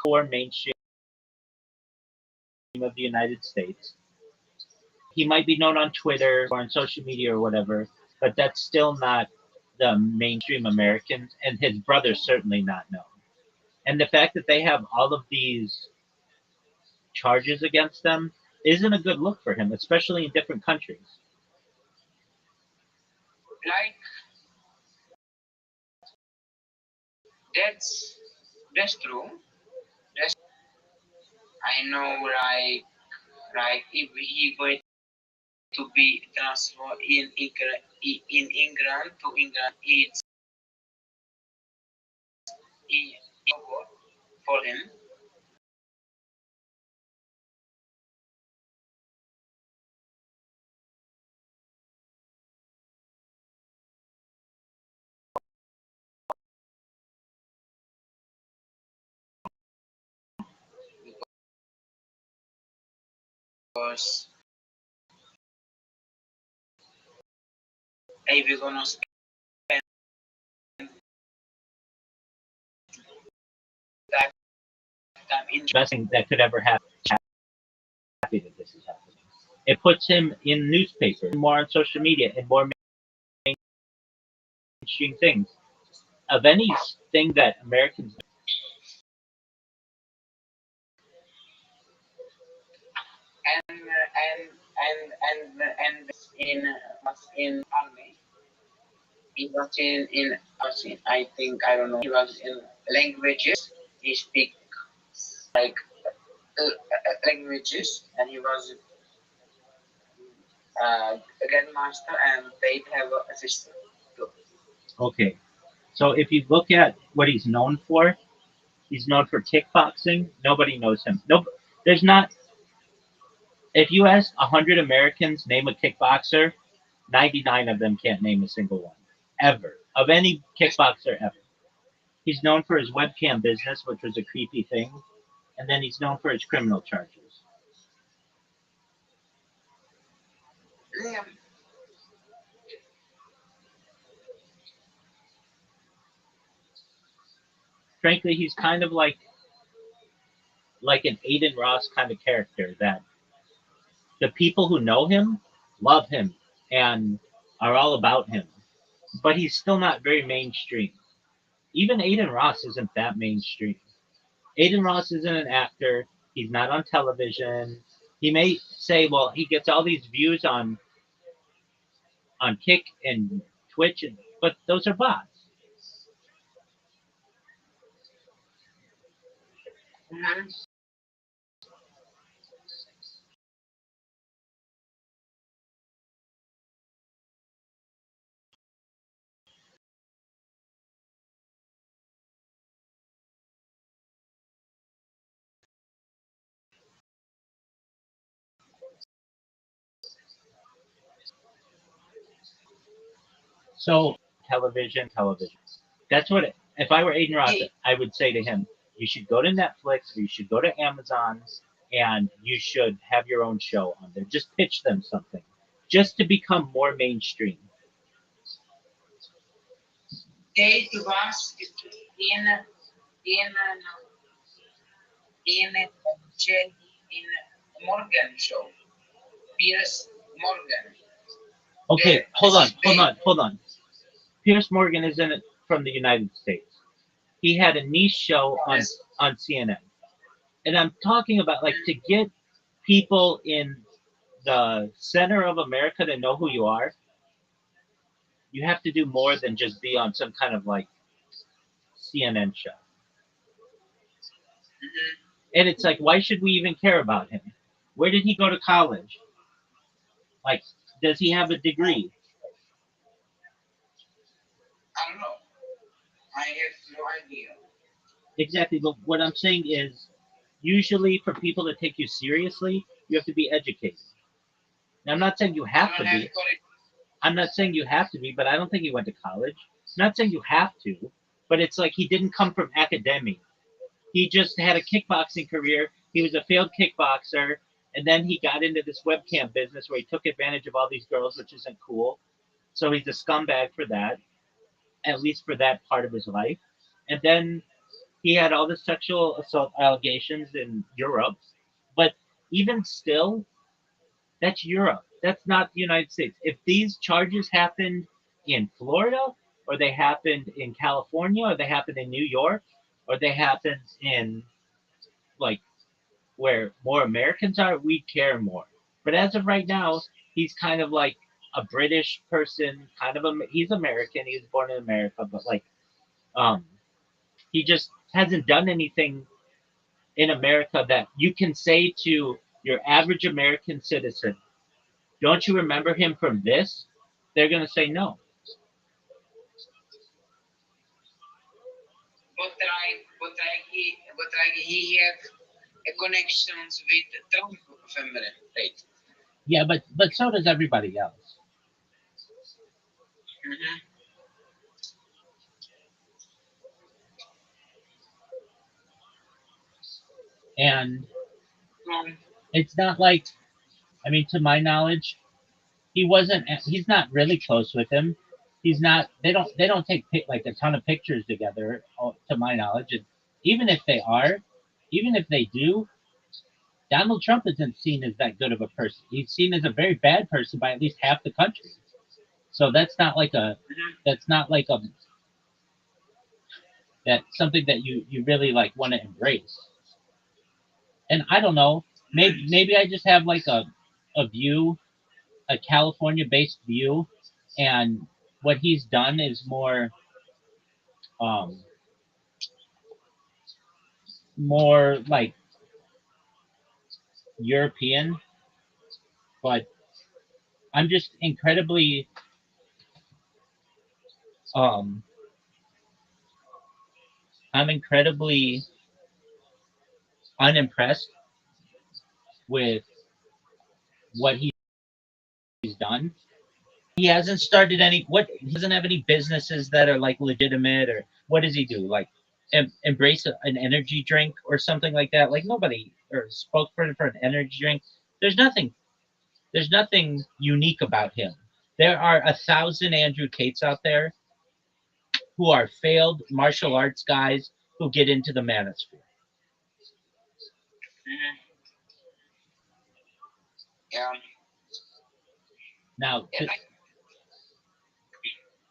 core mainstream of the United States. He might be known on Twitter or on social media or whatever, but that's still not the mainstream Americans, and his brother's certainly not known. And the fact that they have all of these charges against them isn't a good look for him, especially in different countries. Like that's true. That's I know. Like if he going to be transferred in England to England, it's for him because if we're gonna spend that time in Best thing that could ever happen. Happy that this is happening. It puts him in newspapers, more on social media, and more mainstream things. Of anything that Americans and in army. He was in I think I don't know. He was in languages. He speak like languages, and he was a grandmaster, and they have a sister too. Okay, so if you look at what he's known for, he's known for kickboxing. Nobody knows him. Nope. There's not. If you ask 100 Americans name a kickboxer, 99 of them can't name a single one ever of any kickboxer ever. He's known for his webcam business, which was a creepy thing, and then he's known for his criminal charges. Yeah. Frankly, he's kind of like an Aiden Ross kind of character that the people who know him love him and are all about him, but he's still not very mainstream. Even Aiden Ross isn't that mainstream. Aiden Ross isn't an actor. He's not on television. He may say, well, he gets all these views on Kick and Twitch, but those are bots. Mhm. So television. That's what. If I were Aiden Ross, I would say to him, you should go to Netflix or you should go to Amazon, and you should have your own show on there. Just pitch them something, just to become more mainstream. They was in in in Morgan show. Piers Morgan. Okay, hold This on, is hold big. on, hold on. Pierce Morgan isn't from the United States. He had a niche show Yes. on CNN, and I'm talking about like to get people in the center of America to know who you are. You have to do more than just be on some kind of like CNN show. Mhm. And it's like, why should we even care about him? Where did he go to college? Like, does he have a degree? I don't know. I have no idea. Exactly. But what I'm saying is, usually for people to take you seriously, you have to be educated. Now, I'm not saying you I have don't to have be. college. I'm not saying you have to be, but I don't think he went to college. I'm not saying you have to, but it's like he didn't come from academia. He just had a kickboxing career. He was a failed kickboxer, and then he got into this webcam business where he took advantage of all these girls, which isn't cool. So he's a scumbag for that, at least for that part of his life. And then He had all the sexual assault allegations in Europe, but even still, that's Europe. That's not the United States. If these charges happened in Florida, or they happened in California, or they happened in New York, or they happened in like where more Americans are, we care more. But as of right now, he's kind of like a British person, kind of he's American. He was born in America, but like um, he just hasn't done anything in America that you can say to your average American citizen, don't you remember him from this? They're gonna say no. But he have a connections with Trump family, right? Yeah, but so does everybody else. Mm-hmm. And Um, it's not like, I mean, to my knowledge, he wasn't. He's not really close with him. He's not. They don't take like a ton of pictures together, to my knowledge. And even if they are, even if they do, Donald Trump isn't seen as that good of a person. He's seen as a very bad person by at least half the country. So that's not like a. mhm. That's not like a. That's something that you really like want to embrace. And I don't know. Maybe I just have like a view, a California based view, and what he's done is um more like European, but I'm just incredibly um I'm incredibly unimpressed with what he's done. He hasn't started any what he doesn't have any businesses that are like legitimate, or what does he do? Like embrace an energy drink or something like that? Like nobody or spokesperson for an energy drink. There's nothing there's nothing unique about him. There are 1,000 Andrew Tates out there who are failed martial arts guys who get into the manosphere. Mhm. Yeah. Now, Yeah.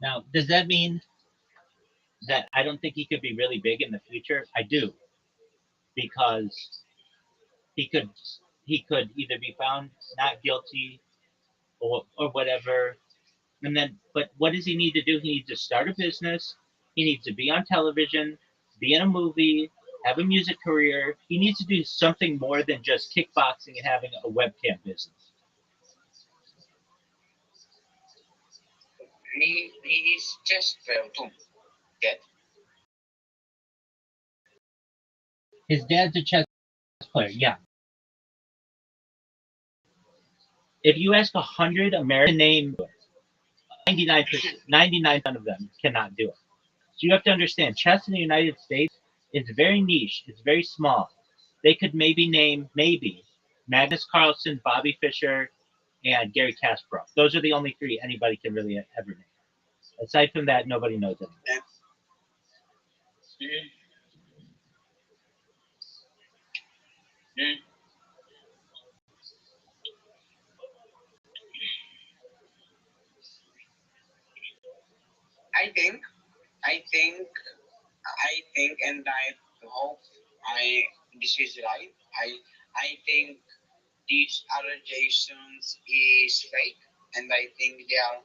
now, does that mean that I don't think he could be really big in the future? I do, because he could he could either be found not guilty, or whatever, and then but what does he need to do? He needs to start a business. He needs to be on television, be in a movie, have a music career. He needs to do something more than just kickboxing and having a webcam business. He is just well too. Get. His dad's a chess player. Yeah. If you ask 100 American name, 99% of them cannot do it. So you have to understand, chess in the United States is very niche. It's very small. They could maybe name Magnus Carlsen, Bobby Fischer, and Gary Kasparov. Those are the only three anybody can really ever name. Aside from that, nobody knows anything. Yeah. Mhm. Mhm. I think, I think, and I hope I this is right. I think these allegations is fake, and I think they are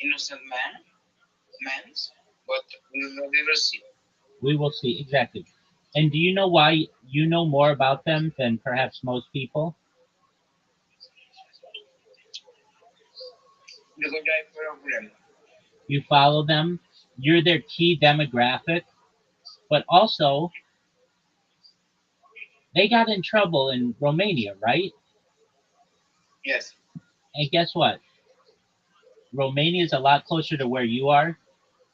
innocent men's, but we will see. We will see exactly. And do you know why you know more about them than perhaps most people? Because I problem. You follow them, you're their key demographic, but also they got in trouble in Romania, right? Yes. And guess what? Romania is a lot closer to where you are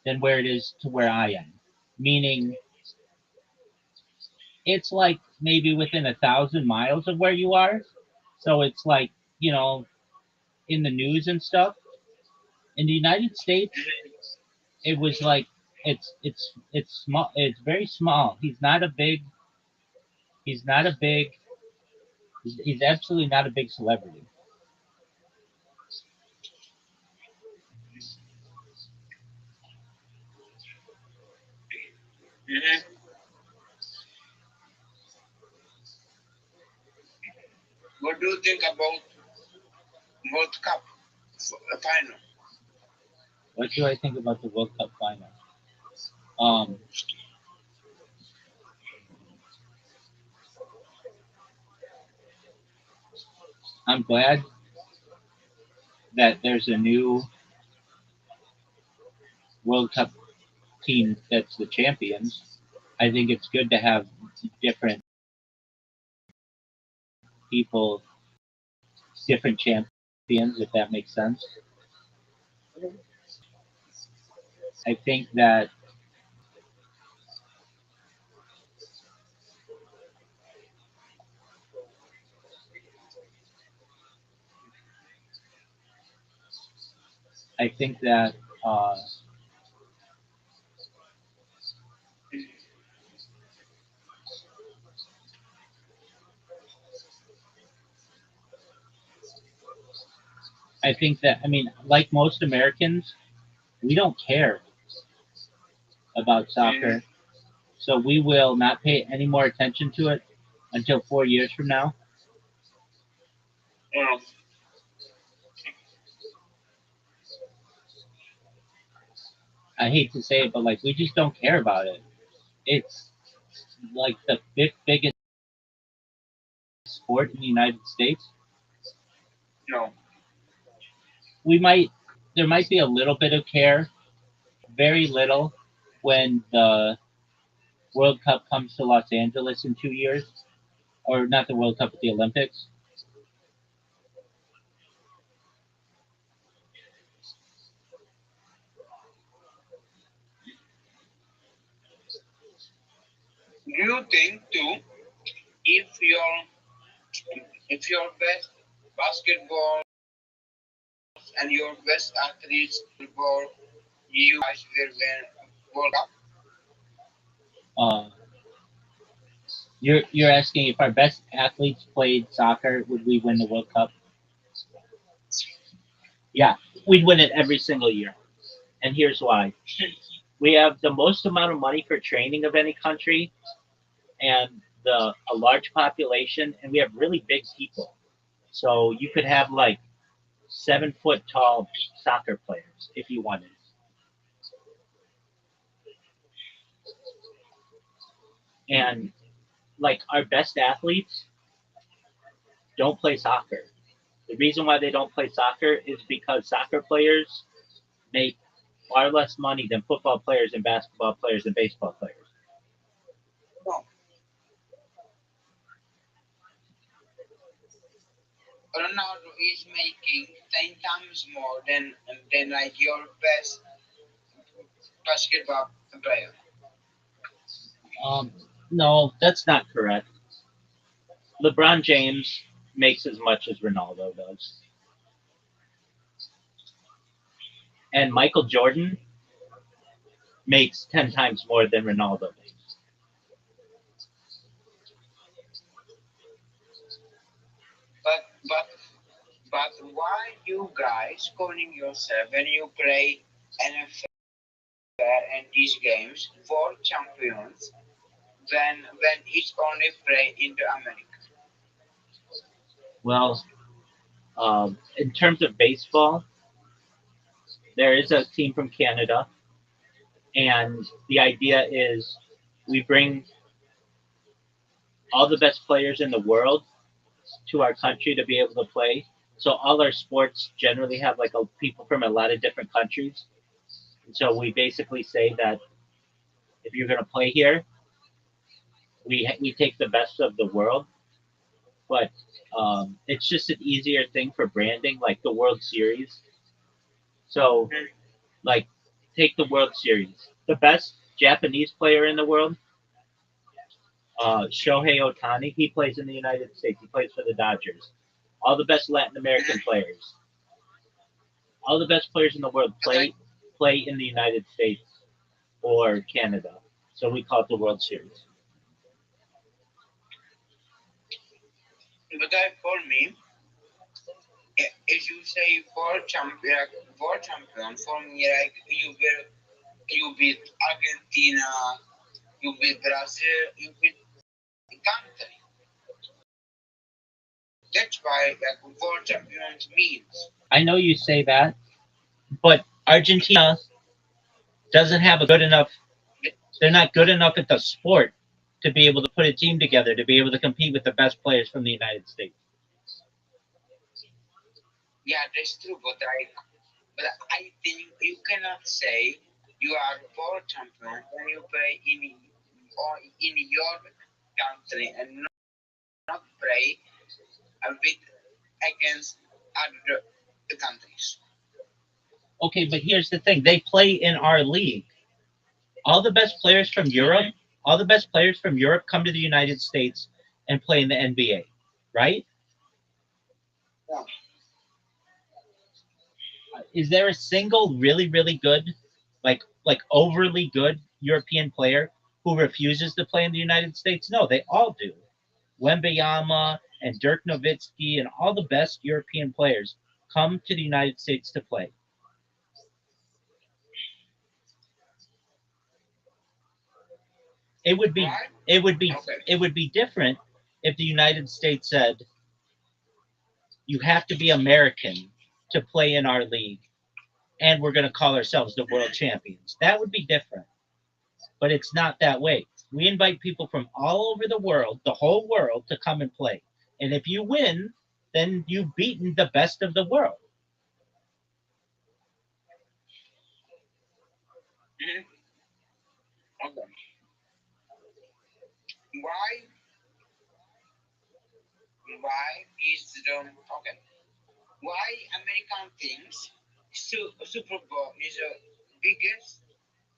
than where it is to where I am. Meaning, it's like maybe within 1,000 miles of where you are. So it's like, in the news and stuff. In the United States, Mhm. it was like It's small. It's very small. He's not a big. He's not a big. He's absolutely not a big celebrity. Hmm. What do you think about World Cup final? What do I think about the World Cup final? Um, I'm glad that there's a new World Cup team that's the champions. I think it's good to have different people, different champions, if that makes sense. I think that I think that uh, I mean, like most Americans, we don't care about soccer, so we will not pay any more attention to it until 4 years from now. Um, I hate to say it, but like we just don't care about it. It's like the fifth biggest sport in the United States. no. We might There might be a little bit of care, very little, when the World Cup comes to Los Angeles in 2 years, or not the World Cup, but the Olympics. Do you think too, if your if your best basketball and your best athletes for you guys will win World Cup? Uh, you're asking if our best athletes played soccer, would we win the World Cup? Yeah, we'd win it every single year, and here's why: we have the most amount of money for training of any country, and a large population, and we have really big people. So you could have like 7 foot tall soccer players if you wanted. And like our best athletes don't play soccer. The reason why they don't play soccer is because soccer players make far less money than football players and basketball players and baseball players. No. Ronaldo is making 10 times more than like your best basketball player. Um, no, that's not correct. LeBron James makes as much as Ronaldo does, and Michael Jordan makes 10 times more than Ronaldo makes. But but why you guys calling yourself when you play NFL and these games world champions when it's only play in the America? Well, in terms of baseball, there is a team from Canada, and the idea is we bring all the best players in the world to our country to be able to play. So all our sports generally have like people from a lot of different countries. And so we basically say that if you're going to play here, we take the best of the world, but it's just an easier thing for branding, like the World Series. So like take the World Series, the best Japanese player in the world, Shohei Otani. He plays in the United States. He plays for the Dodgers. All the best Latin American players, all the best players in the world play in the United States. or Canada. So we call it the World Series. But for me, if you say world champion, for me, like you beat Argentina, you beat Brazil, you beat country. That's why like world champions means. I know you say that, but Argentina doesn't have a good enough. They're not good enough at the sport to be able to put a team together to be able to compete with the best players from the United States. Yeah, that's true. But I think you cannot say you are world champion when you play in your country and not play with against other countries. Okay, but here's the thing: they play in our league. All the best players from Europe, all the best players from Europe come to the United States and play in the NBA, right? Yeah. Is there a single really good, like overly good European player who refuses to play in the United States? No, they all do. Wembayama and Dirk Nowitzki and all the best European players come to the United States to play. It would be Right? it would be Okay. it would be different if the United States said you have to be American to play in our league and we're going to call ourselves the world champions. That would be different. But it's not that way. We invite people from all over the world, the whole world, to come and play. And if you win, then you've beaten the best of the world. Mhm. Okay. Why? Why is the okay? Why American teams Super Bowl is the biggest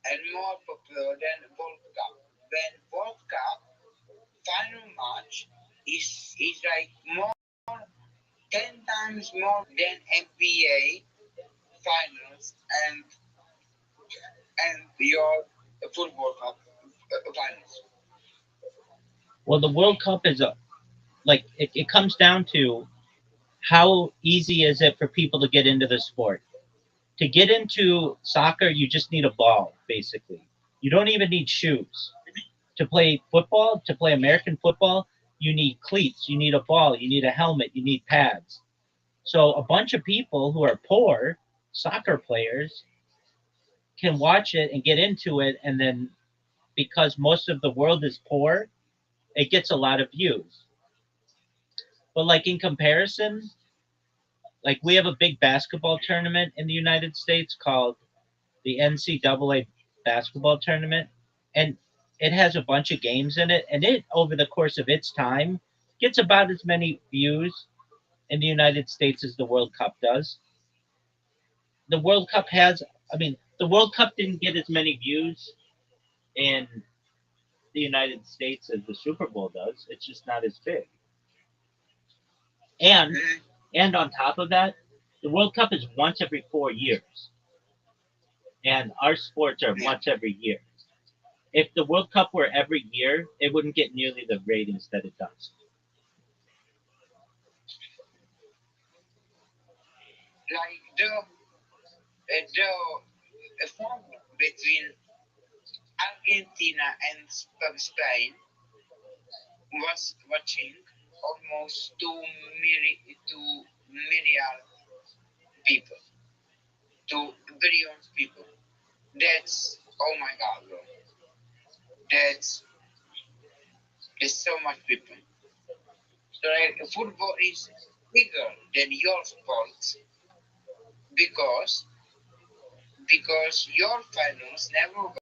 and more popular than World Cup? When World Cup final match is like more 10 times more than NBA finals and your football cup finals. Well, the World Cup is a like it comes down to how easy is it for people to get into the sport. To get into soccer, you just need a ball, basically. You don't even need shoes. To play football, to play American football, you need cleats, you need a ball, you need a helmet, you need pads. So a bunch of people who are poor soccer players can watch it and get into it, and then because most of the world is poor, it gets a lot of views. But like in comparison, like we have a big basketball tournament in the United States called the NCAA basketball tournament, and it has a bunch of games in it, and it over the course of its time gets about as many views in the United States as the World Cup does. The World Cup has, I mean, the World Cup didn't get as many views in the United States as the Super Bowl does. It's just not as big. And Mm, and on top of that, the World Cup is once every 4 years, and our sports are yeah. once every year. If the World Cup were every year, it wouldn't get nearly the ratings that it does. Like the final between Argentina and Spain was watching almost 2 million people, 2 billion people. That's oh my god, bro. That's there's so much people. So like, football is bigger than your sport because your finals never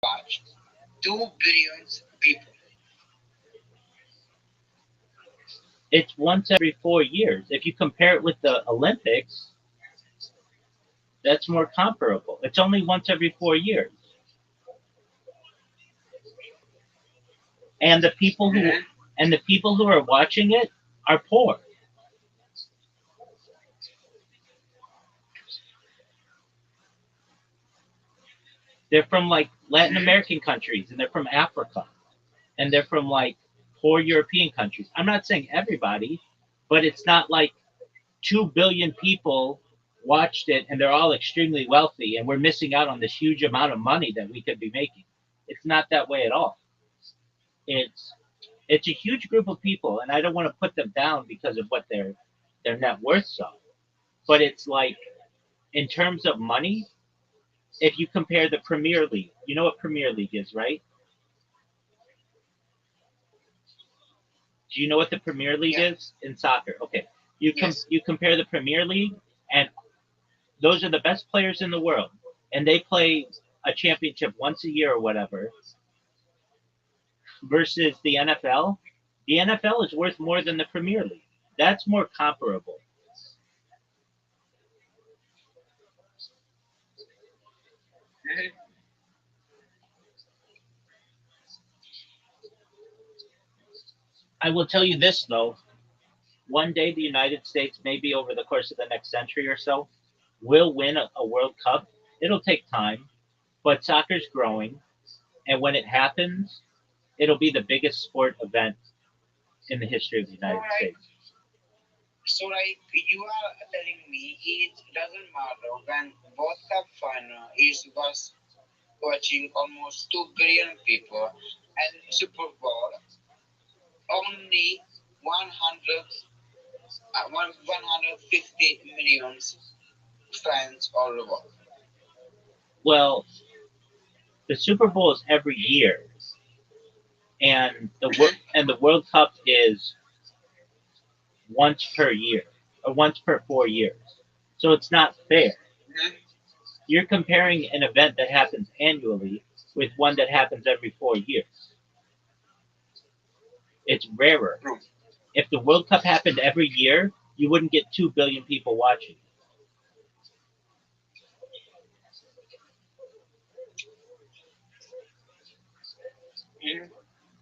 watch 2 billion people. It's once every 4 years. If you compare it with the Olympics, that's more comparable. It's only once every 4 years. And the people who Mhm. and the people who are watching it are poor. They're from like Latin Mhm. American countries, and they're from Africa, and they're from like poor European countries. I'm not saying everybody, but it's not like 2 billion people watched it and they're all extremely wealthy, and we're missing out on this huge amount of money that we could be making. It's not that way at all. It's it's a huge group of people, and I don't want to put them down because of what their net worths are. But it's like in terms of money, if you compare the Premier League, you know what Premier League is, right? Do you know what the Premier League Yeah. is in soccer? Okay, Yes. you compare the Premier League, and those are the best players in the world, and they play a championship once a year or whatever, versus the NFL. The NFL is worth more than the Premier League. That's more comparable. Mhm. I will tell you this though: one day the United States, maybe over the course of the next century or so, will win a World Cup. It'll take time, but soccer's growing, and when it happens, it'll be the biggest sport event in the history of the So United like, States. so you are telling me it doesn't matter when World Cup final is was watching almost 2 billion people and Super Bowl only 100 150 millions fans all over. Well, the Super Bowl is every year, and Mhm. the World Cup is once per year or once per 4 years. So it's not fair. Mhm. You're comparing an event that happens annually with one that happens every 4 years. It's rarer. True. If the World Cup happened every year, you wouldn't get 2 billion people watching. Mhm.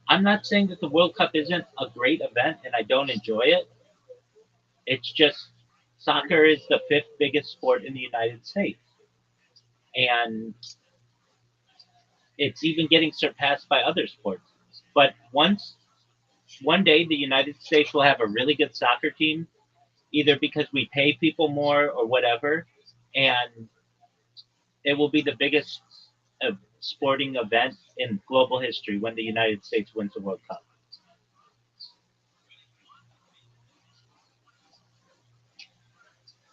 I'm not saying that the World Cup isn't a great event and I don't enjoy it. It's just soccer is the fifth biggest sport in the United States. And it's even getting surpassed by other sports. But one day the United States will have a really good soccer team, either because we pay people more or whatever, and it will be the biggest sporting event in global history when the United States wins the World Cup.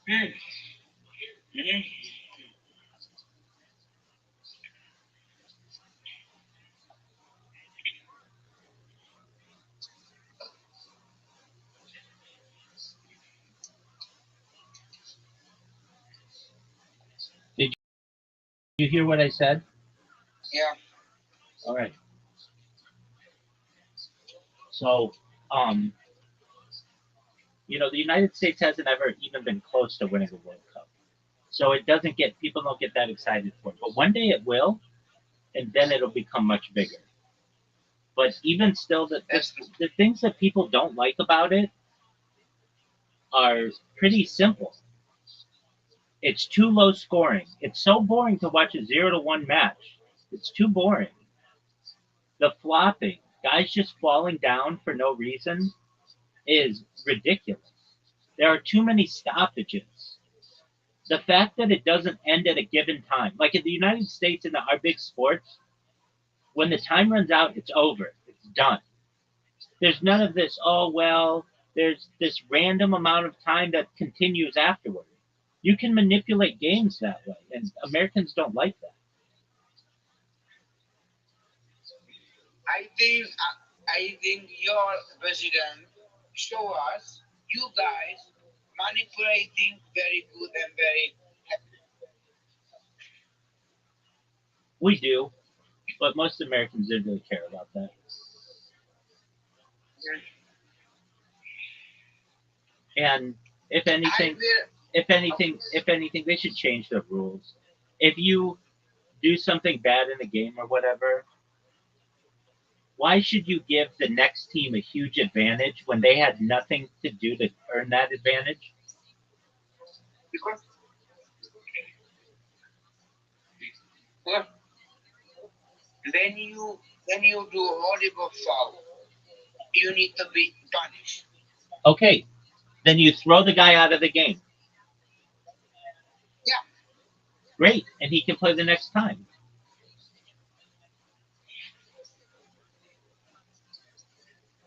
Mhm. Mhm. Did you hear what I said? Yeah. All right. So, um, the United States hasn't ever even been close to winning a World Cup. So it doesn't get people don't get that excited for it. But one day it will, and then it'll become much bigger. But even still, That's true. the things that people don't like about it are pretty simple. It's too low scoring. It's so boring to watch a 0-1 match. It's too boring. The flopping, guys just falling down for no reason, is ridiculous. There are too many stoppages. The fact that it doesn't end at a given time, like in the United States in our big sports, when the time runs out, it's over. It's done. There's none of this, oh, well, there's this random amount of time that continues afterward. You can manipulate games that way, and Americans don't like that. I think your president show us you guys manipulating very good and very We do, but most Americans didn't really care about that. happy. And if I anything, will. if anything, they should change the rules. If you do something bad in a game or whatever, why should you give the next team a huge advantage when they had nothing to do to earn that advantage? Because yeah, when you do horrible foul, you need to be punished. Okay, then you throw the guy out of the game. Yeah, Great, and he can play the next time.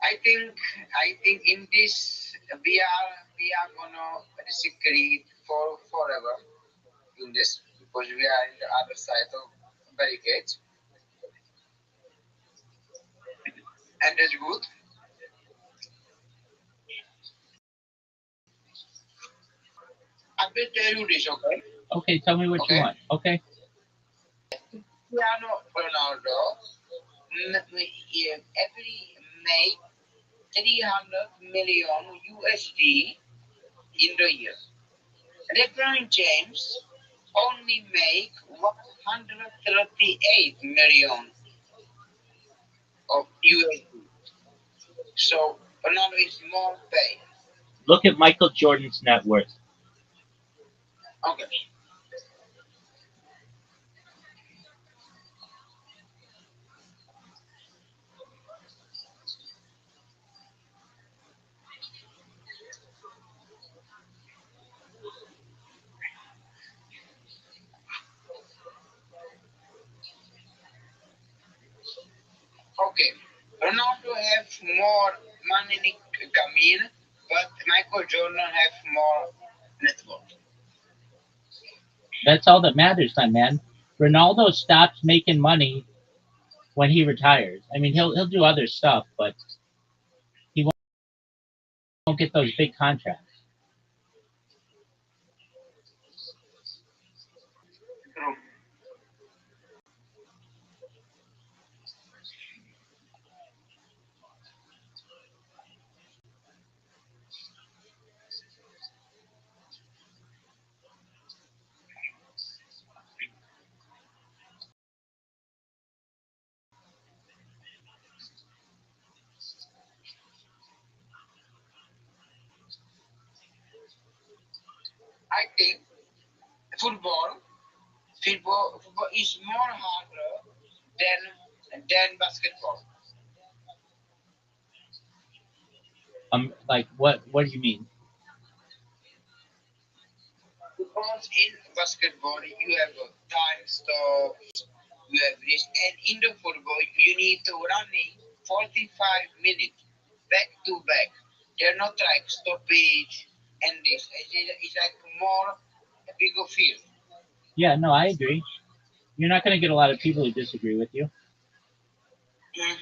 I think I think in this we are gonna disagree for forever in this because we are in the other side of barricades, and that's good. I will tell you this, okay? Okay, tell me what you Okay. want. Okay. Cristiano Ronaldo every make 300 million USD in the year. LeBron James only make 138 million of USD. So Ronaldo is more paid. Look at Michael Jordan's net worth. Okay. Okay. Ronaldo have more money come in, but Michael Jordan have more network. That's all that matters, my man. Ronaldo stops making money when he retires. I mean, he'll do other stuff, but he won't get those big contracts. True. I think football football is more harder than basketball Like what do you mean? because in basketball you have a time stops, you have this, and in the football you need to running 45 minutes back to back. They're not like stoppage and this. It's like more a bigger field. Yeah, no, I agree. You're not going to get a lot of people who disagree with you, Mm,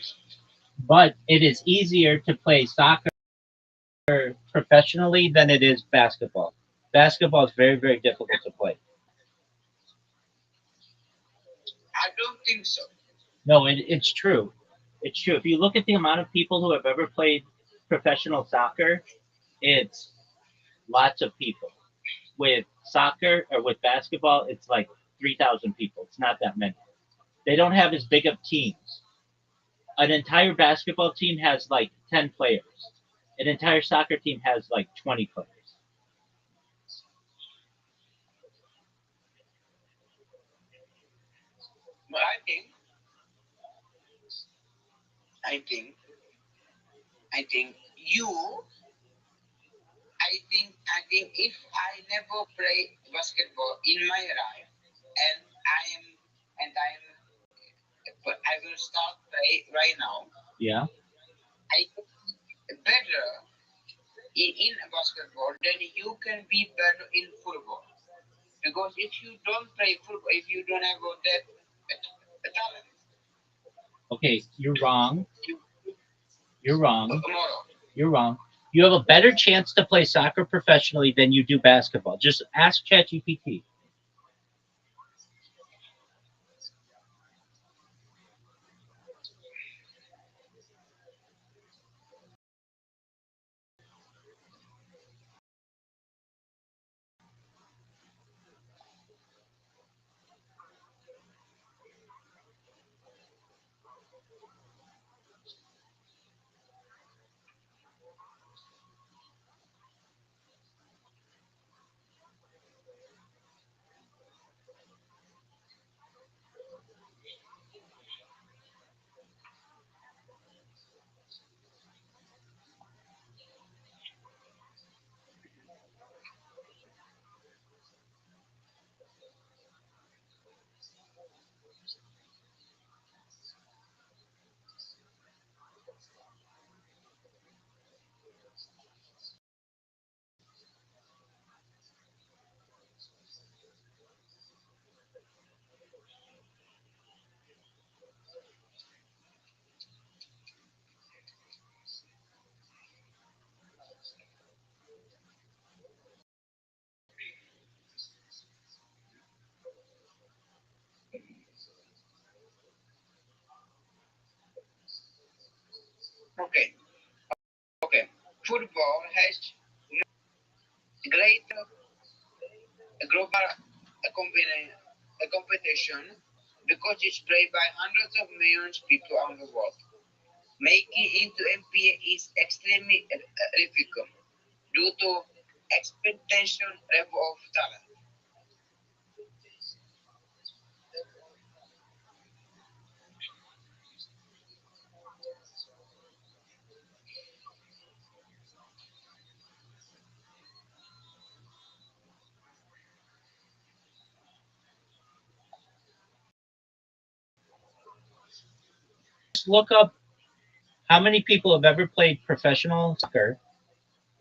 but it is easier to play soccer professionally than it is basketball. Basketball is very, very difficult to play. I don't think so. No, it's true. It's true. If you look at the amount of people who have ever played professional soccer, it's lots of people. With soccer or with basketball, it's like 3,000 people. It's not that many. They don't have as big of teams. An entire basketball team has like 10 players. An entire soccer team has like 20 players. But I think you I think if I never play basketball in my life, and I am and I will start play right now. Yeah. I think better in basketball, then you can be better in football. Because if you don't play football, if you don't have that talent, Okay, you're wrong. you You're wrong. tomorrow. You're wrong. You have a better chance to play soccer professionally than you do basketball. Just ask ChatGPT. Okay, okay. Football has great global competition because it's played by hundreds of millions of people around the world. Making into NBA is extremely difficult due to expectation level of talent. Just look up how many people have ever played professional soccer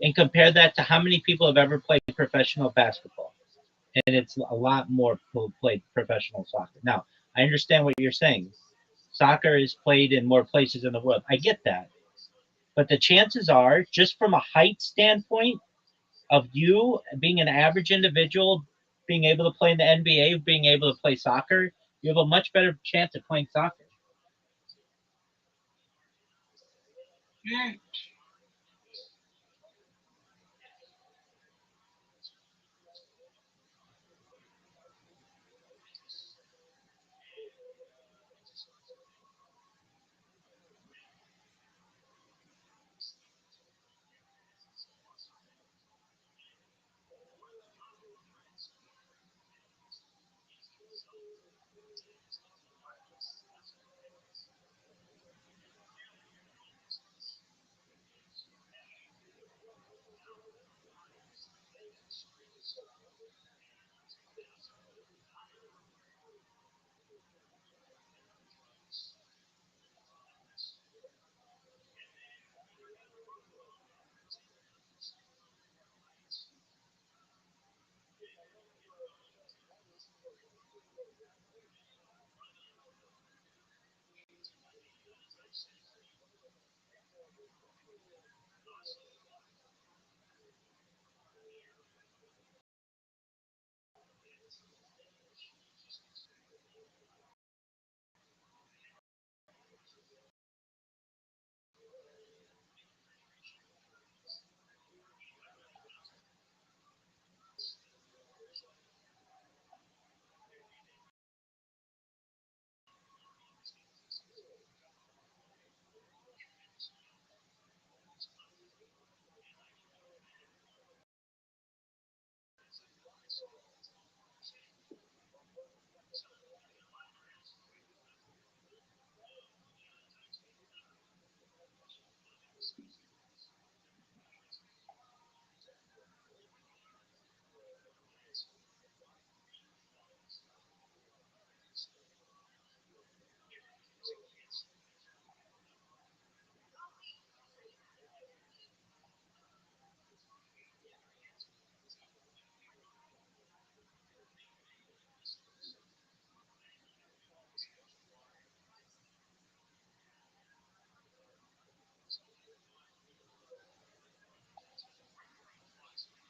and compare that to how many people have ever played professional basketball. And it's a lot more people played professional soccer. Now, I understand what you're saying. Soccer is played in more places in the world. I get that. But the chances are, just from a height standpoint, of you being an average individual, being able to play in the NBA, being able to play soccer, you have a much better chance of playing soccer. Mm.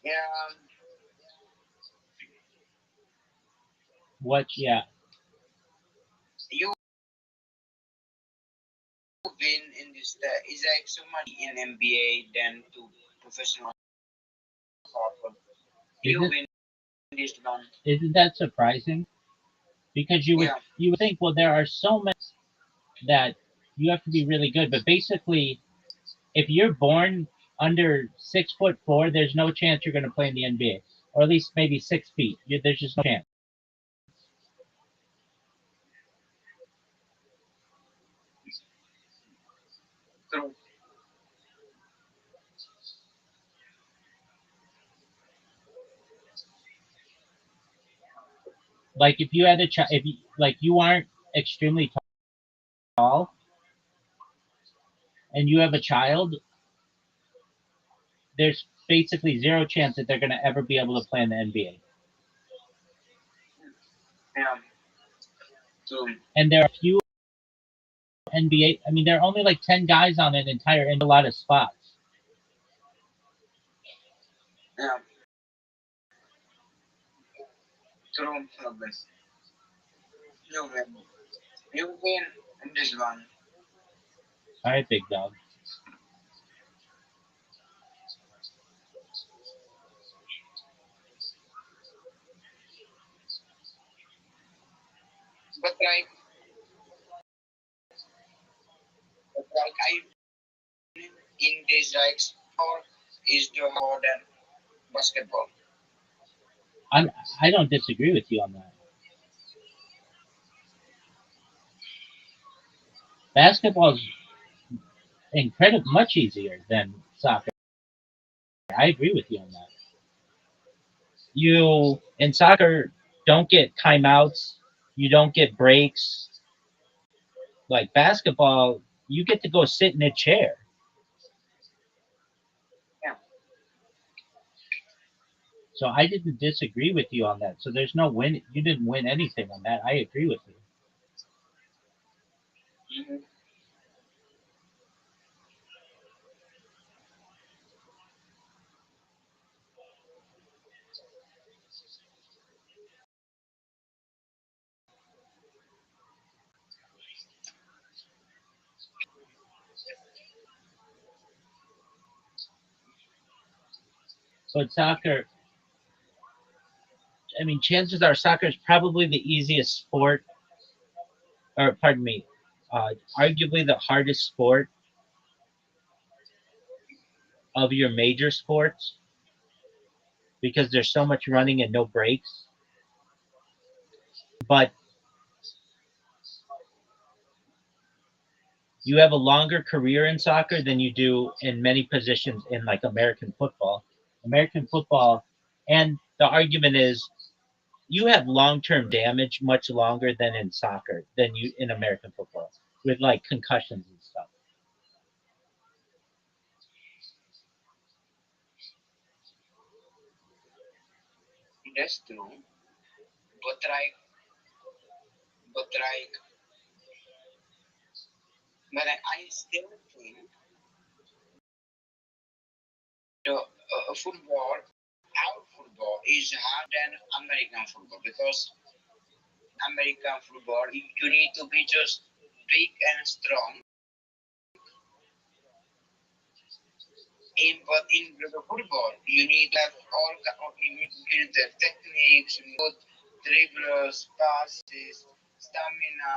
Yeah, What? Yeah. you've been in this. Is like so much in NBA than to professional soccer. You've Isn't been in this one. isn't that surprising? Because Yeah, you would think, well, there are so many that you have to be really good. But basically, if you're born under 6'4", there's no chance you're going to play in the NBA, or at least maybe 6 feet. There's just no chance. true. Like if you had a child, if you, like you aren't extremely tall and you have a child, there's basically zero chance that they're going to ever be able to play in the NBA. Yeah, true. And there are few NBA. I mean, there are only like 10 guys on an entire in a lot of spots. Yeah, true. Robin. You've been in this one. All right, big dog. but like I in this like sport is the more than basketball. I'm, I don't disagree with you on that. Basketball is incredibly much easier than soccer. I agree with you on that. You in soccer don't get timeouts, you don't get breaks. Like basketball, you get to go sit in a chair. Yeah. So I didn't disagree with you on that. So there's no win. You didn't win anything on that. I agree with you. Mm-hmm. But soccer, I mean, chances are soccer is probably the easiest sport, or pardon me, arguably the hardest sport of your major sports because there's so much running and no breaks. But you have a longer career in soccer than you do in many positions in like American football. American football, and the argument is you have long-term damage much longer than in soccer than you in American football with like concussions and stuff. That's true. But like, but I still think the football, our football is harder than American football because American football you need to be just big and strong. But in the football, you need to have you need the techniques, you need good dribblers, passes, stamina,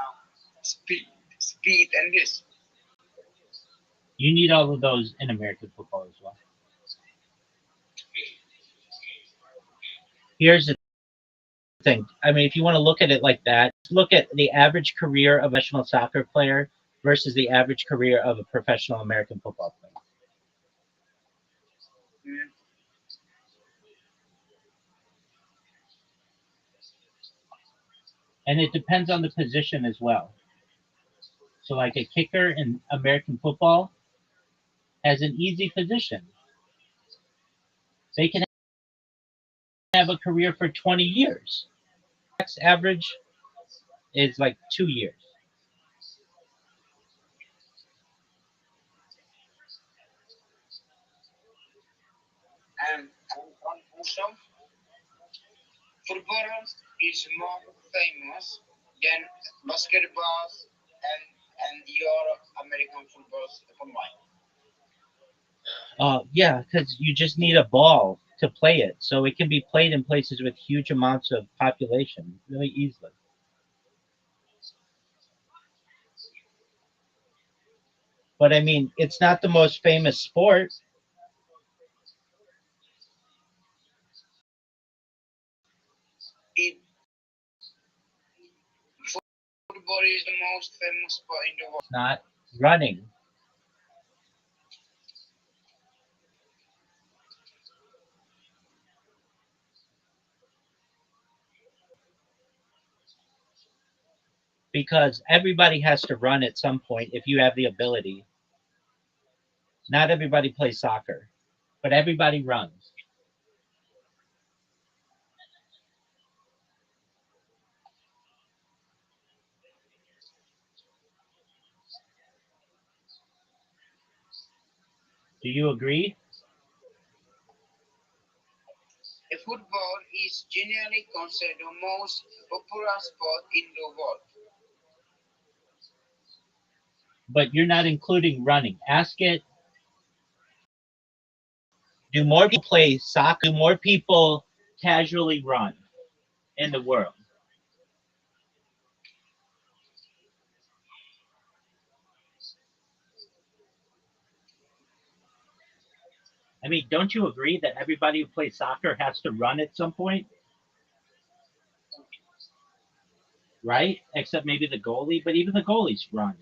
speed, and this. You need all of those in American football as well. Here's the thing. I mean, if you want to look at it like that, look at the average career of a professional soccer player versus the average career of a professional American football player. Mm, And it depends on the position as well. So, like a kicker in American football has an easy position. They can have a career for 20 years. Average is like 2 years. and also, football is more famous than basketball and your American footballs combined. Yeah, because you just need a ball to play it. So it can be played in places with huge amounts of population really easily. But I mean, it's not the most famous sport. It, football is the most famous sport in the world. It's not running because everybody has to run at some point if you have the ability. Not everybody plays soccer, but everybody runs. Do you agree? Football is generally considered the most popular sport in the world. But you're not including running. Ask it. Do more people play soccer? Do more people casually run in the world? I mean, don't you agree that everybody who plays soccer has to run at some point, right? Except maybe the goalie, but even the goalies run.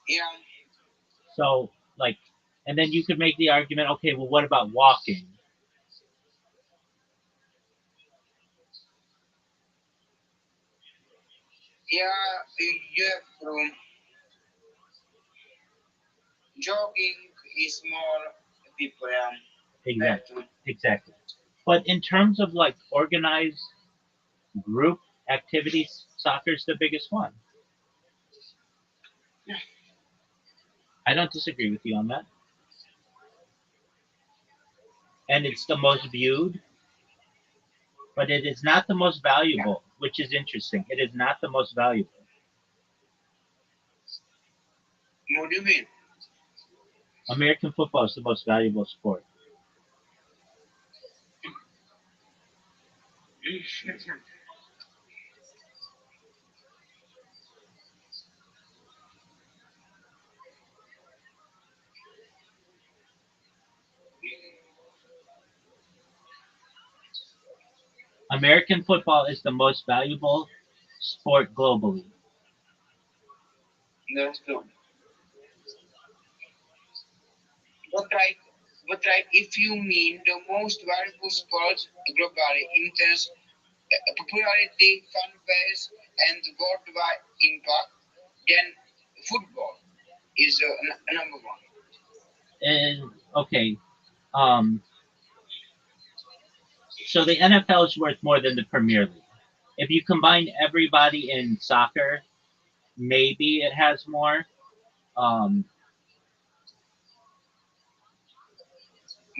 Yeah, So, like, and then you could make the argument, okay, well, what about walking? yeah, you have to. Jogging is more people have Exactly. to. Exactly. But in terms of like organized group activities, soccer's the biggest one. I don't disagree with you on that. And it's the most viewed, but it is not the most Yeah. valuable, which is interesting. It is not the most valuable. What do you mean? American football is the most valuable sport. American football is the most valuable sport globally. That's true. But if you mean the most valuable sports globally in terms of popularity, fan base, and worldwide impact, then football is number one. And okay, um, so the NFL is worth more than the Premier League. If you combine everybody in soccer, maybe it has more. Um,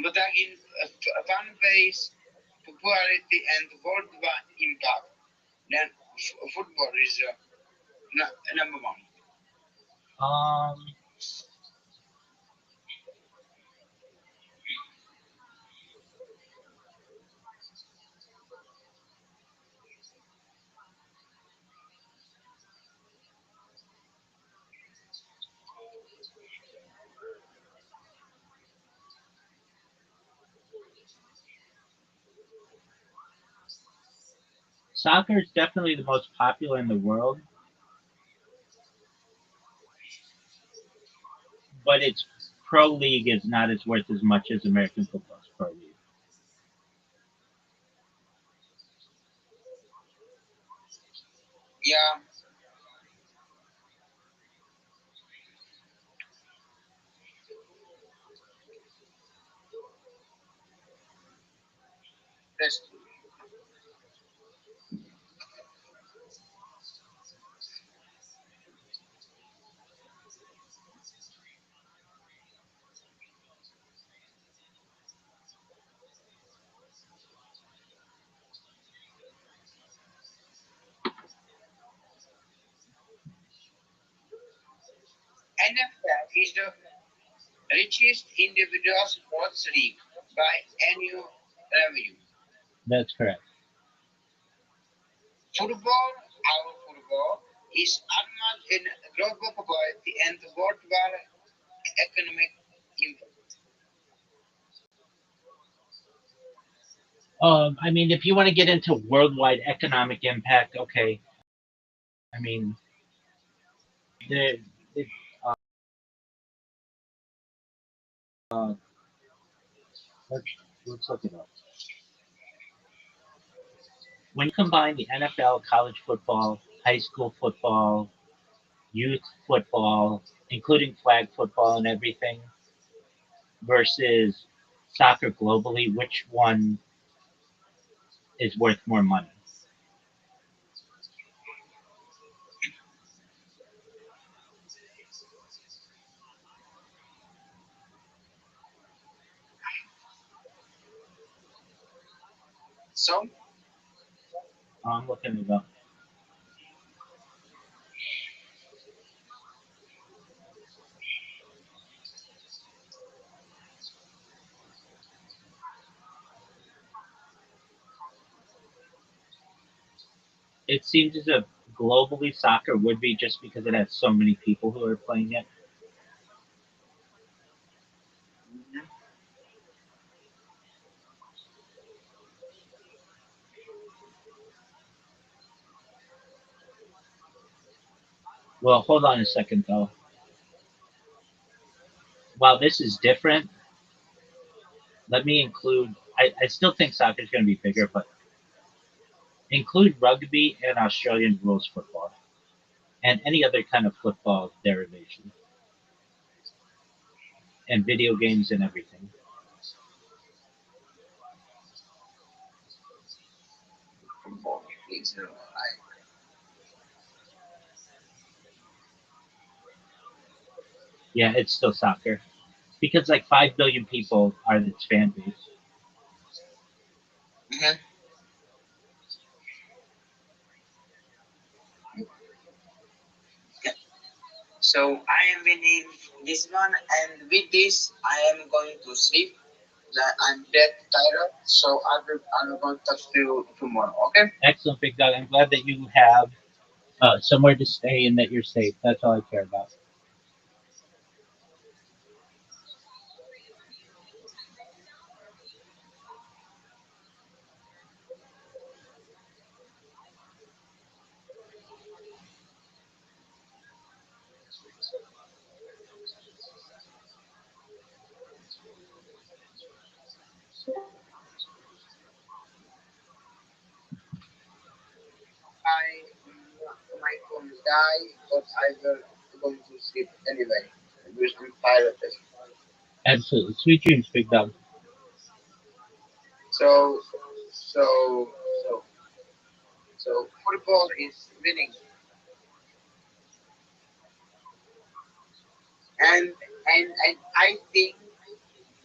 But again, fan base, popularity, and worldwide impact, then football is number one. um, Soccer is definitely the most popular in the world, but its pro league is not as worth as much as American football's pro league. Yeah, that's true. NFL is the richest individual sports league by annual revenue. That's correct. Football is unmatched in global popularity and worldwide economic impact. I mean, if you want to get into worldwide economic impact, okay. I mean, the, the uh, let's, let's look it up. When you combine the NFL, college football, high school football, youth football, including flag football and everything, versus soccer globally, which one is worth more money? So, I'm looking it up. It seems as if globally soccer would be just because it has so many people who are playing it. Well, hold on a second though. While this is different, let me include. I still think soccer is going to be bigger, but include rugby and Australian rules football and any other kind of football derivation and video games and everything. Football is like Yeah, it's still soccer because like 5 billion people are its fan base. mhm. So I am winning this one, and with this I am going to sleep. That I'm dead tired, so I'm going to talk to you tomorrow. Okay? Excellent, Big Dog. I'm glad that you have somewhere to stay and that you're safe. That's all I care about. My phone die, but I will going to sleep anyway. Because I'm tired. Absolutely. Sweet dreams, Big Dog. So so so football is winning, and I think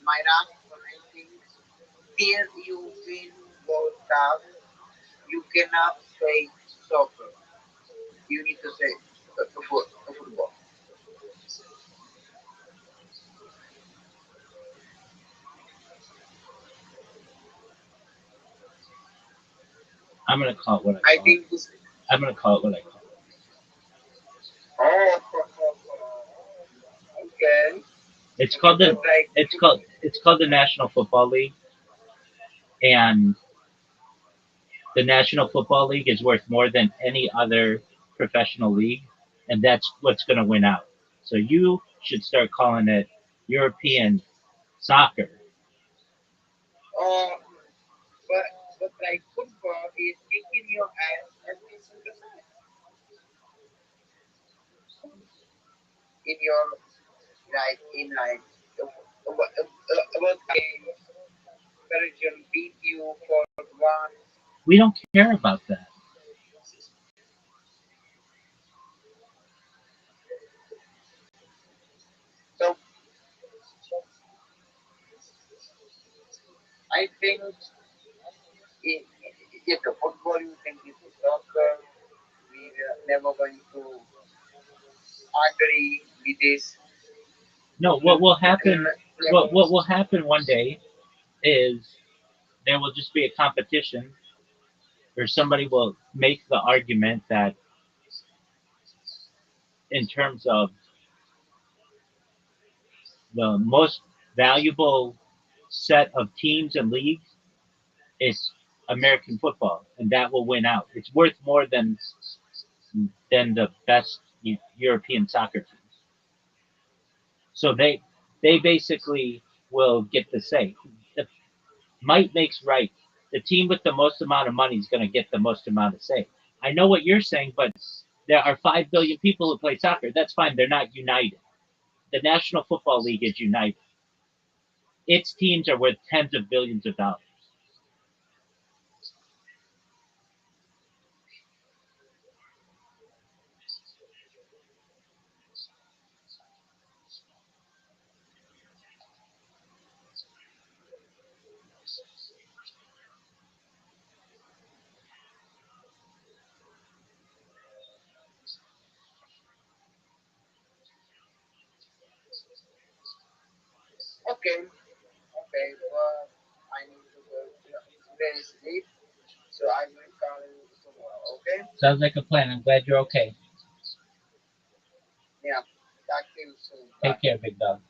my last one. I think till you win World Cup, you cannot say soccer. You need to say football. I'm gonna call it what I I call it. think this. I'm gonna call it what I call it. Oh, okay. It's Okay, called but the it's called the National Football League, and the National Football League is worth more than any other professional league, and that's what's gonna win out. So you should start calling it European soccer. uh, but like football is kicking your ass every single time in your like in like about games. Belgium beat you for one. We don't care about that. So I think in if the football you think is the soccer, we are never going to agree with this. No, what will happen? What will happen one day is there will just be a competition, or somebody will make the argument that in terms of the most valuable set of teams and leagues, it's American football, and that will win out. It's worth more than the best European soccer teams. So they basically will get the say. The might makes right. The team with the most amount of money is going to get the most amount of say. I know what you're saying, but there are 5 billion people who play soccer. That's fine. They're not united. The National Football League is united. Its teams are worth tens of billions of dollars. Okay, okay, but I need to go today sleep, so I will call you tomorrow. Okay? Sounds like a plan. I'm glad you're okay. Yeah. Talk to you soon. Take Bye. care, big dog.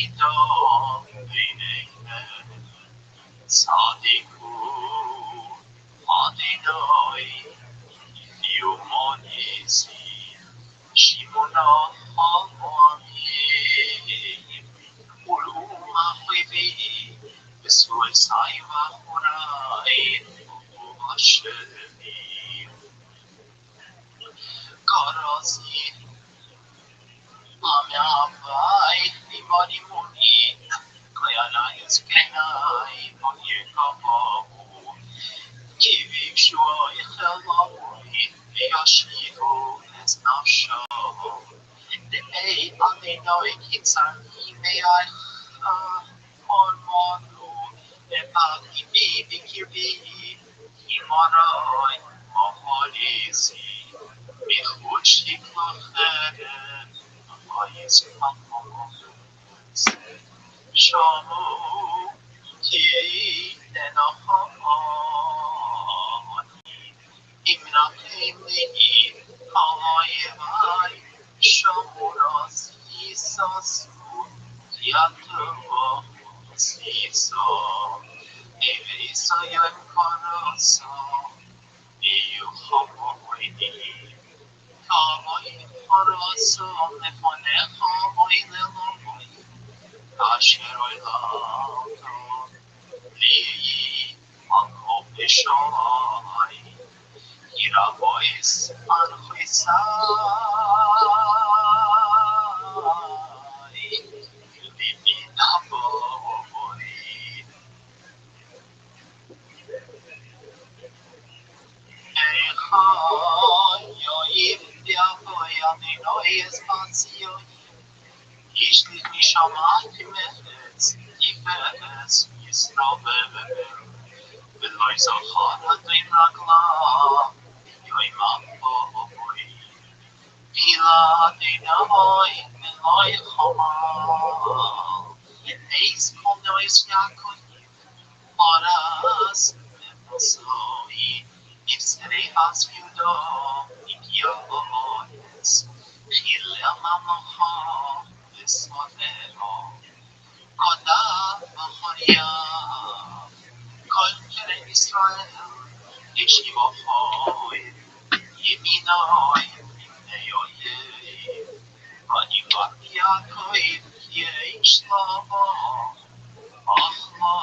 Ido Beinene Sadiku Adinoi Yumonisi Shimona Hamani Uluma Hivi Besul Saiva Horai Ubashemi Garazi Amyavai Vivani Muni Kayana Yuskenai Moye Kababu Giving Shua Yachelabui Yashivo Nesnasho The May Amino Kitsani May I on Monu Epaki Bibi Kibi Himaroi Moholisi Michuchi Klacheren Ayis Mamomus Shamu Ki Denahani Imnakimni Hayevai Shamuras Isasu Yatro Siso Evisa Yankarasa Iu Hamoini Kamoi Harasa Nefane Kamoi Lelomoi Asheroi Lata Li Anko Pishai Ira voice Anhuisai Libi Naboi Yo India Hoya no Espacio Ishli Nishama Times Ifes Yisrobe Belois Alhana Dimrakla Yoima Boy Pila Dinamoi Beloy Homa Eis Konois Yakut Horas Memosoi Ipsere Asfiudo Ikiabois Pila Mamaha Vismodero Koda Mahoria Kol Israel Ishivohoi Yiminoi Neoye Anivakia Koi Yeishlava Achma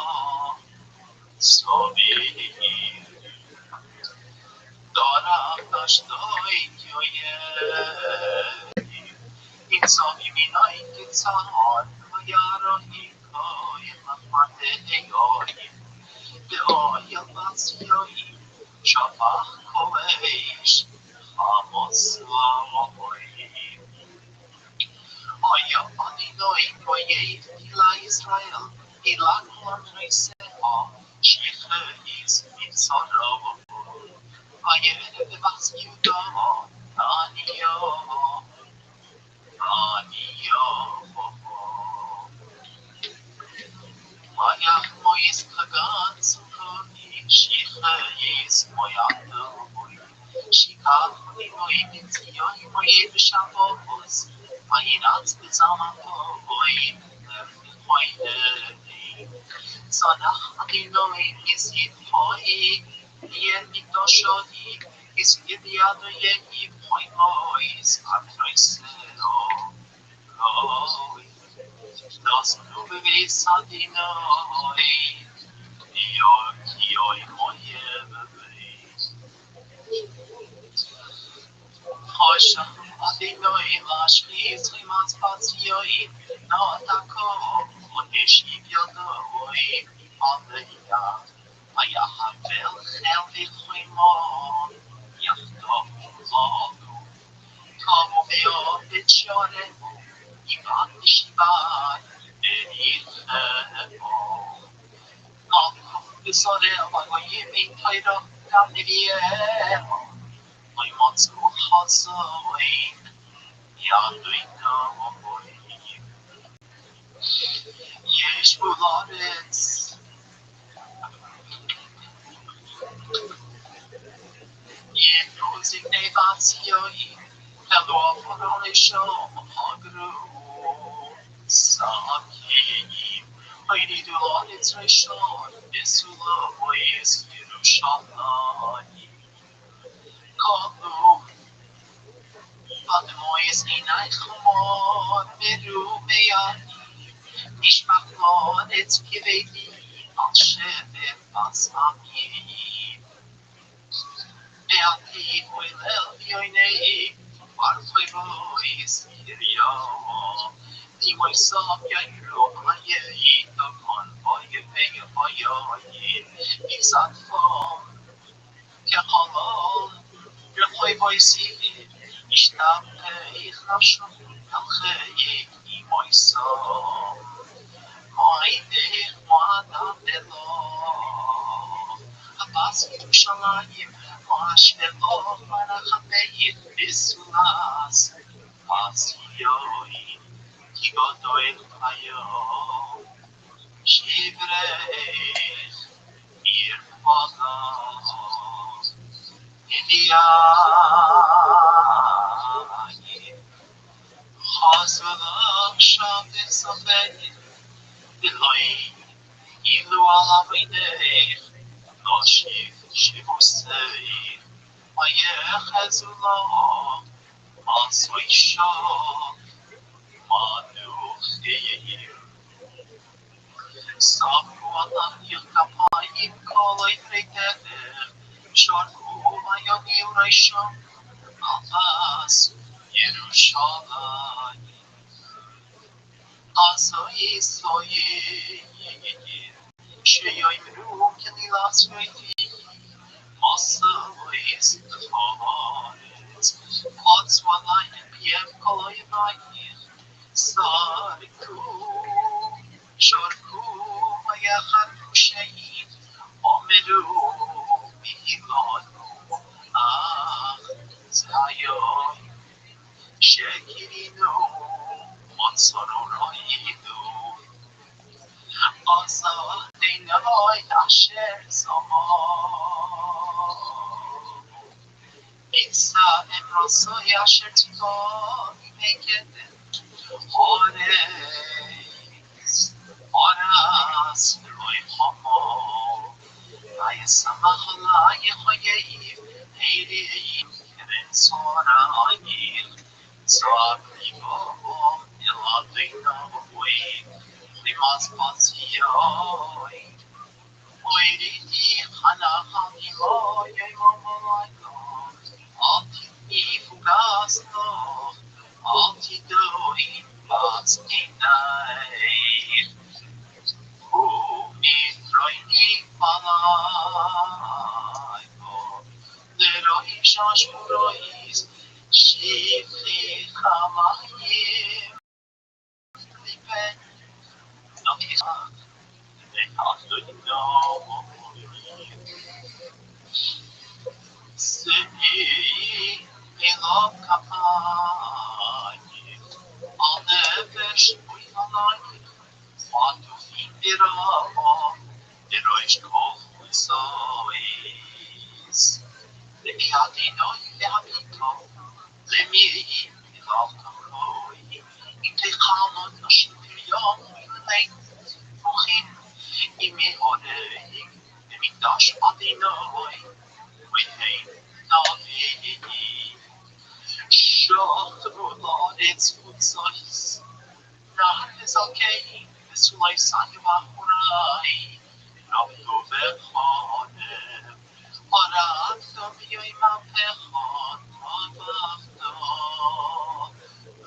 Sobi Dora Nashtoi Yoye Insomi Minai Kitsan Yara Hikoi Mahmate Egoim Beoya Batsioi Shabach Kovesh Amos Lamoy Oya Adinoi Koye Ila Israel Ila Klanreseha Shifeis Mitzaravo Aye Bebaskiudo Anio Anio Maya Mois Kagan Sukoni Shifeis Moyando Shika Moi Mitzioi Moye Bishavos Mayinat Bizamato Boy Moy Sanach Adinoi Nisit Hoi Yen Mitoshodi Is Gidiado Yehi Poi Mois Atroiseo Loi Dos Nubevis Adinoi Io Kioi Moye Bebeis Hosha Adinoi Lashli Srimas Patsioi No Tako Oneshi Yodoi Alleluia Ayahavel Helvi Chimon Yachto Lodu Como Veo Vichore Ivan Shibai Benifemo Nako Visore Wagoyimi Tairo Gamiviemo Moimatsu Hazoin Yaduino Mori Yesh Ularetz Using Nevatsioi Hello Fonorisho Hagru Sakim, Heidi Dulanet Rishon, Nisula Boys, Yerushalayim, Kalu, Admois Inai Chumon, Meru Meyani, Nishmachon, Etz Kivedi, Al Shevet Basamim, Beati Oilel Yoinei, Barfoi Bois, Kirio, Nimoy Sam Yairu, Ayei, Dokon, Boye Pega Boyoyin, Isat Fom, Kehalol, Refoi Boisi, Ishtam Pei Chashon, Alchei, Nimoy Sam. Moide moada belo, Abbas Yerushalayim, Moash belo, Marachabeit Bisulas, Asiyoi, Kigodoel Hayo, Shivrei, Ir Moda, Indiai, Hazalam Shabbat Safed, Eloi, Ilu Alavinei, Noshiv Shivusei, Mayechezula, Ansoisha, Manuchir, Samualam Yilkapayim Koloi Frekeder, Sharku Mayoni Rishon, Alpas, Yerushalayim, Asoyi Soyi, Sheyoimru Kililas Reiti, Massaways the Forest, Pots Waline and PM Koloyavai, Sariku, Shorku, Mayahar Kushayin, Omeru, Mihilonu, Ah, Zayon, Shekirinu, Mansoroinu, Asa Dinoi Asher Samo. Isa Emroso Yasher Tiko Naked Ores Oras Roy Homo Ayasamahala Yehoyeim Heireim Keren Sora Ayir Zabrigo Iladina Way Limas Batsioi Oiriti Hanahani Moye Momoiko Alti Fugasno Alti Doi Batskinai Umi Troini Malaiko Leroi Shashmurois Shifli Chamayim Lipen Nokisa Seni Elok Kapai Anevesh Uyanai Fatu Findira Deroish Kofusois Leviatino Lehabito Lemi Elokakoi Intekhamon Ashimilion Yunai Fuchin Ime Odei Emikdash Adinoi Within Navi Shotru Lord its food size Nah is okay This life Sanyava Hurai Rabdu Bechonem Arabto Yoima Pechon Mavachto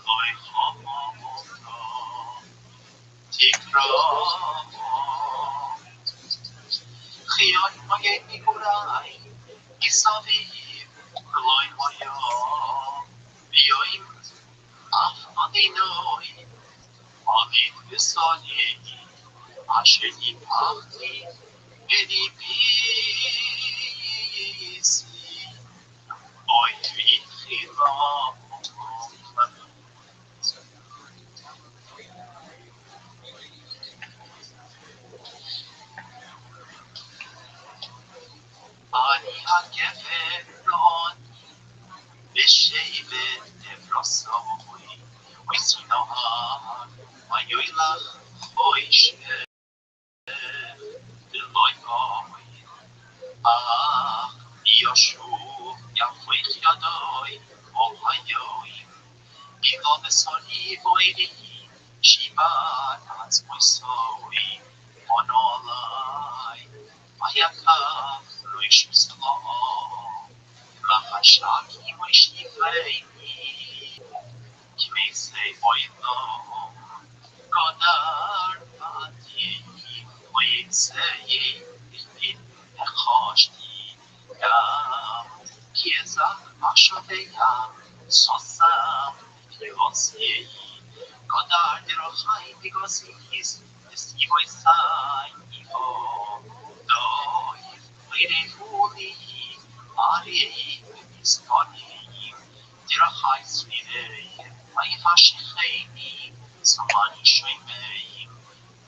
Loi Chomoto Tikra Chion Moye Nigurai Isaviv Loi Moyo Yoim Af Adinoi Amin Visani Asheni Pachti Medi Pisi Oy Vichira Ani HaGefen Bishevet Efrosoi Oisinoha, Mayoilach, Oish, Deloy, Ah, Yoshu, Yahweh Yadoi, Ohayoi, Ilon Soni Voidi, Shiba, Natsmoisoi, Monolai, Mayaka, Luish Salo, Rahashaki, Moishivei, Kimese, Oilo, Godar, Pati, Moisei, Hashti, Ya, Kiesa, Mashadeya, Sosa, Yosi, Godar, Derohai, Bigosis, Sivoisai, Ivo, Doi, Lady Huli, Ari, Stoni, Derohai, Swede, Maifashi, Samani, Shoimei,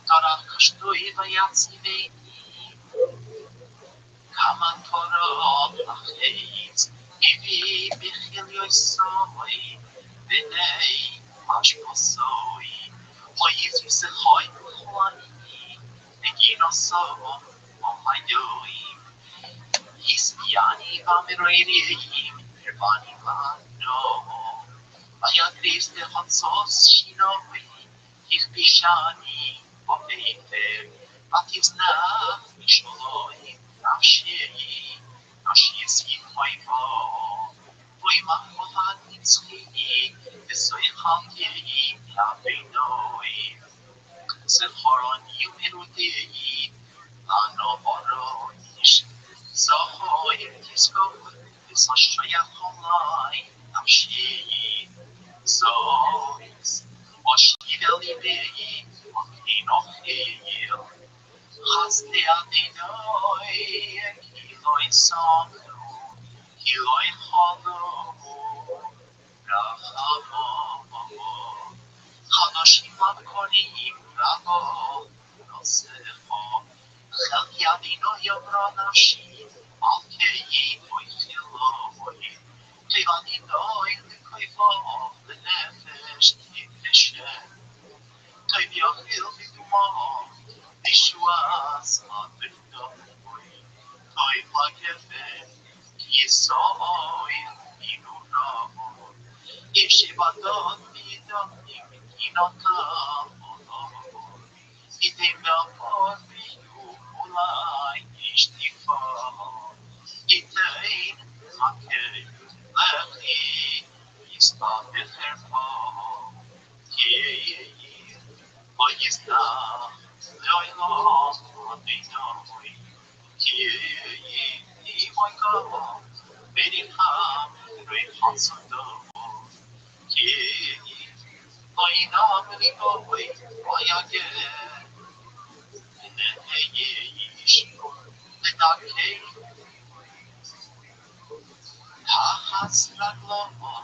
Tarakashtui, Vayatsivei, Kaman Torah Lacheit, Ivi Bichil Yosoi, B'nei Mashkosoi, Hoyis Yisechoi B'choi, Eginoso, Ohayoi, Hispiani Vamiradiim, Nirvani Vano, Vayagris de Hansos Shinoi, Hispishani, Opeiter, Batisna, Misholoi, Nafshi, Nashi Hoivo, Voima Hovan Nitzki, Vesoi Hamdi, Yabenoi, Sehoron Yumerudei, Lano Boronish, Zohoi Tisko, Visashaya Holai, Nafshi, Zois, Oshideli, Okinohil, Haste Adinoi, Kiloi Samu, Kiloi Holo, Rahamo, Hanoshim Konim, Rabo, Noseho, Chelki Adinoi Obranashi, Alkei, Oichiloi, Kivadinoi, Likoivo, Lenefesh, Nifeshen, Toiviochil Vidumah, Yeshua's Abinoi, Toivagefen, Yisoi, Inuramo, Yeshivadon, Midonim, Inokam, Idem Melpon, Miyu, Ulai, Ishtifa, Itein, Hakei, Lechi, Yispa, Becherfa, Yei, Oyisna, Leoilo, Abinoi, Yei, Moiko, Beniham, Rei Hansundo, Yei, Oina, Benikowi, Oyage, Yei, Lenake, Tahas Laglomo,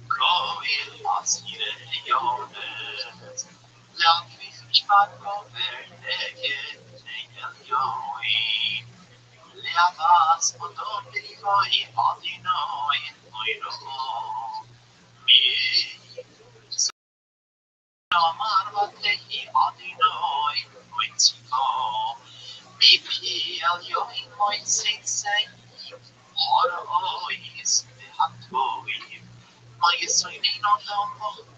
Koil Asire Yones, Leakvich Patko Verneke, Yoi, Leavas Odom Divoi Adinoi, Oiro, Mi, Samar Vatehi Adinoi, Oitiko, Mi Pi Yoi Moitsei, Horois, Behatoi, Mayesoinin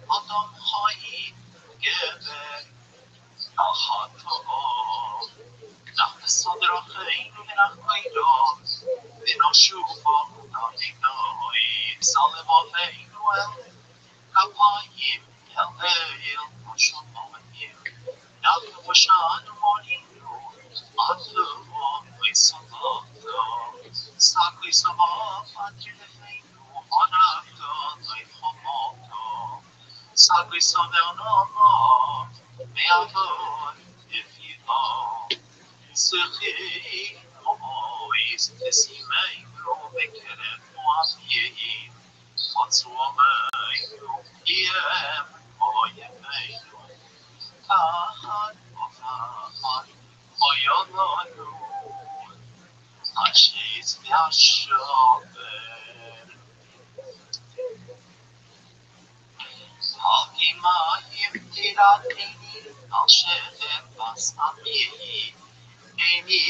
Odom Hoi, Geber, Ahato, nach Besonderheiten nach Koido, Vinoshuvo, Nadinoi, Salemovein, well, Kapayim, Elveil, Moshomonim, Nakavashan, Moninu, Atluvo, Lisaloto, Sakli Sama, Patrifeinu, Honakto, Lihomoto, Sakli Savelnomo, Meavon, if you know. Sırrı o istesime bekere muafiye fatsuame yem o yeme tahan o tahan o yolunu aşiz yaşaber Mirat Eini al Shem Bas Ami Eini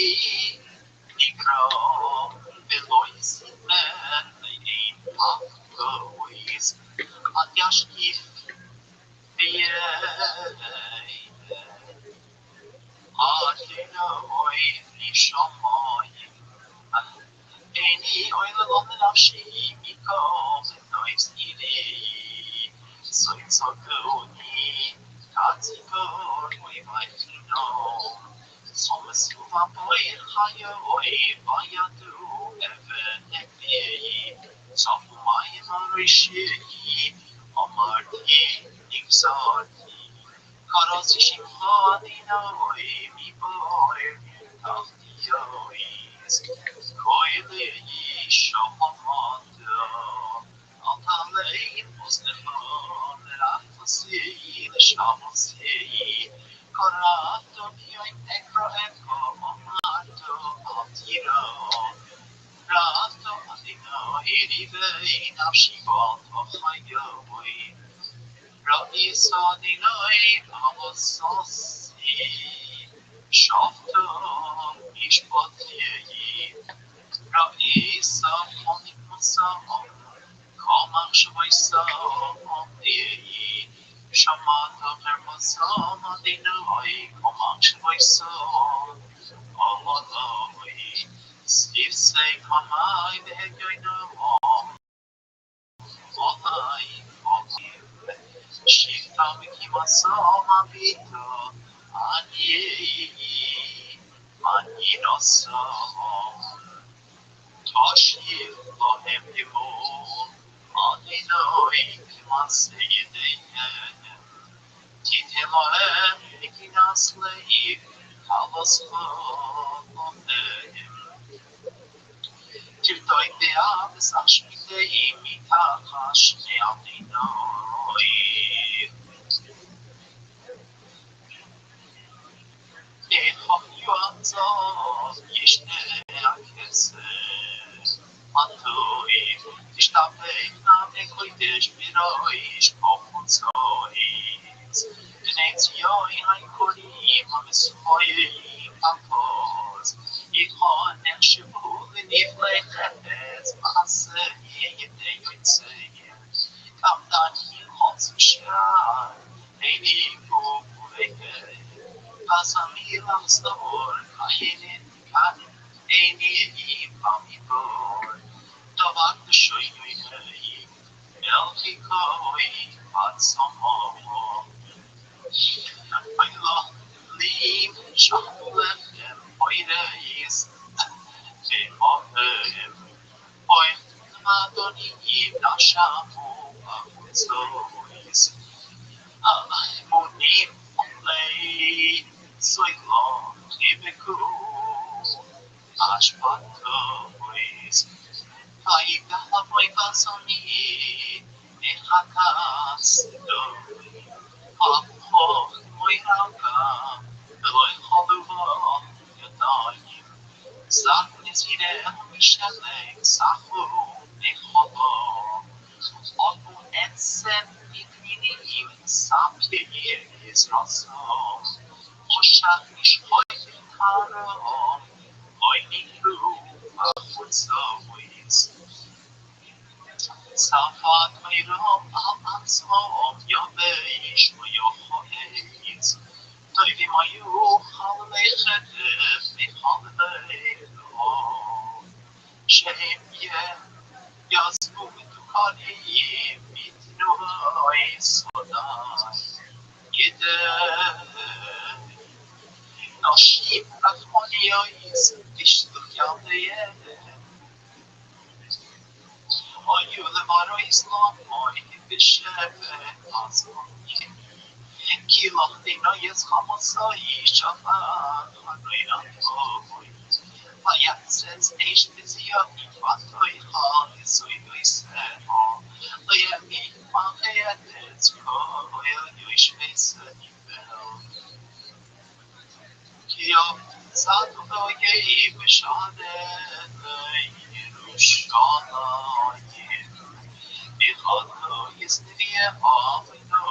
Nikro Velois Men Ein Paktois Atyashkif Viein Adonai Nishamayim Any oil on the nafshi because it knows ini. So it's so good, God's good, we might know. So Masuva boy, higher way, via do, ever never. So my Marishi, Omarti, Exarti. Karosi Shimhadina, mi boy, Tafiois. Koyle şahamanda Atalay Mustafa Rahtasi Şamasi Karato Biyoy Ekro Eko Omato Altiro Rato Adino Iribe Nafshivato Hayoy Rabbi Sadinoi Avasasi Shafto Ishpati Raisa Monikusa Komach Shvaisa Omdi Shamata Hermasa Madinoi Komach Shvaisa Omaloi Steve say Kamai Begoino Olai Okim Shifta Mikimasa Mabito Anye Aninosa Toshir Lohem Dimon Adinoi Kimaseyedeyem Titelohem Nikinasleim Havaschotem Tirtoi Beavis Ashmiteim Mitachash Me'adinoi Echach Yuanzot Yishne Akesem Matoim Tishtabei Name Koidesh Miroish Kochutzois Dnezioi Haikorim Amisoyim Pampos Yichon Nechshivu Leniflei Chepes Maase Yedei Yotzei Kamdan Yichon Zushar Eini Kukuvehe Pasamila Stor Kayenin Kan Eini Pamibor Dovak Shoyui Elfikoi Patsomo Ayla Lim Shakulem Oireis Temohem Oim Madoni Nashamu Afuzois Munim Omlei Soilo Tibeku Ashpatois Haigala Moivasoni Nehakas Doi Apo Moiraka Eloi Holuva Yadayim Zaknis Vide Mishelek Sahu Neholo Ogu Etsen Nikninim Sapir Rasom Hoshak Nishhoy Karo Oiniru Afunzois Safat Meirom Al-Atzom Yoveish Yohoheis Toivi Mayu Halvei Chedef Mihalvei Lo Shehem Yazbu Tukali Mitnoi Sodai Yedei Noshim Rachmoniois Dishtuk Yaldeyeh Oyu Levaro Islam Moy Bishebe Azmoni Kilach Dinoyes Hamasai Shafa Hanoina Toy Vayat says Eish Bizia Fatoi Ha Suidui Seno Layami Mahayat Koya Yuish Mesa Nibel Kyo Satu Noye Bishade Yerushalayim Michalo Yisniye Avino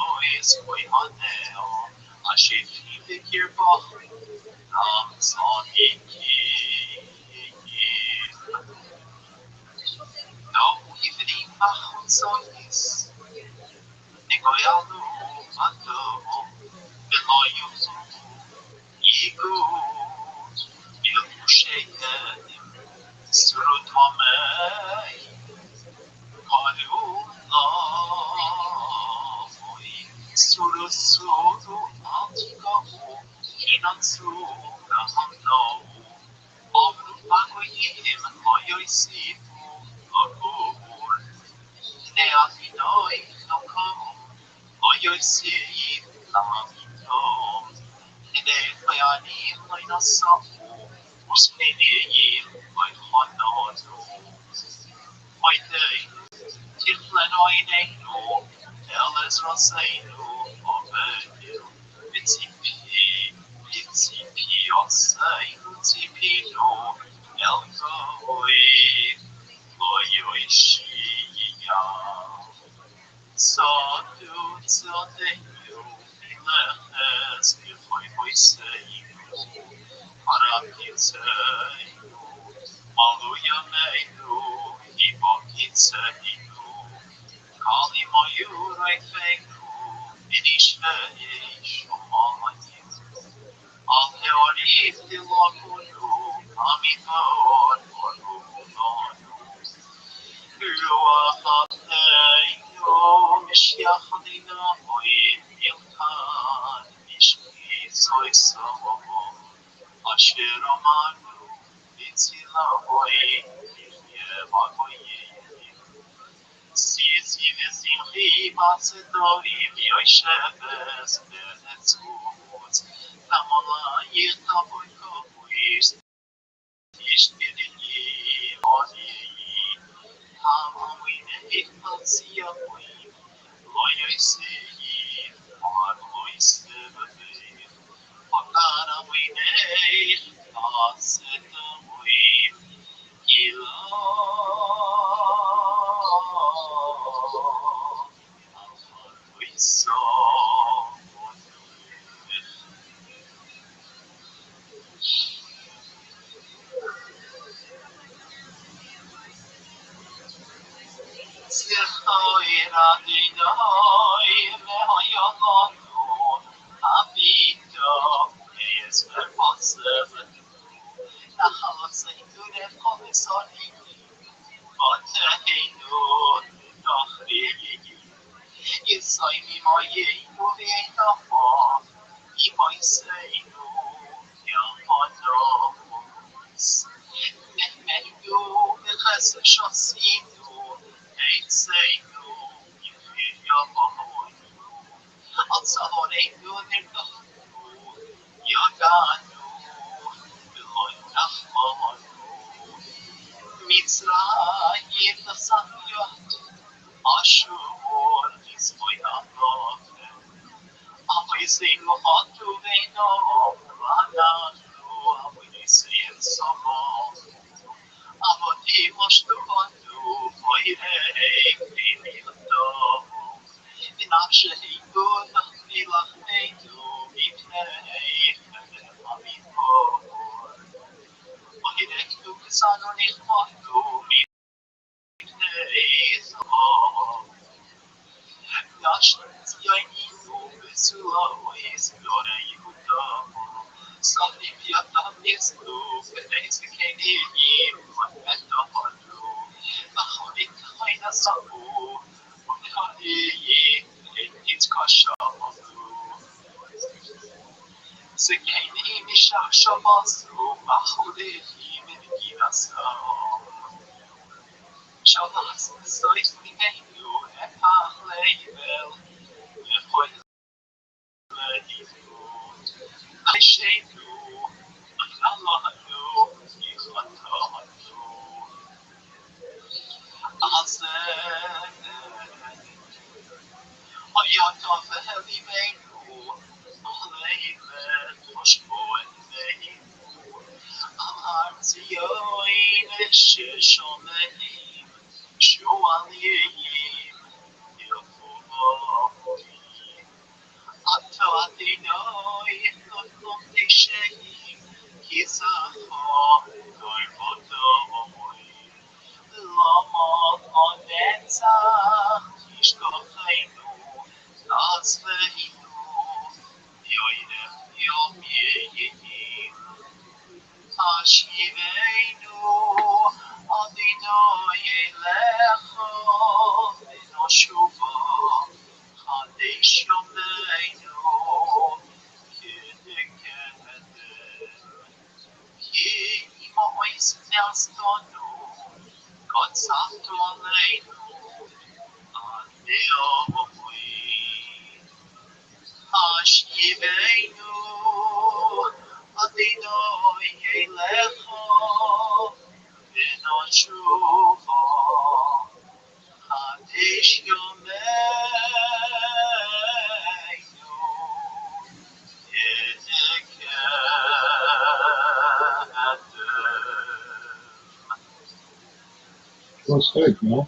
Well, start, bro.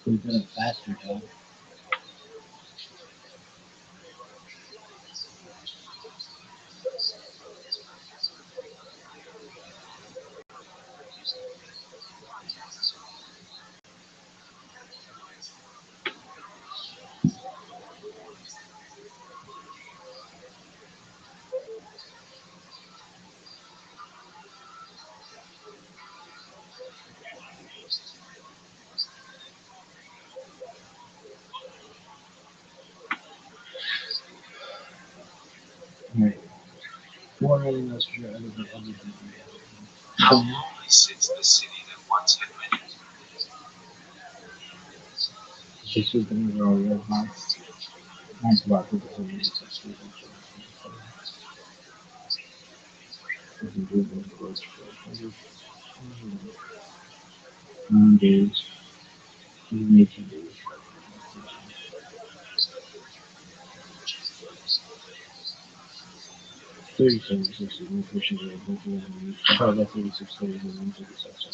Could have done it faster, dog. Alright. One of the most relevant everything. This is the overall red line. Mine's about to go over the 60. Doesn't do those words for 9 days. 18 days. 37, 60, no pushing it, no doing it. Probably about 36, 30, no 36,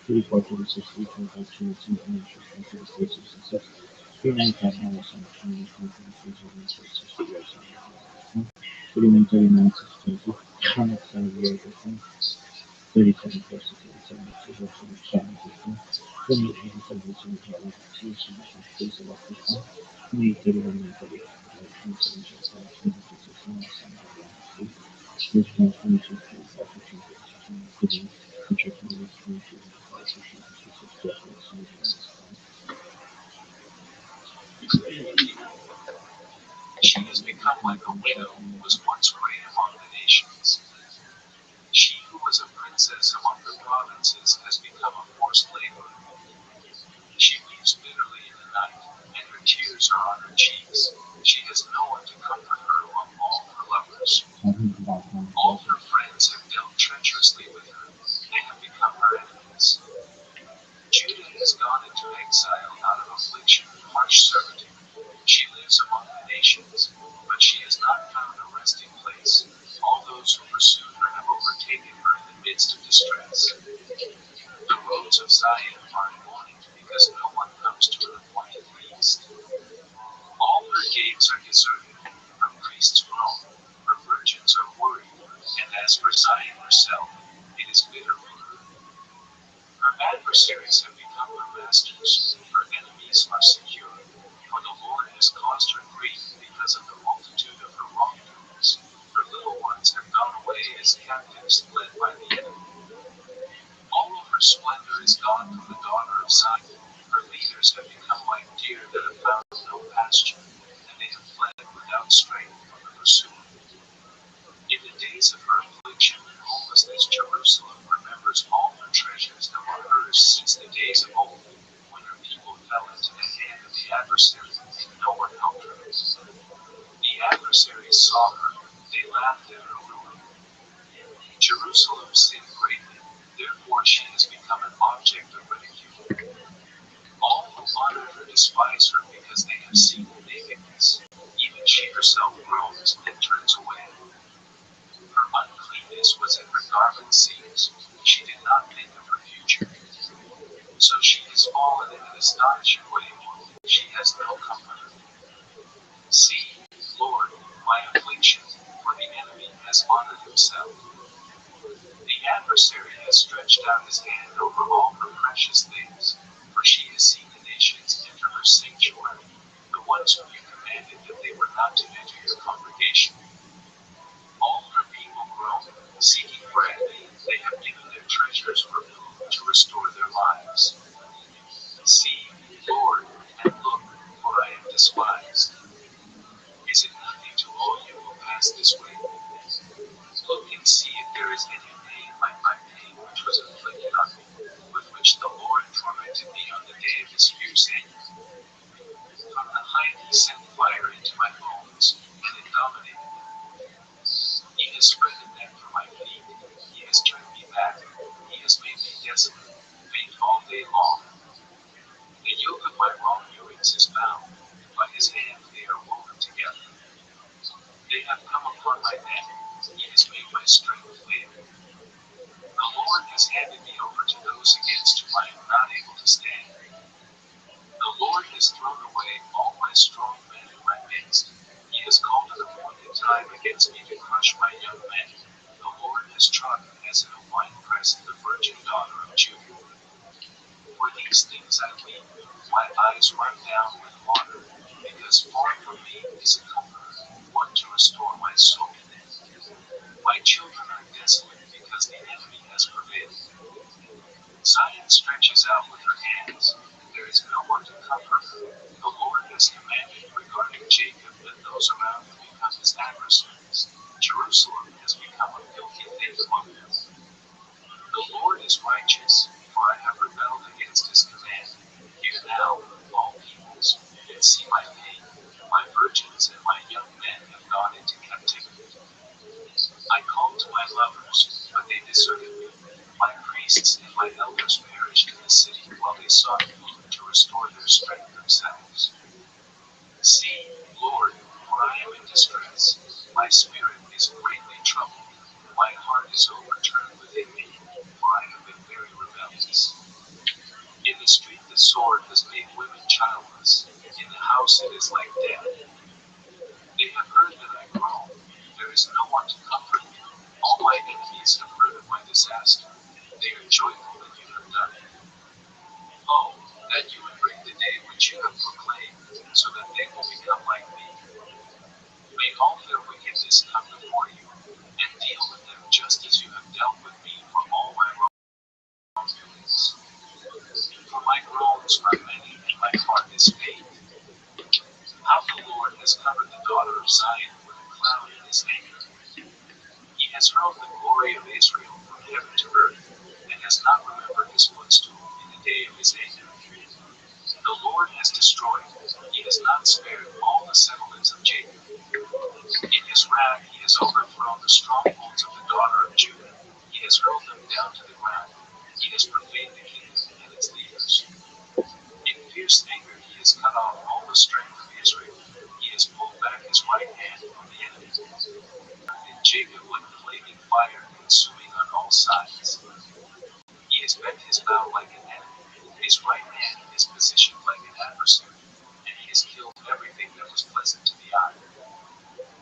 34, 36, 325, 22, 36, 66, 395, 97, 20, 23, 31, 39, 62, 27, 37, 46, 87, 27, 28, 87, 87, 37, 28, 31, 38, 27, 27, 22, 25, 15, upon my neck, he has made my strength fail. The Lord has handed me over to those against whom I am not able to stand. The Lord has thrown away all my strong men in my midst. He has called an appointed time against me to crush my young men. The Lord has trodden as in a winepress the virgin daughter of Judah. For these things I weep, my eyes run down with water, because far from me is a comforter, one to restore my soul. My children are desolate because the enemy has prevailed. Zion stretches out with her hands. There is no one to comfort her. The Lord has commanded regarding Jacob that those around him become his adversaries. Jerusalem has become a filthy thing among them. The Lord is righteous, for I have rebelled against his command. Hear now, all peoples, and see my pain. My virgins and my young men have gone into captivity. I called to my lovers, but they deserted me. My priests and my elders perished in the city while they sought food to restore their strength themselves. See, Lord, for I am in distress. My spirit is greatly troubled. My heart is overturned within me, for I have been very rebellious. In the street the sword has made women childless. In the house it is like death. They have heard that I groan. There is no one to comfort me. All my enemies have heard of my disaster. They are joyful that you have done it. Oh, that you would bring the day which you have proclaimed, so that they will become like me. May all their wickedness come before you, and deal with them just as you have dealt with me for all my wrongdoings. For my groans are many, and my heart is faint. How the Lord has covered the daughter of Zion with a cloud in his anger. He has hurled the glory of Israel from heaven to earth, and has not remembered his footstool in the day of his anger. The Lord has destroyed, he has not spared all the settlements of Jacob. In his wrath he has overthrown the strongholds of the daughter of Judah. He has hurled them down to the ground. He has profaned the kingdom and its leaders. In fierce anger he has cut off all the strength of Israel. He has pulled back his right hand from the enemy. In Jacob like flaming fire consuming on all sides. He has bent his bow like an enemy. His right hand is positioned like an adversary, and he has killed everything that was pleasant to the eye.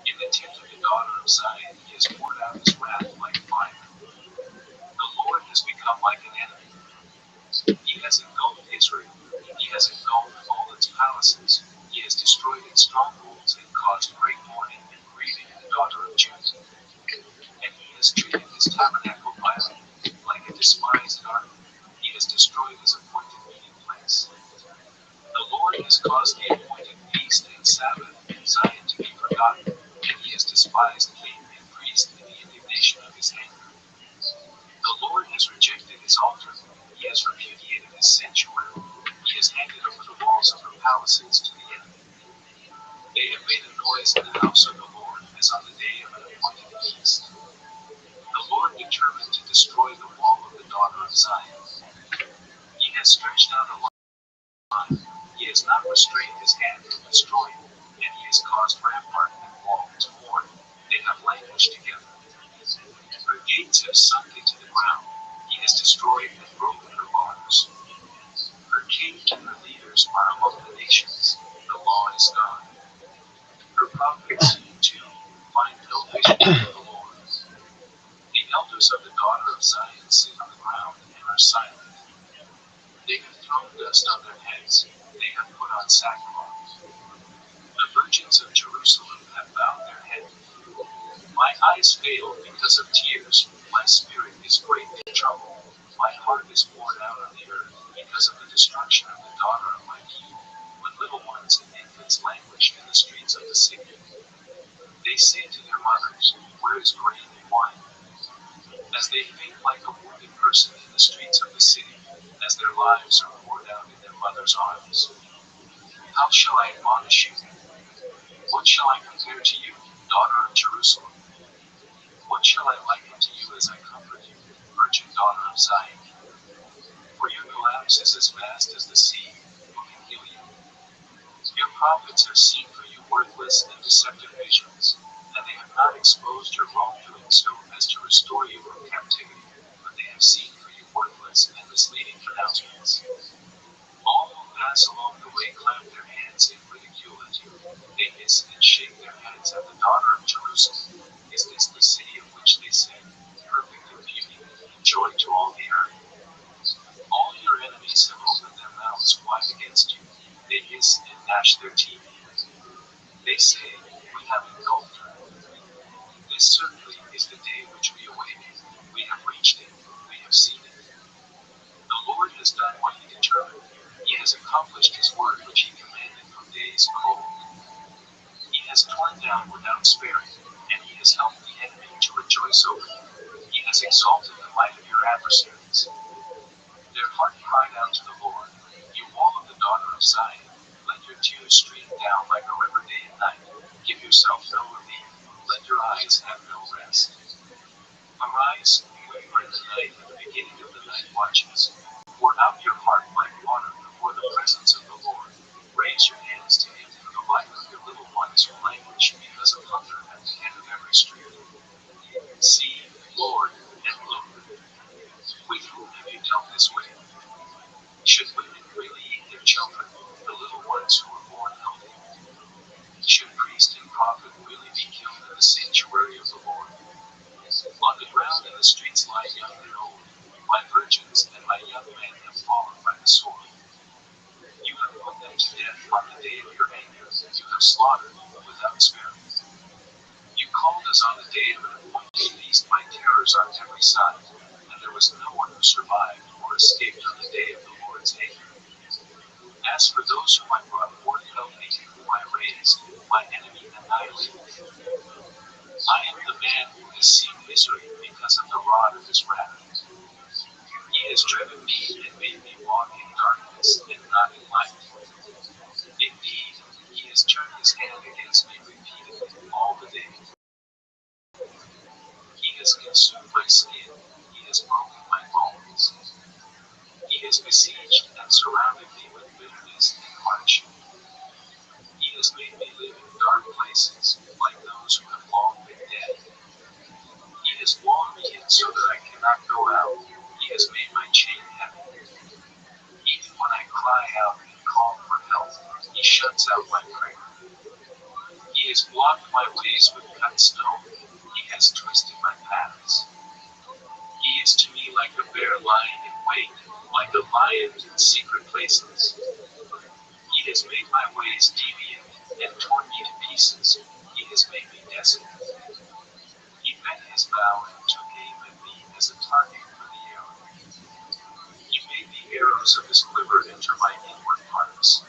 In the tent of the daughter of Zion he has poured out his wrath like fire. The Lord has become like an enemy. He has engulfed Israel. He has engulfed all its palaces. He has destroyed its strongholds and caused great mourning and grieving in the daughter of Judah. And he has treated his tabernacle violently, like a despised garden. He has destroyed his appointed meeting place. The Lord has caused the appointed feast and Sabbath in Zion to be forgotten, and he has despised king and priest in the indignation of his anger. The Lord has rejected his altar. He has repudiated his sanctuary. He has handed over the walls of her palaces to the enemy. They have made a noise in the house of the Lord, as on the day of an appointed feast. The Lord determined to destroy the wall of the daughter of Zion. He has stretched out a line. He has not restrained his hand from destroying, and he has caused rampart and wall to mourn. They have languished together. Her gates have sunk into the ground. He has destroyed and broken her bars. Her king and her leaders are among the nations. The law is gone. Her prophets, too, find no vision from the Lord. The elders of the daughter of Zion sit on the ground and are silent. They have thrown dust on their heads. They have put on sackcloth. The virgins of Jerusalem have bowed their head. My eyes fail because of tears. My spirit is greatly troubled. My heart is poured out on the earth because of the destruction of the daughter of my people, when little ones and infants languish in the streets of the city. They say to their mothers, where is grain and wine? As they faint like a wounded person in the streets of the city, as their lives are poured out in their mother's arms. How shall I admonish you? What shall I compare to you, daughter of Jerusalem? What shall I liken to you as I comfort you, virgin daughter of Zion? For your collapse is as vast as the sea. Who can heal you? Your prophets have seen for you worthless and deceptive visions, and they have have not exposed your wrongdoing so as to restore you from captivity, but they have seen for you worthless and misleading pronouncements. All who pass along the way clap their hands in ridicule at you. They hiss and shake their heads at the daughter of Jerusalem. Is this the city of which they say, perfect in beauty, and joy to all the earth? All your enemies have opened their mouths wide against you. They hiss and gnash their teeth. They say, we have engulfed her. This certainly is the day which we awaited. We have reached it. We have seen it. The Lord has done what he determined. He has accomplished his word which he commanded from days of old. He has torn down without sparing, and he has helped the enemy to rejoice over you. He has exalted the might of your adversaries. Their heart cried out to the Lord. You wall of the daughter of Zion, let your tears stream down like a river day and night. Give yourself no relief. Let your eyes have no rest. Arise, waver in the night at the beginning of the night watches. Pour out your heart like water before the presence of the Lord. Raise your hands to him for the life of your little ones who languish because of hunger at the end of every street. See, Lord, and look. With whom have you dealt this way? Should women really eat their children, the little ones who were born healthy? Should priest and prophet really be killed in the sanctuary of the Lord? On the ground in the streets lie young and old. My virgins and my young men have fallen by the sword. You have put them to death on the day of your anger. You have slaughtered without sparing. You called us on the day of an appointed feast by terrors on every side, and there was no one who survived or escaped on the day of the Lord's anger. As for those whom I brought forth healthy, whom I raised, my enemy annihilated. I am the man who has seen misery because of the rod of his wrath. He has driven me and made me walk in darkness and not in light. Indeed, he has turned his hand against me repeatedly all the day. He has consumed my skin, he has broken my bones. He has besieged and surrounded me with bitterness and hardship. He has made me live in dark places, like those who have long been dead. He has walled me in so that I cannot go out. He has made my chain heavy. Even when I cry out and call for help, he shuts out my prayer. He has blocked my ways with cut stone. He has twisted my paths. He is to me like a bear lying in wait, like a lion in secret places. He has made my ways deviant and torn me to pieces. He has made me desolate. He bent his bow and took aim at me as a target for the arrow. He made the arrows of his quiver enter my inward parts.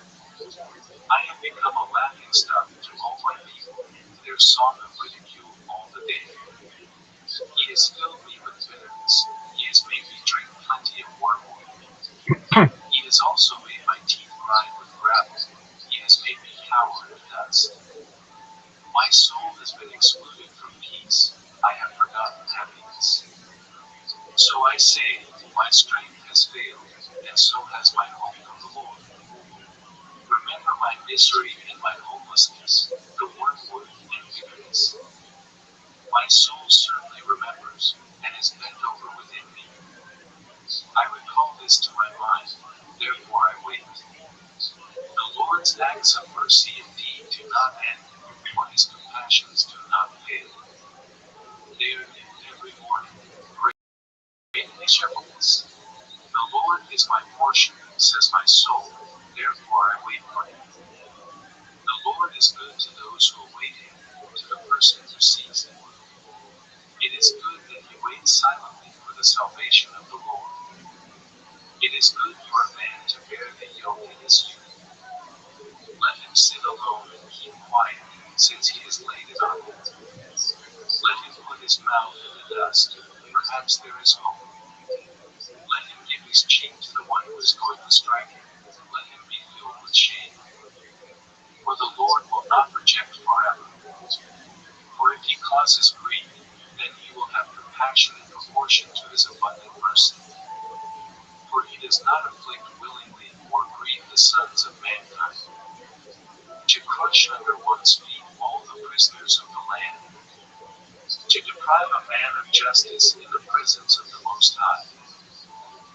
I have become a laughing stock to all my people, their song of ridicule all the day. He has filled me with bitterness. He has made me drink plenty of wormwood. He has also made my teeth grind with gravel. He has made me cower in dust. My soul has been excluded from peace. I have forgotten happiness. So I say, my strength has failed, and so has my hope from the Lord. Remember my misery and my homelessness, the wormwood and bitterness. My soul certainly remembers, and is bent over within me. I recall this to my mind, therefore I wait. The Lord's acts of mercy indeed do not end, for his compassions do not fail. They are new every morning. Great is your goodness. The Lord is my portion, says my soul, therefore I wait for him. The Lord is good to those who await him, to the person who seeks him. It is good that he waits silently for the salvation of the Lord. It is good for a man to bear the yoke in his youth. Let him sit alone and keep quiet, since he has laid it on him. Let him put his mouth in the dust, perhaps there is hope. Let him give his cheek to the one who is going to strike him. Let him be filled with shame. For the Lord will not reject forever. For if he causes grief, then he will have compassion in proportion to his abundant mercy. For he does not afflict willingly or grieve the sons of mankind. To crush under one's feet all the prisoners of the land. to deprive a man of justice in the presence of the Most High,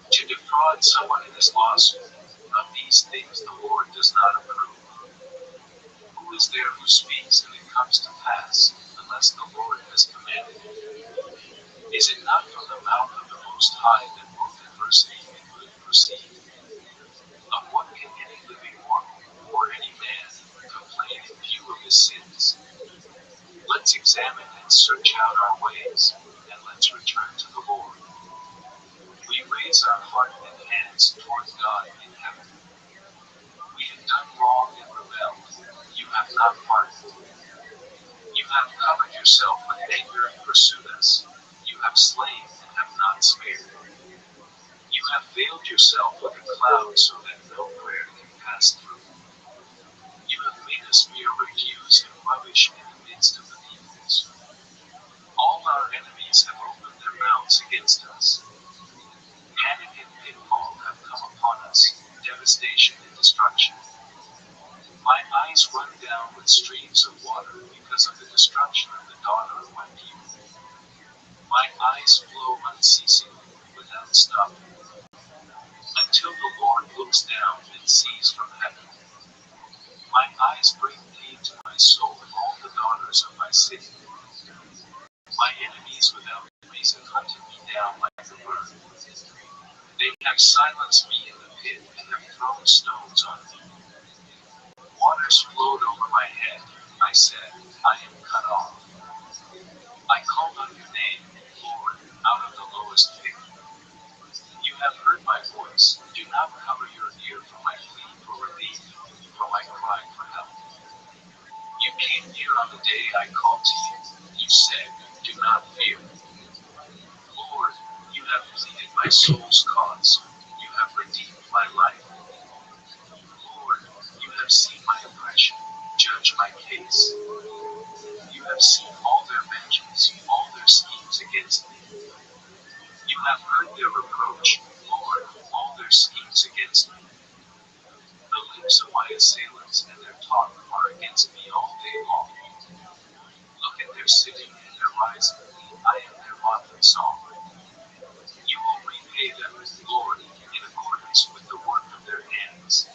to defraud someone in his lawsuit. Of these things the Lord does not approve. Who is there who speaks and it comes to pass, unless the Lord has commanded it? Is it not from the mouth of the Most High that both adversity and good proceed? Of what can any living mortal, or any man, complain in view of his sins? Let's examine and search out our ways, and let's return to the Lord. We raise our heart and hands toward God in heaven. We have done wrong and rebelled. You have not pardoned. You have covered yourself with anger and pursued us. You have slain and have not spared. You have veiled yourself with a cloud so that no prayer can pass through. You have made us mere refuse and rubbish in the midst of the peoples. All our enemies have opened their mouths against us. Panic and pitfall have come upon us, devastation and destruction. My eyes run down with streams of water because of the destruction of the daughter of my people. My eyes flow unceasingly, without stopping, until the Lord looks down and sees from heaven. My eyes bring pain to my soul and all the daughters of my city. My enemies without reason hunted me down like a bird. They have silenced me in the pit and have thrown stones on me. Waters flowed over my head. I said, I am cut off. I called on your name, Lord, out of the lowest pit. You have heard my voice. Do not cover your ear for my plea for relief, for my cry for help. You came near on the day I called to you. You said, do not fear. Lord, you have pleaded my soul's cause. You have redeemed my life. Lord, you have seen my oppression. Judge my case. You have seen all their vengeance, all their schemes against me. You have heard their reproach, Lord, all their schemes against me. The lips of my assailants and their talk are against me all day long. Look at their sitting and their rising. I am their motley song. You will repay them, Lord, in accordance with the work of their hands.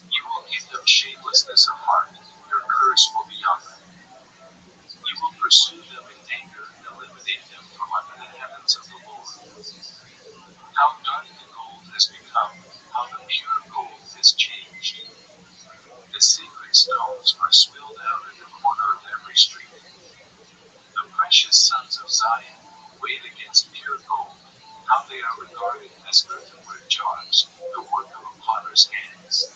You will give them shamelessness of heart. Your curse will be on them. You will pursue them in anger and eliminate them from under the heavens of the Lord. How dark the gold has become, how the pure gold has changed. The sacred stones are spilled out in the corner of every street. The precious sons of Zion, weighed against pure gold, how they are regarded as earthenware jars, the work of a potter's hands.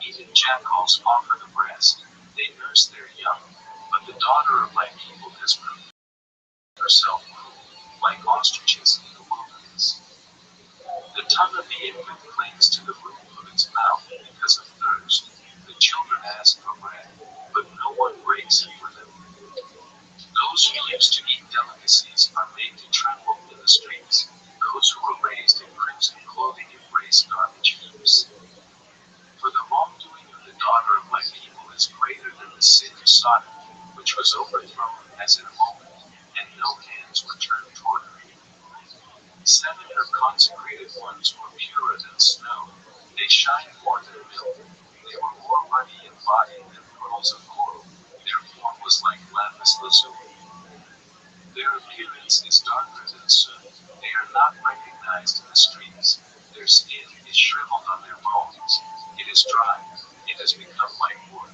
Even jackals offer the breast, they nurse their young, but the daughter of my people has proved herself like ostriches in the wilderness. The tongue of the infant clings to the roof of its mouth because of thirst. The children ask for bread, but no one breaks it for them. Those who used to eat delicacies are made to tremble in the streets. Those who were raised in crimson clothing embrace garbage heaps. For the wrongdoing of the daughter of my people is greater than the sin of Sodom, which was overthrown as in a moment, and no hands were turned toward her. 7 her consecrated ones were purer than snow. They shined more than milk. They were more ruddy in body than pearls of coral. Their form was like lapis lazuli. Their appearance is darker than soot. They are not recognized in the streets. Their skin is shriveled on their bones. It is dry. It has become like wood.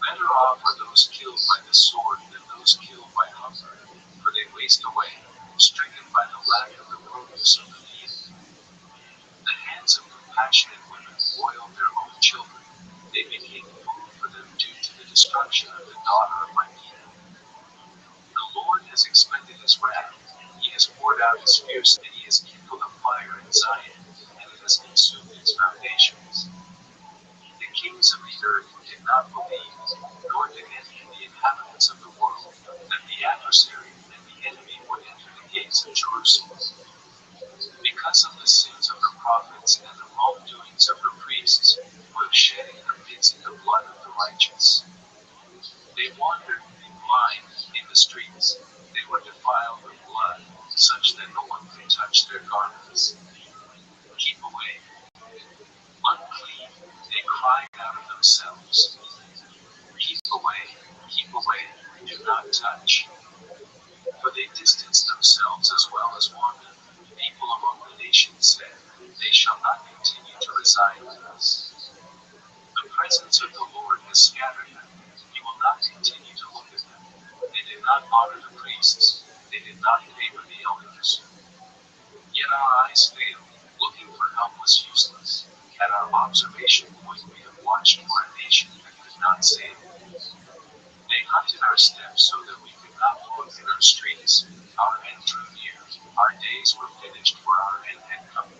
Better off are those killed by the sword than those killed by hunger, for they waste away, stricken by the lack of the produce of the field. The hands of compassionate women boil their own children. They became food for them due to the destruction of the daughter of my people. The Lord has expended his wrath. He has poured out his fierceness, and he has kindled a fire in Zion, and it has consumed its foundations. The kings of the earth did not believe, nor did any of the inhabitants of the world, that the adversary and the enemy would enter the gates of Jerusalem. Because of the sins of her prophets and the wrongdoings of her priests, who have shed in her midst the blood of the righteous. They wandered blind in the streets. They were defiled with blood, such that no one could touch their garments. Keep away, unclean, they cried out of themselves. Keep away, do not touch. For they distanced themselves as well as wanted. People among the nations said, they shall not continue to reside with us. The presence of the Lord has scattered them. He will not continue to look at them. They did not honor the priests. They did not favor the elders. Yet our eyes failed. Looking for help was useless. At our observation point, we have watched for a nation that could not save. They hunted our steps so that we could not walk in our streets. Our end drew near. Our days were finished, for our end had come.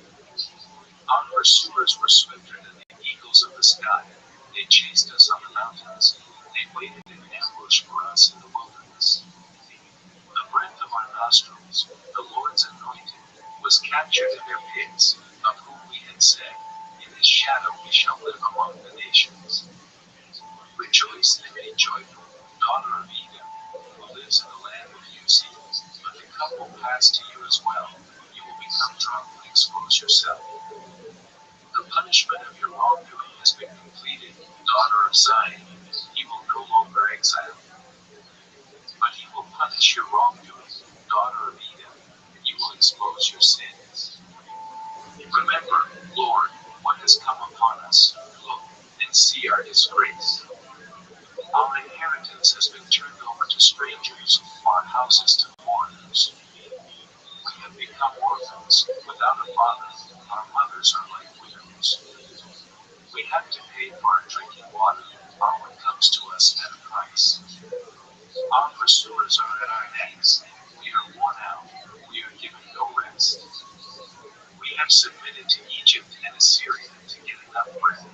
Our pursuers were swifter than the eagles of the sky. They chased us on the mountains. They waited in ambush for us in the wilderness. The breath of our nostrils, the Lord's anointed, was captured in their pits, of whom we had said, in his shadow we shall live among the nations. Rejoice and be joyful, daughter of Edom, who lives in the land of Uz. But the cup will pass to you as well. You will become drunk and expose yourself. The punishment of your wrongdoing has been completed, daughter of Zion. He will no longer exile you. But he will punish your wrongdoing, daughter of Edom, and you will expose your sins. Remember, Lord, what has come upon us. Look and see our disgrace. Our inheritance has been turned over to strangers, our houses to foreigners. We have become orphans, without a father. Our mothers are like widows. We have to pay for our drinking water. Our wood comes to us at a price. Our pursuers are at our necks. We are worn out. We are given no rest. We have submitted to Egypt and Assyria to get enough bread.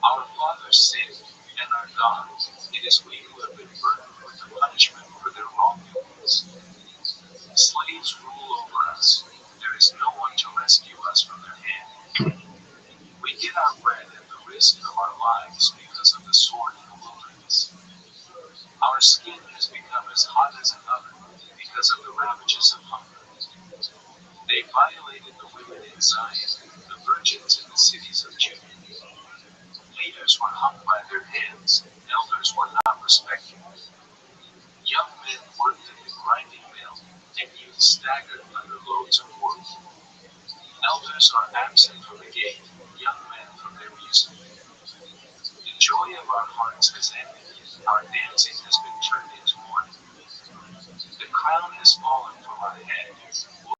Our fathers sinned and are gone. It is we who have been burdened with the punishment for their wrongdoings. Slaves rule over us. There is no one to rescue us from their hand. We get our bread at the risk of our lives because of the sword in the wilderness. Our skin has become as hot as an oven because of the ravages of hunger. They violated the women in Zion, the virgins in the cities of Judah. Leaders were hung by their hands, elders were not respected. Young men worked in the grinding mill, and youths staggered under loads of work. Elders are absent from the gate, young men from their music. The joy of our hearts has ended, our dancing has been turned into mourning. The crown has fallen from our head. Woe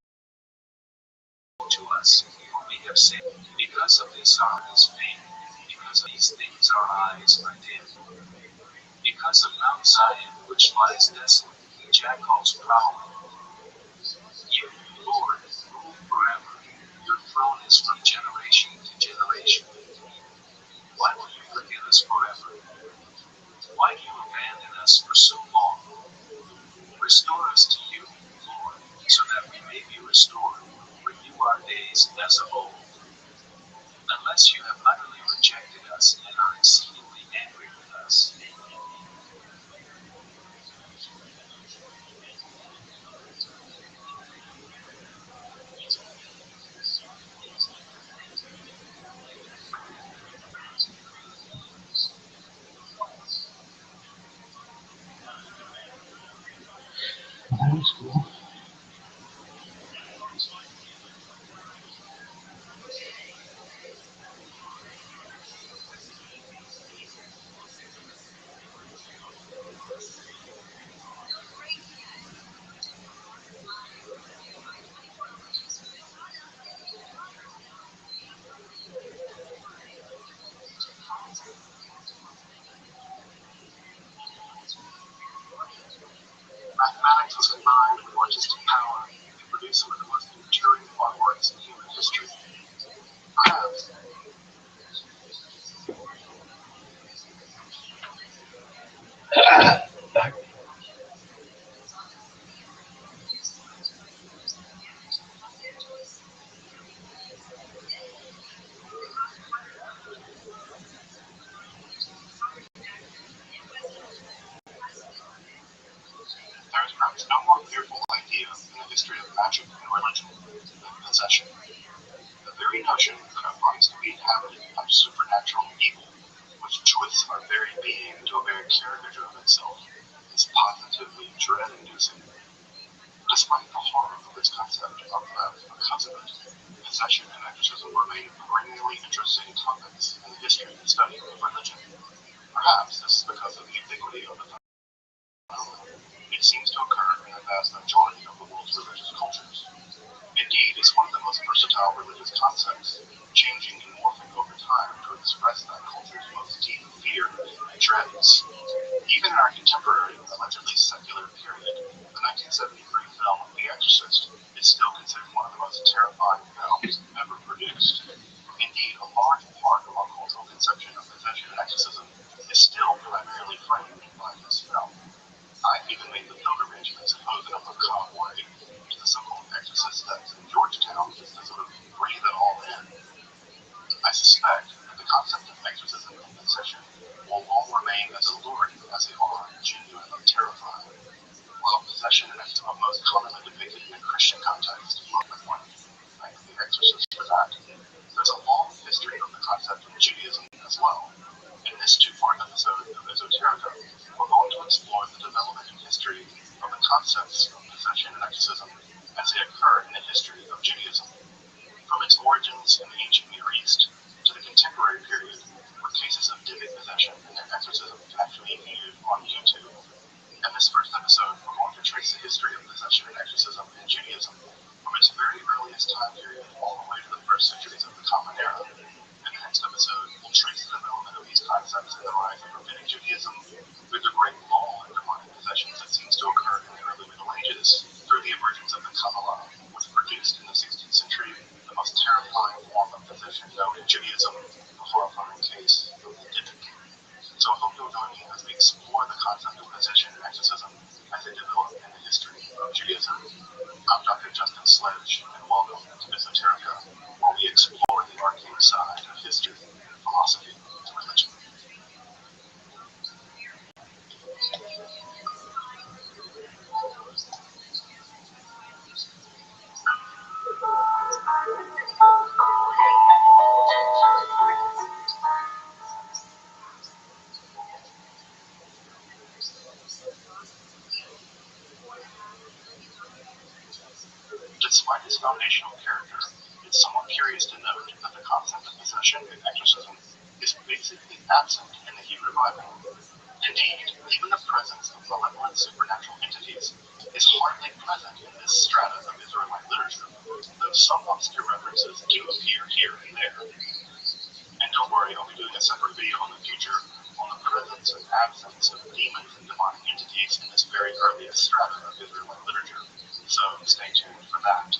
to us, for we have sinned. Because of this our heart is pained. Because of these things our eyes are dim. Because of Mount Zion, which lies desolate, the jackals prowl. You, Lord, rule forever. Your throne is from generation to generation. Why will you forget us forever? Why do you abandon us for so long? Restore us to you, Lord, so that we may be restored. Renew our days as of old. Unless you have utterly rejected us and are exceedingly angry with us. That was cool. Mathematics was combined with artistic power to produce some of the most enduring artworks in human history. Crafts. history of magic and religion and possession. The very notion that our bodies can be inhabited by supernatural evil, which twists our very being into a very caricature of itself, is positively dread-inducing. Despite the horror of this concept because of it, possession and exorcism remain perennially interesting topics in the history and study of religion. Perhaps this is because of the ubiquity of the phenomenon. It seems to occur in the vast majority of the world's religious cultures. Indeed, it's one of the most versatile religious concepts, changing and morphing over time to express that culture's most deep fear and dreads. Even in our contemporary, allegedly secular period, the 1973 film The Exorcist is still considered one of the most terrifying films ever produced. Indeed, a large part of our cultural conception of possession and exorcism is still primarily framed by this film. I've even made the pilgrimage, I suppose, in a macabre way, to the so-called exorcist steps in Georgetown just to sort of breathe it all in. I suspect that the concept of exorcism and possession will all remain as alluring as they are genuinely terrifying. While possession and exorcism are most commonly depicted in a Christian context, with one like The Exorcist for that, there's a long history of the concept in Judaism as well. In this two-part episode of Esoterica, we're going to explore the development and history of the concepts of possession and exorcism as they occur in the history of Judaism. From its origins in the ancient Near East to the contemporary period, where cases of demonic possession and their exorcism can actually be viewed on YouTube. In this first episode, we're going to trace the history of possession and exorcism in Judaism from its very earliest time period all the way to the first centuries of the Common Era. In the next episode, we'll trace the development of these concepts and the rise of Rabbinic Judaism through the great lull in demonic possessions that seems to occur in the early Middle Ages, through the emergence of the Kabbalah, which produced in the 16th century the most terrifying form of possession known in Judaism, the horrifying case of the Dippic. So I hope you'll join me as we explore the concept of possession and exorcism as they develop in the history of Judaism. I'm Dr. Justin Sledge, and welcome to Esoterica, where we explore the arcane side of history, philosophy, and religion. Despite its foundational character, it's somewhat curious to note that the concept of possession and exorcism is basically absent in the Hebrew Bible. Indeed, even the presence of malevolent supernatural entities is hardly present in this strata of Israelite literature, though some obscure references do appear here and there. And don't worry, I'll be doing a separate video in the future on the presence and absence of demons and demonic entities in this very earliest strata of Israelite literature, so stay tuned for that.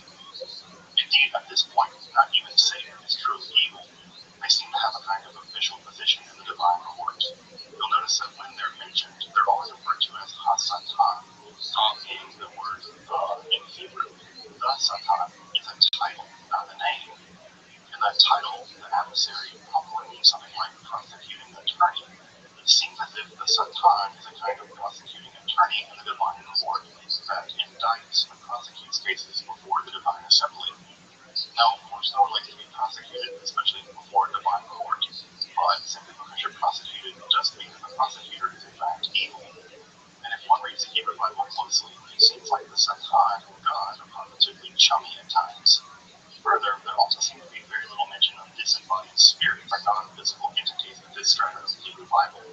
Indeed, at this point, not even Satan is truly evil. They seem to have a kind of official position in the divine court. You'll notice that when they're mentioned, they're always referred to as Ha-Satan, Ha being the word in Hebrew. The Satan is a title, not a name. In that title, the adversary probably means something like prosecuting attorney. It seems as if the Satan is a kind of prosecuting attorney in the divine court that indicts and prosecutes cases before the divine assembly. Now, of course, no one likes to be prosecuted, especially before a divine court, but simply because you're prosecuted doesn't mean that the prosecutor is in fact evil. And if one reads the Hebrew Bible closely, it seems like the Satan and God are positively chummy at times. Further, there also seems to be very little mention of disembodied spirits or non-physical entities in this strata of the Hebrew Bible.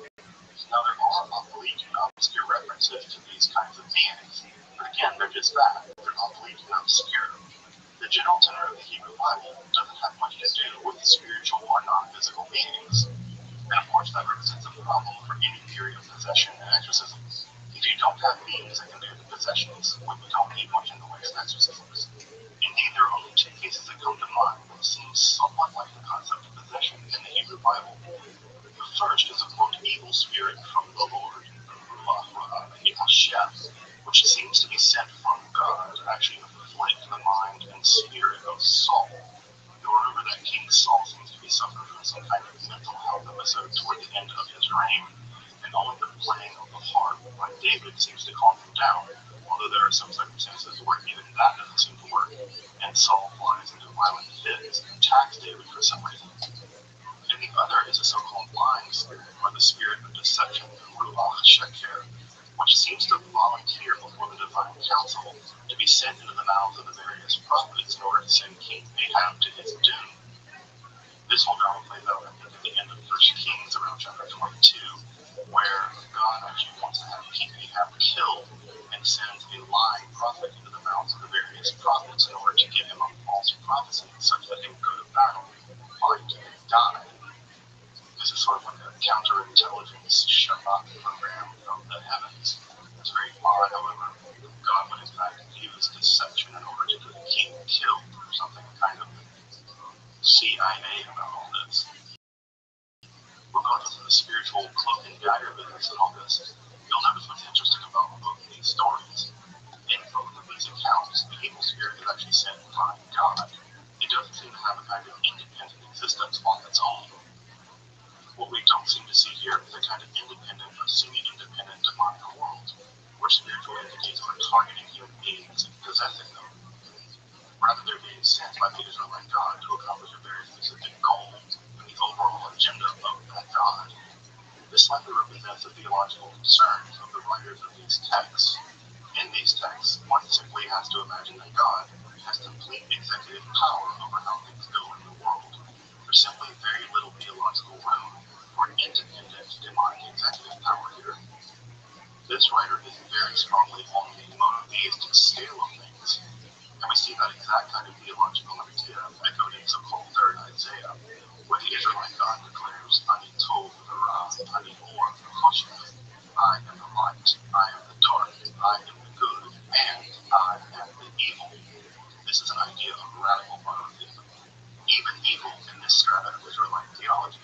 Now, there are oblique and obscure references to these kinds of beings, but again, they're just that. They're oblique and obscure. The general tenor of the Hebrew Bible doesn't have much to do with spiritual or non-physical beings. And of course, that represents a problem for any theory of possession and exorcism. If you don't have beings that can do the possessions, well, you don't need much in the way of exorcisms. Indeed, there are only two cases that come to mind that seem somewhat like the concept of possession in the Hebrew Bible. The first is a quote evil spirit from the Lord, which seems to be sent from God to actually afflict the mind and spirit of Saul. You'll remember that King Saul seems to be suffering from some kind of mental health episode toward the end of his reign, and only the playing of the harp by David seems to calm him down, although there are some circumstances where even that doesn't the spirit of deception, Ruach Sheker, which seems to volunteer before the divine council to be sent into the mouths of the various prophets in order to send King Ahab to his doom. This whole drama plays out at the end of 1 Kings, around chapter 22, where God actually wants to have King Ahab killed and sends a lying prophet into the mouths of the various prophets in order to give him a false prophecy such that he would go to battle, fight, and die. This is sort of like a counterintelligence Shabbat program from the heavens. It's very odd, however. God would in fact use deception in order to get the king killed or something kind of CIA about all this. Regardless of the spiritual cloak and dagger business and all this, you'll notice what's interesting about both of these stories. In both of these accounts, the evil spirit is actually sent by God. It doesn't seem to have a kind of independent existence on its own. What we don't seem to see here is a kind of independent or semi-independent demonic world, where spiritual entities are targeting human beings and possessing them. Rather, they're being sent by the Israelite God to accomplish a very specific goal and the overall agenda of that God. This likely represents the theological concerns of the writers of these texts. In these texts, one simply has to imagine that God has complete executive power over how things go in the world. There's simply very little theological room for independent demonic executive power here. This writer is very strongly on the monotheistic scale of things, and we see that exact kind of theological idea echoed in so-called third Isaiah, where the Israelite God declares, Ani Tov Ra, Ani Or Choshech, I am the light, I am the dark, I am the good, and I am the evil. This is an idea of radical monotheism. Even evil in this strata of Israelite theology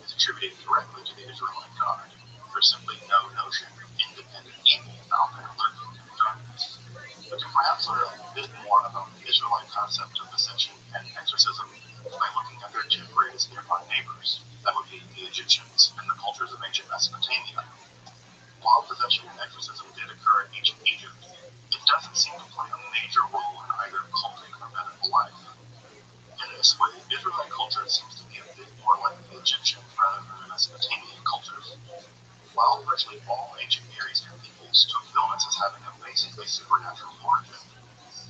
is attributed directly to the Israelite God. There's simply no notion of independent evil out there lurking in the darkness. But to perhaps learn a bit more about the Israelite concept of possession and exorcism by looking at their two greatest nearby neighbors, that would be the Egyptians and the cultures of ancient Mesopotamia. While possession and exorcism did occur in ancient Egypt, it doesn't seem to play a major role in either cultic or medical life. In this way, Israelite culture seems to be a bit more like the Egyptian rather than the Mesopotamian cultures. While virtually all ancient Near Eastern peoples took illness as having a basically supernatural origin,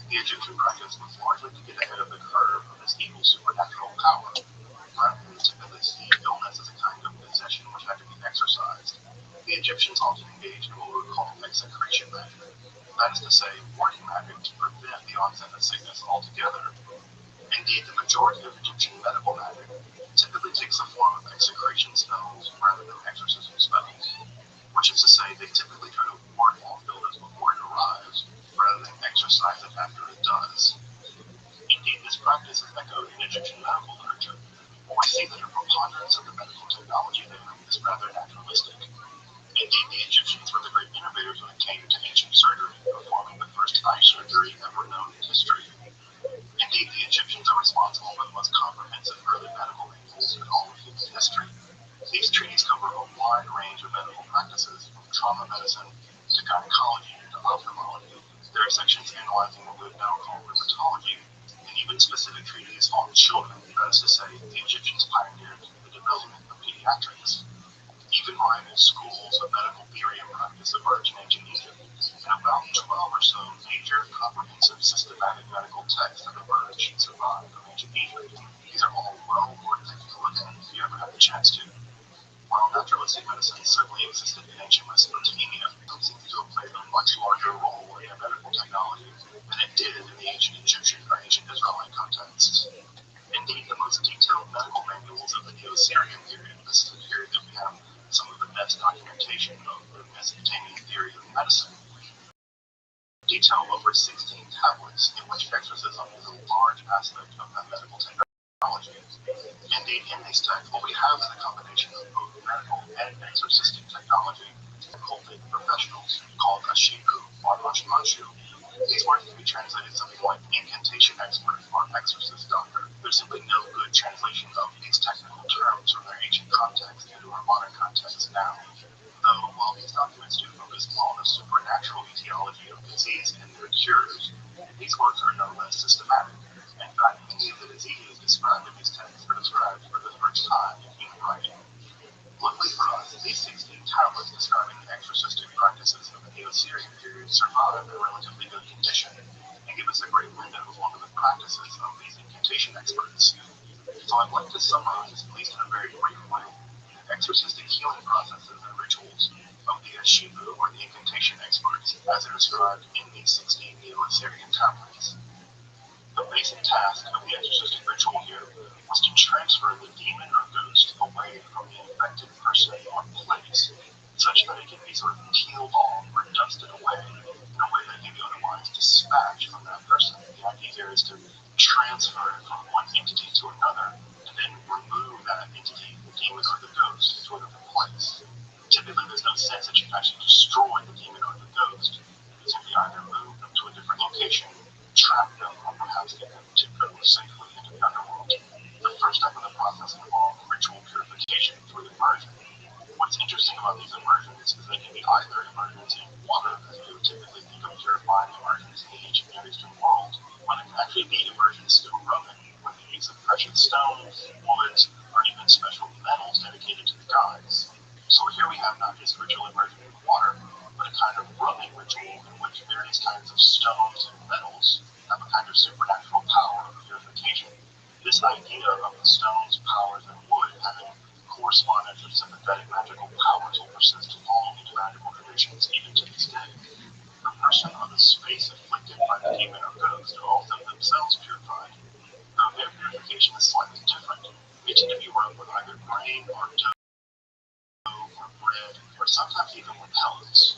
the Egyptian practice was largely to get ahead of the curve of this evil supernatural power. Rather than typically see illness as a kind of possession which had to be exorcised, the Egyptians often engaged in what we would call execration magic. That is to say, warding magic to prevent the onset of sickness altogether. Indeed, the majority of Egyptian medical magic typically takes the form of execration spells rather than exorcism spells, which is to say they typically try to ward off illness before it arrives rather than exorcise it after it does. Indeed, this practice is echoed in Egyptian medical literature, where we see that the preponderance of the medical technology there is rather naturalistic. Indeed, the Egyptians were the great innovators when it came to ancient surgery, performing the first eye surgery ever known in history. Indeed, the Egyptians are responsible for the most comprehensive early medical manuals in all of human history. These treaties cover a wide range of medical practices, from trauma medicine to gynecology to ophthalmology. There are sections analyzing what we would now call rheumatology, and even specific treaties on children. That is to say, the Egyptians pioneered the development of pediatrics. Even rival schools of medical theory and practice emerged in ancient Egypt, and about 12 or so major, comprehensive, systematic medical texts have emerged and survived from ancient Egypt. These are all well worth taking a look at if you ever have the chance to. While naturalistic medicine certainly existed in ancient Mesopotamia, it seems to have played a much larger role in medical technology than it did in the ancient Egyptian or ancient Israelite contexts. Indeed, the most detailed medical manuals of the Neo-Assyrian period, this is the period that we have some of the best documentation of the Mesopotamian theory of medicine, detail over 16 tablets in which exorcism is a large aspect of that medical technology. Indeed, in these texts, what we have is a combination of both medical and exorcistic technology. Cultic professionals called Ashiku or Ashmanshu. These words can be translated something like incantation expert or exorcist doctor. There's simply no good translation of these technical terms from their ancient context into our modern context now. Though, while these documents do focus more on the supernatural etiology of disease and their cures, these works are no less systematic. In fact, many of the diseases described in these texts were described for the first time in human writing. Luckily for us, these Assyrian period survive in relatively good condition and give us a great window onto the practices of these incantation experts. So I'd like to summarize, at least in a very brief way, the exorcistic healing processes and rituals of the Ashibu, or the incantation experts, as they're described in these 16 Neo-Assyrian tablets. The basic task of the exorcistic ritual here was to transfer the demon or ghost away from the infected person or place, such that it can be sort of peeled off or dusted away in a way that can be otherwise dispatched from that person. The idea here is to transfer it from one entity to another and then remove that entity, the demon or the ghost, to another place. Typically, there's no sense that you can actually destroy the demon or the ghost. You simply either move them to a different location, trap them, or perhaps get them to go safely into the underworld. The first step in the process involved ritual purification through immersion. What's interesting about these immersions is they can be either immersions in water, as we would typically think of purifying immersions in the ancient Near Eastern world, or they can actually be immersions through rubbing, with the use of precious stones, woods, or even special metals dedicated to the gods. So here we have not just ritual immersion in water, but a kind of rubbing ritual in which various kinds of stones and metals have a kind of supernatural power of purification. This idea of the stones, powers, and wood having correspondence or sympathetic magical powers will persist long into magical traditions even to this day. The person or the space afflicted by the demon or ghost are also themselves purified, though their purification is slightly different. They tend to be rubbed with either grain or dough or bread, or sometimes even with pellets.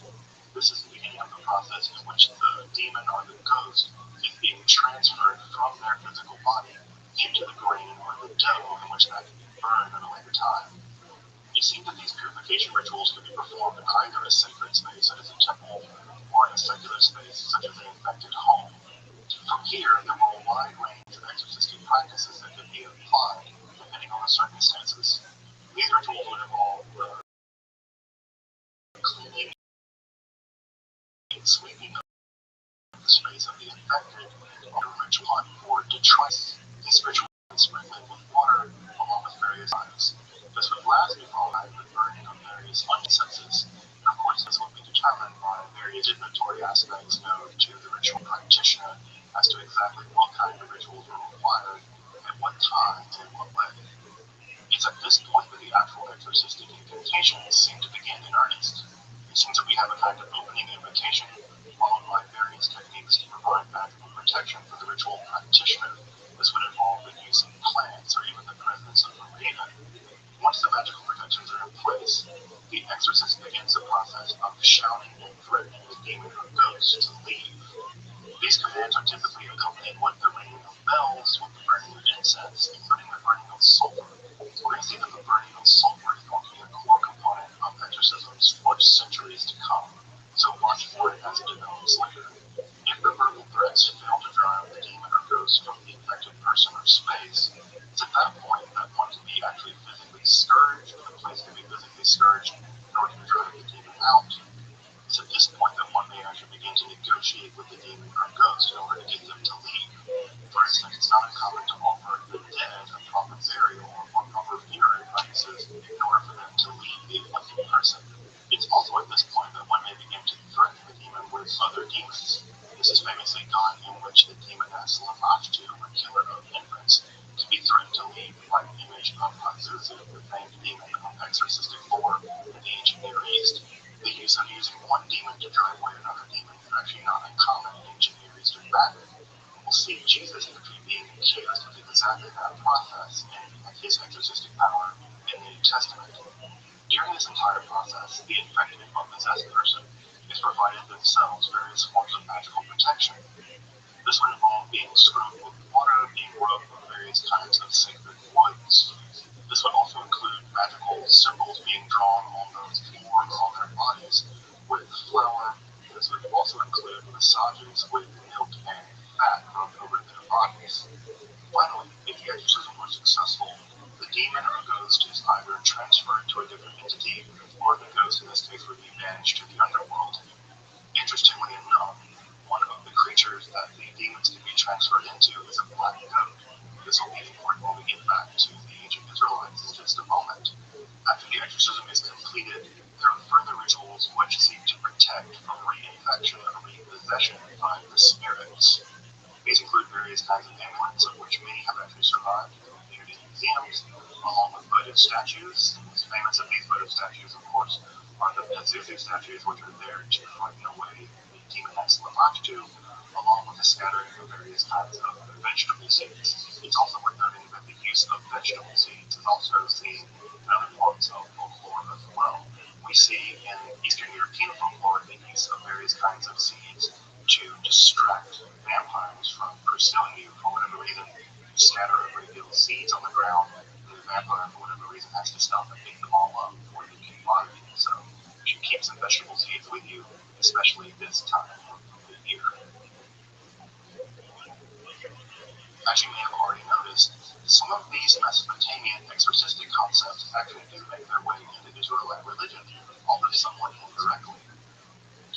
This is the beginning of the process in which the demon or the ghost is being transferred from their physical body into the grain or the dough in which that can be burned at a later time. It seems that these purification rituals can be performed in either a sacred space, such as a temple, or in a secular space, such as an infected home. From here, there were a wide range of exorcistic practices that could be applied depending on the circumstances. These rituals would involve cleaning and sweeping of the space of the infected, or a ritual for detritus. This ritual is sprinkled with water along with various items. This would lastly follow the burning of various incenses. And of course, this would be determined by various divinatory aspects known to the ritual practitioner as to exactly what kind of rituals were required, at what times, and what way. It's at this point that the actual exorcistic incantations seem to begin in earnest. It seems that we have a kind of opening invocation, followed by various techniques to provide magical protection for the ritual practitioner. This would involve the use of plants or even the presence of arena. Once the magical protections are in place, the exorcist begins the process of shouting and threatening the demon or ghost to leave. These commands are typically accompanied with the ringing of bells, with the burning of incense, including the burning of sulfur. We're going to see that the burning of sulfur is going to be a core component of exorcisms for centuries to come, so watch for it as it develops later. If the verbal threats fail to drive the demon or ghost from the infected person or space, it's at that point that one can be actually physically scourged, the place can be physically scourged in order to drive the demon out. It's at this point that one may actually begin to negotiate with the demon or ghost in order to get them to leave. For instance, it's not uncommon to offer the dead a proper burial or proper funerary practices in order for them to leave the afflicted person. It's also at this point that one may begin to threaten the demon with other demons. This is famously done in which the demoness Lamashtu, or killer of infants, can be threatened to leave by the image of Pazuzu, the famed demon of exorcistic lore in the ancient Near East. The use of using one demon to drive away another demon is actually not uncommon in ancient Near Eastern magic. We'll see Jesus actually being accused of exactly that process in his exorcistic power in the New Testament. During this entire process, the infected or possessed person is provided themselves various forms of magical protection. This would involve being scrubbed with water, being rubbed with various kinds of sacred woods. This would also include magical symbols being drawn on those floors on their bodies with flour. This would also include massages with milk and fat rubbed over their bodies. Finally, if the exorcism was successful, the demon or ghost is either transferred to a different entity, or the ghost in this case would be banished to the underworld. Interestingly enough, one of the creatures that the demons can be transferred into is a black goat. This will be important when we get back to the ancient Israelites in just a moment. After the exorcism is completed, there are further rituals which seek to protect from re-entry infection or repossession by the spirits. These include various kinds of amulets, of which many have actually survived in community museums, along with votive statues. The most famous of these votive statues, of course, are the Pazuzu statues, which are there to frighten away the demoness Lamashtu, along with a scattering of various kinds of vegetable seeds. It's also worth noting that the use of vegetable seeds is also seen in other forms of folklore as well. We see in Eastern European folklore the use of various kinds of seeds to distract vampires from pursuing you for whatever reason. You scatter a great deal of seeds on the ground, and the vampire, for whatever reason, has to stop and pick them all up before you can bother you. So you should keep some vegetable seeds with you, especially this time of the year. As you may have already noticed, some of these Mesopotamian exorcistic concepts actually do make their way into Israelite religion, although somewhat indirectly.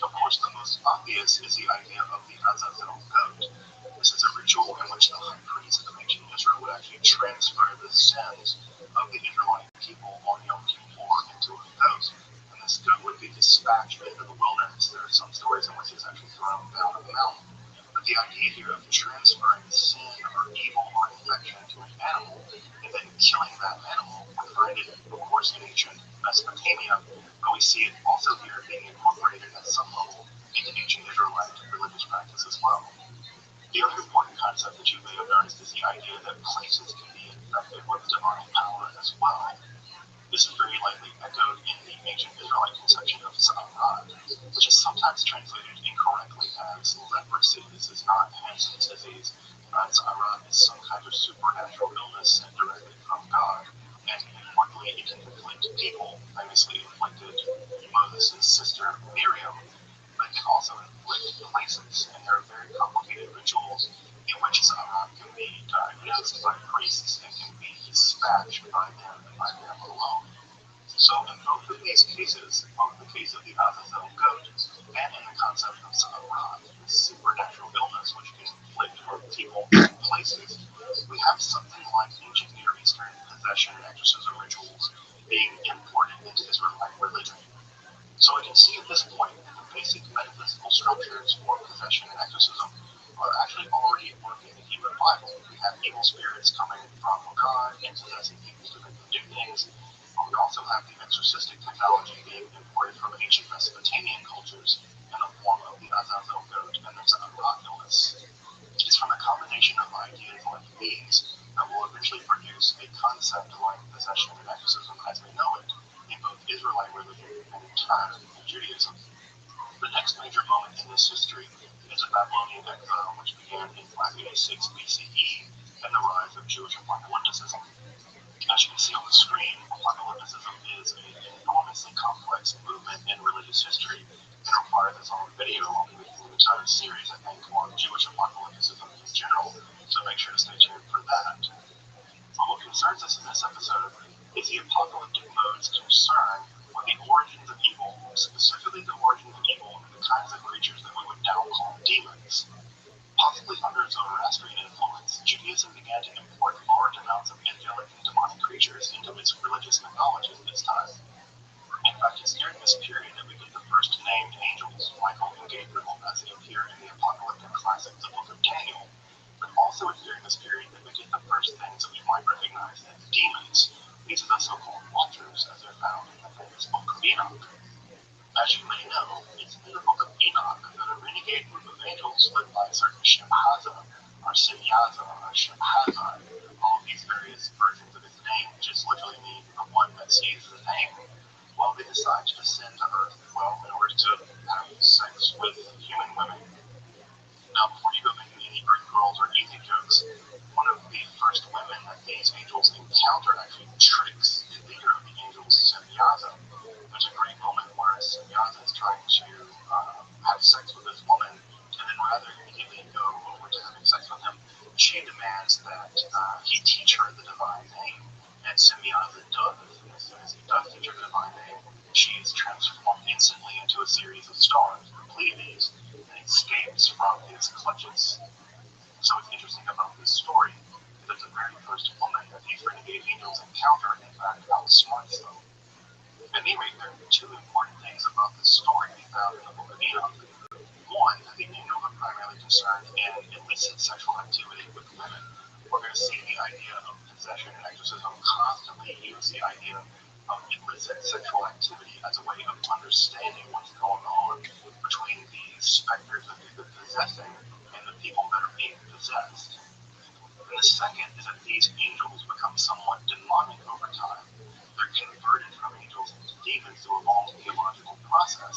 Of course, the most obvious is the idea of the Azazel goat. This is a ritual in which the high priest of ancient Israel would actually transfer the sins of the Israelite people on Yom Kippur into a goat, and this goat would be dispatched into the wilderness. There are some stories in which it's actually thrown down a mountain. But the idea here of transferring sin or evil or infection to an animal and then killing that animal, we find it, of course, in ancient Mesopotamia, but we see it also here being incorporated at some level into ancient Israelite religious practice as well. The other important concept that you may have noticed is the idea that places can be infected with demonic power as well. This is very likely echoed in the ancient Israelite conception of Sa'arat, which is sometimes translated incorrectly as leprosy. This is not Hansen's disease. Sa'arat is some kind of supernatural illness sent directly from God, and importantly, it can inflict people. Famously inflicted Moses' sister Miriam, but can also inflict places, and there are very complicated rituals in which Sa'arat can be diagnosed by priests and can be dispatched by them and by them alone. So in both of these cases, both the case of the Azazel goat and in the concept of Sa'arat, this supernatural illness which can inflict both people and places, we have something like ancient Near Eastern possession and exorcism rituals being imported into Israelite religion. So we can see at this point that the basic metaphysical structures for possession and exorcism are actually already at work in the Hebrew Bible. We have evil spirits coming from God and possessing people to make them do things, but we also have the exorcistic technology being imported from ancient Mesopotamian cultures in the form of the Azazel goat and the Sa'arat illness. It's from a combination of ideas like these that will eventually produce a concept like possession and exorcism as we know it in both Israelite religion and in turn in Judaism. The next major moment in this history is the Babylonian exile, which began in 586 BCE and the rise of Jewish apocalypticism. As you can see on the screen, apocalypticism is an enormously complex movement in religious history and requires its own video along with an entire series, I think, on Jewish apocalypticism in general, so make sure to stay tuned for that. But what concerns us in this episode is the apocalyptic mode's concern with the origins of evil, specifically the origins of evil and the kinds of creatures that we would now call demons. Possibly under Zoroastrian influence, Judaism began to import large amounts of angelic and demonic creatures into its religious mythology at this time. In fact, it's during this period that we get the first named angels, Michael and Gabriel, as they appear in the apocalyptic classic, the Book of Daniel. But also it's during this period that we get the first things that we might recognize as demons. These are the so-called watchers, as they're found in the famous Book of Enoch. As you may know, it's in the Book of Enoch that a renegade group of angels led by a certain Shemhaza, or Semyaza, or Shemhazai, all of these various versions of his name just literally mean the one that sees the name. Well, they decide to descend to Earth, well, in order to have sex with human women. Now, before you go making any Earth girls or easy jokes, one of the first women that these angels encounter actually tricks the leader of the angels, Semyaza. There's a great moment where Semyaza is trying to have sex with this woman, and then rather than immediately go over to having sex with him, she demands that he teach her the divine name. And Semyaza does, and as soon as he does teach her the divine name, she is transformed instantly into a series of stars, the Pleiades, and escapes from his clutches. So what's interesting about this story is that the very first woman that these renegade angels encounter, in fact, outsmarts them. At any rate, there are two important things about this story we found in the Book of Enoch. one, the angels are primarily concerned in illicit sexual activity with women. We're going to see the idea of possession and exorcism constantly use the idea of illicit sexual activity as a way of understanding what's going on between the specters of the possessing and the people that are being possessed. And the second is that these angels become somewhat demonic over time. They're converted from angels into demons through a long theological process.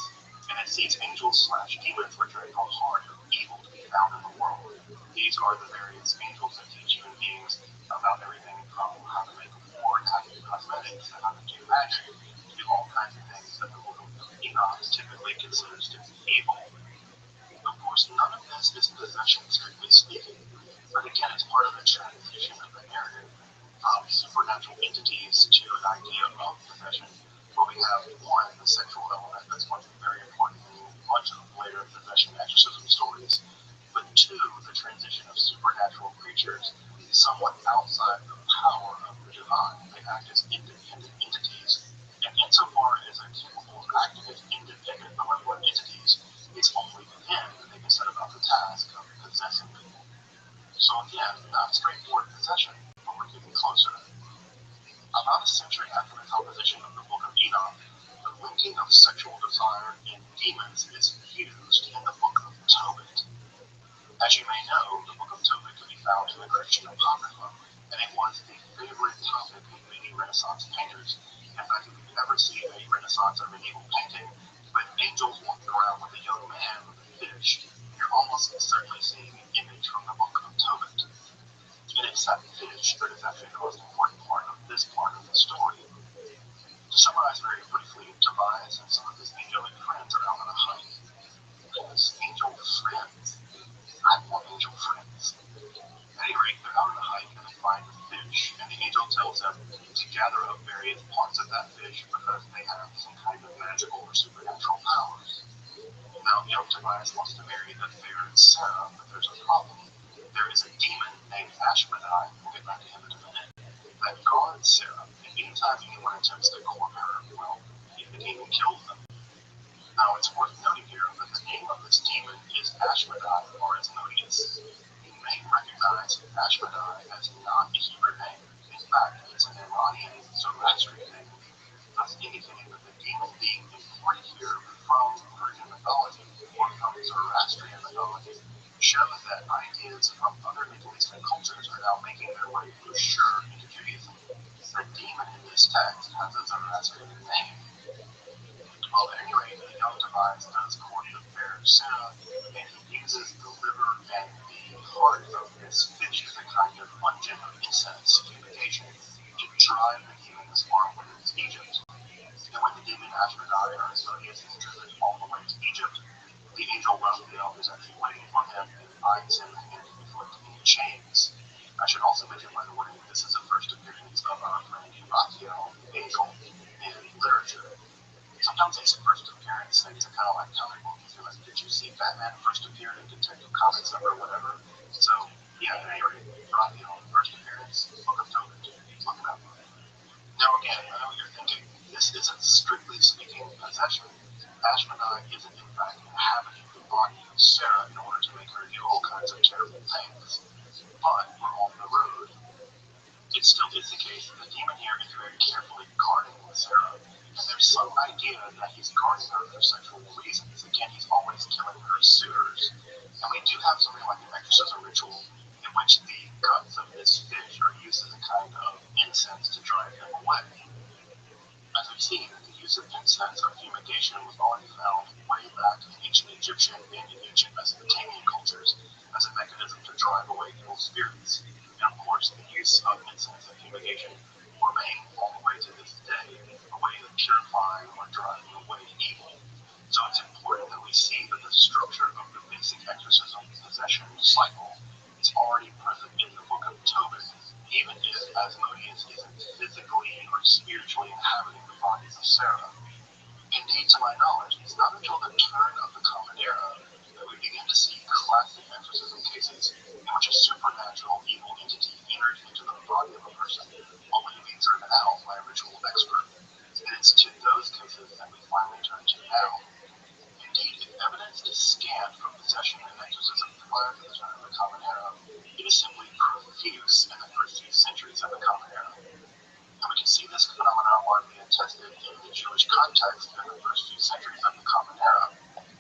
And it's these angels slash demons which are the heart of evil to be found in the world. These are the various angels that teach human beings about everything from how to make war, how to do cosmetics, how to do magic, to do all kinds of things that the book of Enoch typically considers to be evil. Of course, none of this is possession, strictly speaking, but again, it's part of the transition of the narrative from supernatural entities to an idea of possession, where we have one, the sexual element that's going to be very important in much of later possession exorcism stories, but two, the transition of supernatural creatures somewhat outside the power of the divine. They act as independent entities, and insofar as they're capable of acting as independent malevolent entities, it's only then that they can set about the task of possessing people. So again, not straightforward possession, but we're getting closer. About a century after the composition of the Book of Enoch, the linking of sexual desire in demons is used in the Book of Tobit. As you may know, the Book of Tobit can be found in the Christian Apocrypha, and it was the favorite topic of many Renaissance painters. In fact, if you've ever seen a Renaissance or medieval painting with angels walking around with a young man with a fish, you're almost certainly seeing an image from the Book of Tobit. And it's that fish that is actually the most important part of this part of the story. To summarize very briefly, Tobias and some of his angelic friends are out on a hike. His angel friends. I want angel friends. At any rate, they're out on a hike and they find a fish, and the angel tells them to gather up various parts of that fish because they have some kind of magical or supernatural powers. Now, young Tobias wants to marry the fair Sarah, but there's a problem. There is a demon named Ashmedai, we'll get back to him in a minute, that guards Sarah, and anytime anyone attempts to court her, well, the demon kills them. Now, it's worth noting here that the name of this demon is Ashmedai, or Asmodeus. You may recognize Ashmedai as not a Hebrew name. In fact, it's an Iranian Zoroastrian name, thus indicating that the demon being imported here from Persian mythology or from Zoroastrian mythology shows that ideas from other Middle Eastern cultures are now making their way for sure into Judaism. The demon in this text has a Zoroastrian name. Well, at any rate, the young Tobias does court the fair Sarah, and he uses the liver and the heart of this fish as a kind of unguent of incense fumigation to drive the demon as far away as Egypt. And when the demon Ashmedai or Asmodeus is driven all the way to Egypt, the angel Raphael is actually waiting for him and binds him hand and foot in chains. I should also mention, by the way, this is the first appearance of our friend Raphael, the angel, in literature. Sometimes these first appearance things are kind of like comic books. You're like, did you see Batman first appeared in Detective Comics number whatever? So, yeah, at any rate, Raphael, first appearance, Book of Tobit. Look it up. Now again, I know what you're thinking. This isn't strictly speaking possession. Ashmedai isn't in fact inhabiting the body of Sarah in order to make her do all kinds of terrible things. But we're on the road. It still is the case that the demon here is very carefully guarding Sarah, and there's some idea that he's guarding her for sexual reasons. Again, he's always killing her suitors. And we do have something like an exorcism ritual in which the guts of this fish are used as a kind of incense to drive them away. As we've seen, the use of incense or fumigation was already found way back in ancient Egyptian and in ancient Mesopotamian cultures as a mechanism to drive away evil spirits. And of course, the use of incense and fumigation remain all the way to this day a way of purifying or driving away evil. So it's important that we see that the structure of the basic exorcism possession cycle is already present in the Book of Tobit, even if Asmodeus isn't physically or spiritually inhabiting the bodies of Sarah. Indeed, to my knowledge, it's not until the turn of the Common Era that we begin to see classic exorcism cases in which a supernatural evil entity enters into the body of a person only to be driven out by a ritual expert. And it's to those cases that we finally turn to now. Indeed, if evidence is scanned from the possession and exorcism prior to the turn of the Common Era, it is simply profuse in the first few centuries of the Common Era. And we can see this phenomenon widely attested in the Jewish context in the first few centuries of the Common Era,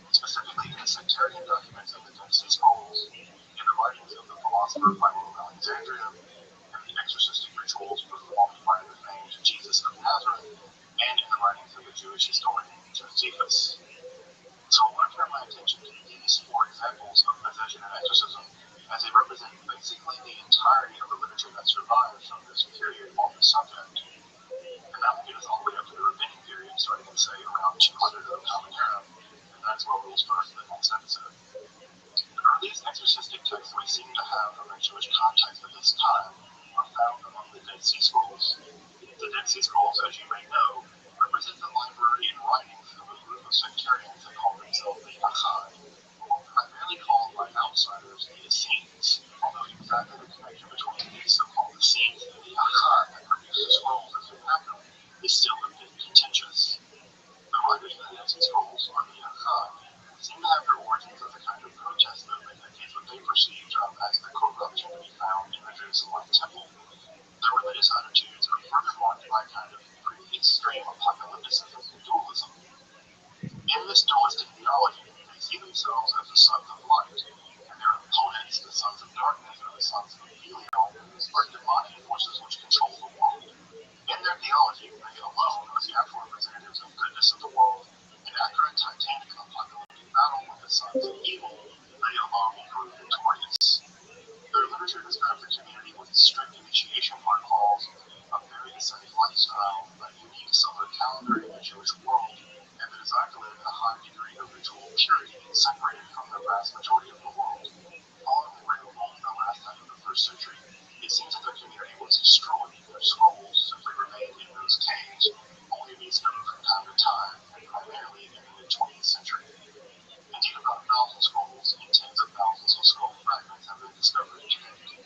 specifically in the sectarian documents of the Dead Sea Scrolls, in the writings of the philosopher Philo of Alexandria, in the exorcistic rituals performed by the famed Jesus of Nazareth, and in the writings of the Jewish historian Josephus. So I want to turn my attention to these four examples of possession and exorcism, as they represent basically the entirety of the literature that survives from this period on the subject. And that will get us all the way up to the rabbinic period, starting in, say, around 200 of the Common Era, and that's where we'll start in the next episode. The earliest exorcistic texts we seem to have from a Jewish context at this time are found among the Dead Sea Scrolls. The Dead Sea Scrolls, as you may know, represent the library and writings of a group of sectarians that call themselves the Achad, or primarily called by outsiders the Essenes, although exactly the connection between these so-called Essenes and the Achad that produce the scrolls as we have them is still a bit contentious. The writers of the Dead Sea Scrolls, or the Achad, seem to have their origins as a kind of protest movement against what they perceived as the corruption to be found in the Jerusalem temple. Their religious attitudes are further marked by a kind of pretty extreme apocalypticism and dualism. In this dualistic theology, they see themselves as the sons of light, and their opponents, the sons of darkness or the sons of Belial, are demonic forces which control the world. In their theology, they alone are the actual representatives of goodness of the world, and after a titanic apocalyptic battle with the sons of evil, they alone will prove victorious. Their literature describes the community with strict initiation protocols, a very ascetic lifestyle, a unique solar calendar in the Jewish world, and the desire to live in a high degree of ritual purity, separated from the vast majority of the world. Following the Great Revolt in the last half of the first century, it seems that their community was destroyed. Their scrolls simply remained in those caves, only to be discovered from time to time, and primarily in the mid-20th century. Indeed, about 1,000 scrolls and tens of thousands of scroll fragments have been discovered to date.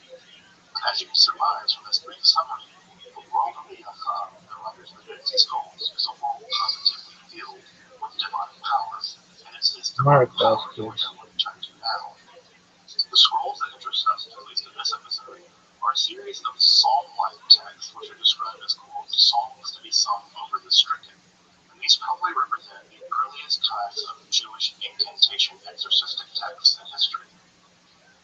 As you can surmise from this brief summary, the world of the Achad, the writers of the Dead Sea Scrolls, is a world positively filled with demonic powers, and it's this demonic power which I want to turn to now. The scrolls that interest us, at least in this episode, are a series of psalm-like texts which are described as, quote, songs to be sung over the stricken. And these probably represent the earliest kinds of Jewish incantation exorcistic texts in history.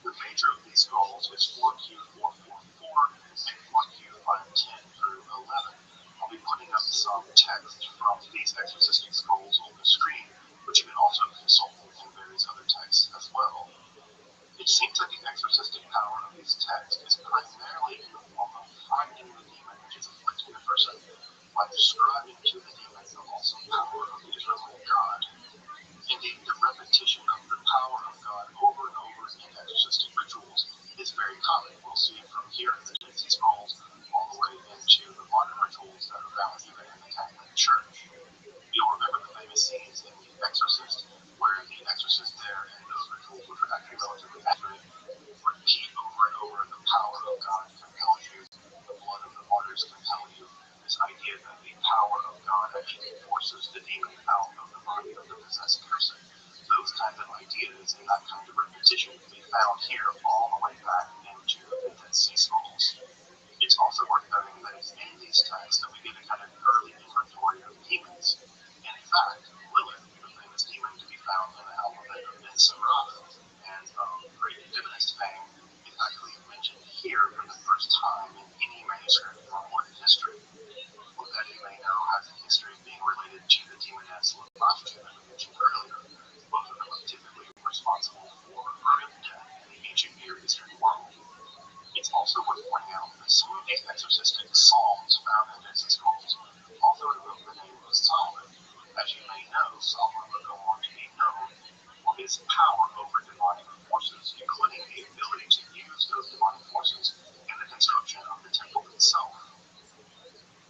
The major of these scrolls is 4Q444 and 4Q510 through 11. I'll be putting up some text from these exorcistic scrolls on the screen, but you can also consult in various other texts as well. It seems that the exorcistic power of these texts is primarily in the form of frightening the demon which is afflicting the person by describing to the demon the awesome power of the Israelite God. Indeed, the repetition of the power of God over and over in exorcistic rituals is very common. We'll see it from here in the Dead Sea Scrolls all the way into the modern rituals that are found even in the Catholic Church. You'll remember the famous scenes in The Exorcist, where the exorcist there and those rituals, which are actually relatively accurate, repeat over and over, the power of God compels you, the blood of the martyrs compel you. This idea that the power of God actually forces the demon out of the body of the possessed person. Those kinds of ideas and that kind of repetition can be found here all the way back into the Dead Sea Scrolls. It's also worth noting that it's in these texts that we get a kind of early inventory of demons. In fact, Lilith, the famous demon to be found in the alphabet of Ben Sirach, and great divinist fame, is actually mentioned here for the first time in any manuscript in recorded history. Well, as you may know, has a history of being related to the demoness Lamashtu that we mentioned earlier. Both of them are typically responsible for crib death in the ancient Near Eastern world. It's also worth pointing out that some of these exorcistic psalms found in Dead Sea Scrolls also invoke the name of Solomon. As you may know, Solomon would go on to be known for his power over demonic forces, including the ability to use those demonic forces in the construction of the temple itself.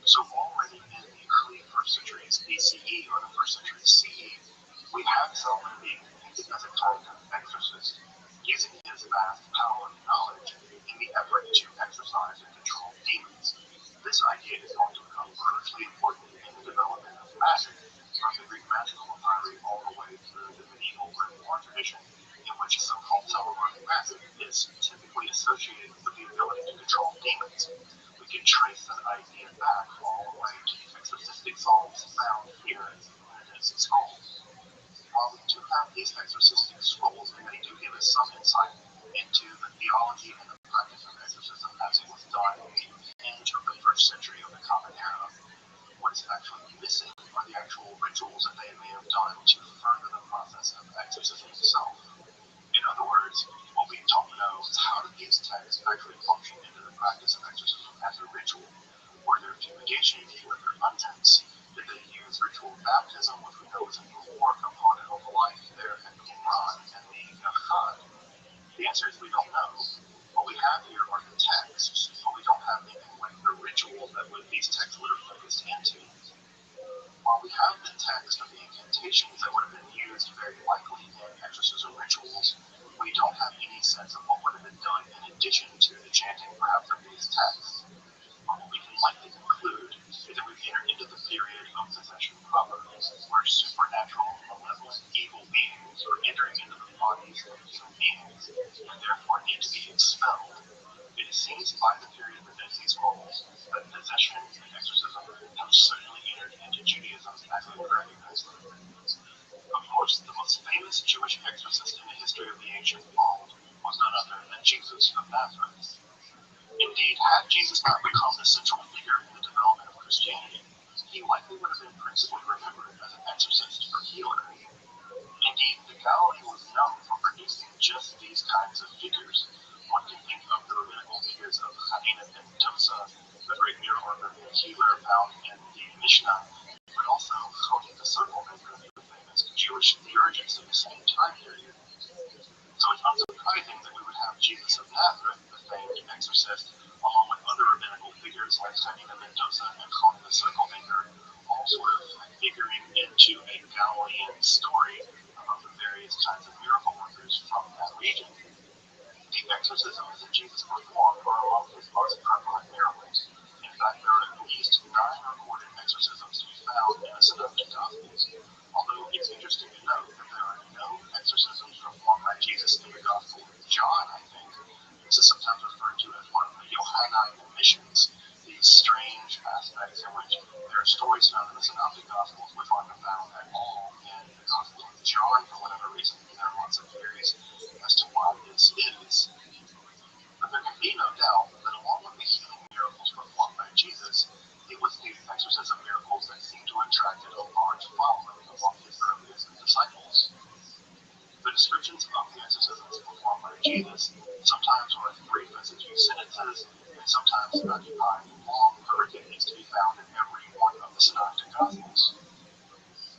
So already in the early 1st centuries BCE or the 1st century CE, we have Solomon being depicted as a kind of exorcist, using his vast power and knowledge in the effort to exorcise and control demons. This idea is going to become crucially important in the development of magic, from the Greek magical papyri all the way through the medieval grimoire tradition, in which is typically associated with the ability to control demons. We can trace that idea back all the way to the exorcistic psalms found here in the Dead Sea Scrolls. While we do have these exorcistic scrolls, and they do give us some insight into the theology and the practice of exorcism as it was done in the end of the first century of the Common Era, what is actually missing are the actual rituals that they may have done to further the process of exorcism itself. In other words, what we don't know is how did these texts actually function into the practice of exorcism as a ritual? Were there fumigations? Were there unguents? Did they use ritual baptism, which we know is a core component of life there at Qumran and the Echad? The answer is we don't know. What we have here are the texts, but we don't have anything like the ritual that these texts would have focused into. While we have the text of the incantations that would have been used very likely in exorcism rituals, we don't have any sense of what would have been done in addition to the chanting perhaps of these texts. But what we can likely conclude is that we've entered into the period of possession proper, where supernatural, malevolent, evil beings are entering into the bodies of human beings and therefore need to be expelled. It seems by the period of the Dead Sea Scrolls that possession and exorcism have certainly entered into Judaism as we would recognize them. Of course, the most famous Jewish exorcist in the history of the ancient world was none other than Jesus of Nazareth. Indeed, had Jesus not become the central figure in the development of Christianity, he likely would have been principally remembered as an exorcist or healer. Indeed, the Galilee was known for producing just these kinds of figures. One can think of the rabbinical figures of Hanina and Dosa, the great miracle worker and healer found in the Mishnah, but also Choni the circle maker, the famous Jewish theurgist of the same time period. So it's unsurprising that we would have Jesus of Nazareth, the famed exorcist, along with other rabbinical figures like Hanina Mendoza and Choni the circle maker, all sort of figuring into a Galilean story about the various kinds of miracle workers from that region. The exorcisms that Jesus performed are among his most prevalent miracles. In fact, there are at least 9 recorded exorcisms to be found in the Synoptic Gospels, although it's interesting to note that there are no exorcisms performed by Jesus in the Gospel of John, I think. This is sometimes referred to as one of the Johannine missions, these strange aspects in which there are stories found in the Synoptic Gospels which aren't found at all in the Gospel of John for whatever reason. There are lots of theories as to why this is. But there can be no doubt that along with the healing miracles performed by Jesus, it was these exorcism miracles that seemed to have attracted a large following among his earliest disciples. The descriptions of the exorcisms performed by Jesus sometimes were as brief as a few sentences, and sometimes occupy long pericades to be found in every one of the Synoptic Gospels.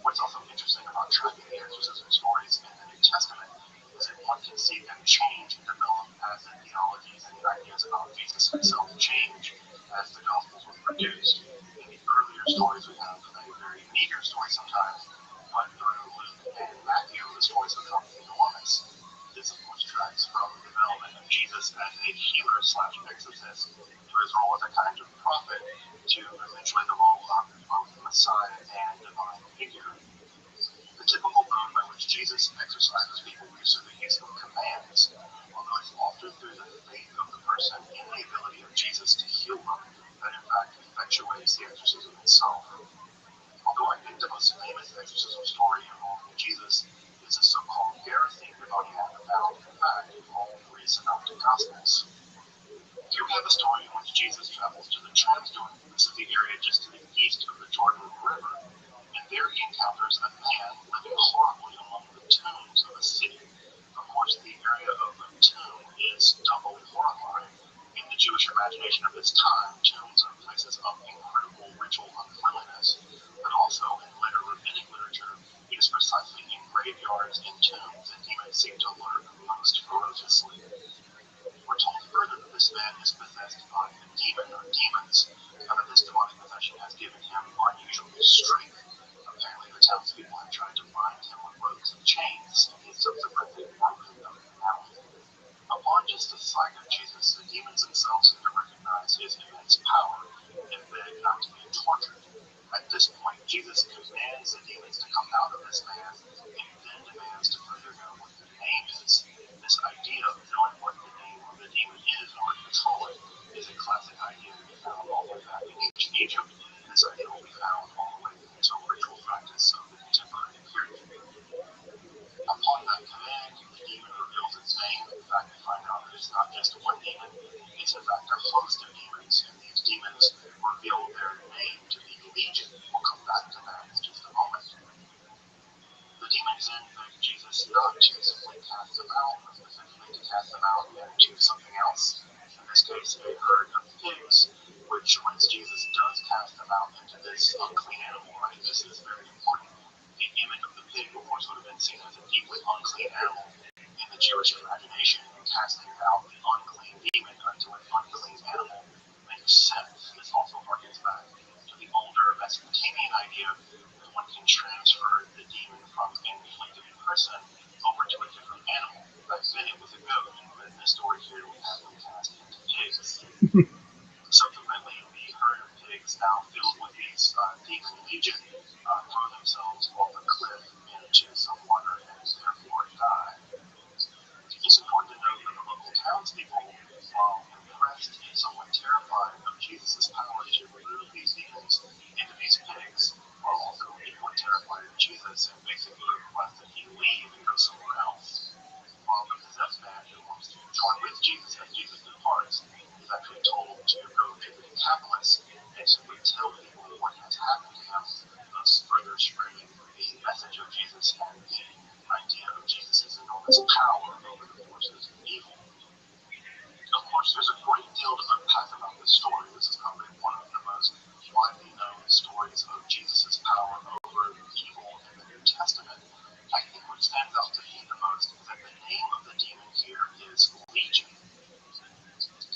What's also interesting about tracking the exorcism stories in the New Testament is that one can see them change and develop as the theologies and the ideas about Jesus himself change as the Gospels were produced. In the earlier stories, we have a very meager story sometimes, but through Luke and Matthew, the stories become enormous. This, of course, tracks from the development of Jesus as a healer/exorcist to his role as a kind of prophet to eventually the role of both Messiah and divine figure. The typical mode by which Jesus exorcises people is through the use of commands, although it's often through the faith of the person in the ability of Jesus to heal them that in fact effectuates the exorcism itself. Although I think the most famous exorcism story involving Jesus is the so-called Gerasene demoniac found, in fact, in all 3 Synoptic Gospels. Here we have a story in which Jesus travels to the Transjordan. This is the area just to the east of the Jordan River, and there he encounters a man living horribly among the tombs of a city. Of course, the area of the tomb is doubly horrifying. In the Jewish imagination of this time, tombs are places of incredible ritual uncleanliness, but also in later rabbinic literature, it is precisely in graveyards and tombs that demons seem to lurk most ferociously. We're told further that this man is possessed by a demon or demons, and that this demonic possession has given him unusual strength. Apparently, the townspeople have tried to bind him with ropes and chains, and he has subsequently broken them out. Upon just the sight of Jesus, the demons themselves seem to recognize his immense power and beg not to be tortured. At this point, Jesus commands the demons to come out of this man, and then demands to further know what the name is. This idea of knowing what the name demon is in order to control it is a classic idea to be found all the way back in ancient Egypt. This idea will be found all the way into ritual practice of the contemporary period. Upon that command, the demon reveals its name. In fact, we find out that it's not just one demon, it's in fact a host of demons, and these demons reveal their name to be legion. We'll come back to that in just a moment. The demons then beg Jesus not to simply cast them out, but specifically to cast them out into something else. In this case, a herd of pigs, which once Jesus does cast them out into this unclean animal, right? This is very important. The image of the pig, of course, would have been seen as a deeply unclean animal in the Jewish imagination. Casting out the unclean demon into an unclean animal makes sense. This also harkens back to the older Mesopotamian idea that one can transfer the demon from an afflicted person over to a different animal. Back then it was a goat, but in this story here we have them cast into pigs. Subsequently, the herd of pigs, now filled with these demon legion, throw themselves off a cliff into some water and therefore die. It's important to note that the local townspeople, while impressed and somewhat terrified of Jesus' power to remove these demons into these pigs, are also equally terrified of Jesus and basically request that he leave and go somewhere else. While the possessed man who wants to join with Jesus as Jesus departs is actually told to go to the Decapolis and simply tell people what has happened to him, thus further spreading the message of Jesus and the idea of Jesus' enormous power over the forces of evil. Of course, there's a great deal to unpack about this story. This is probably one of the most widely known stories of Jesus' power over evil in the New Testament. I think what stands out to me the most is that the name of the demon here is Legion.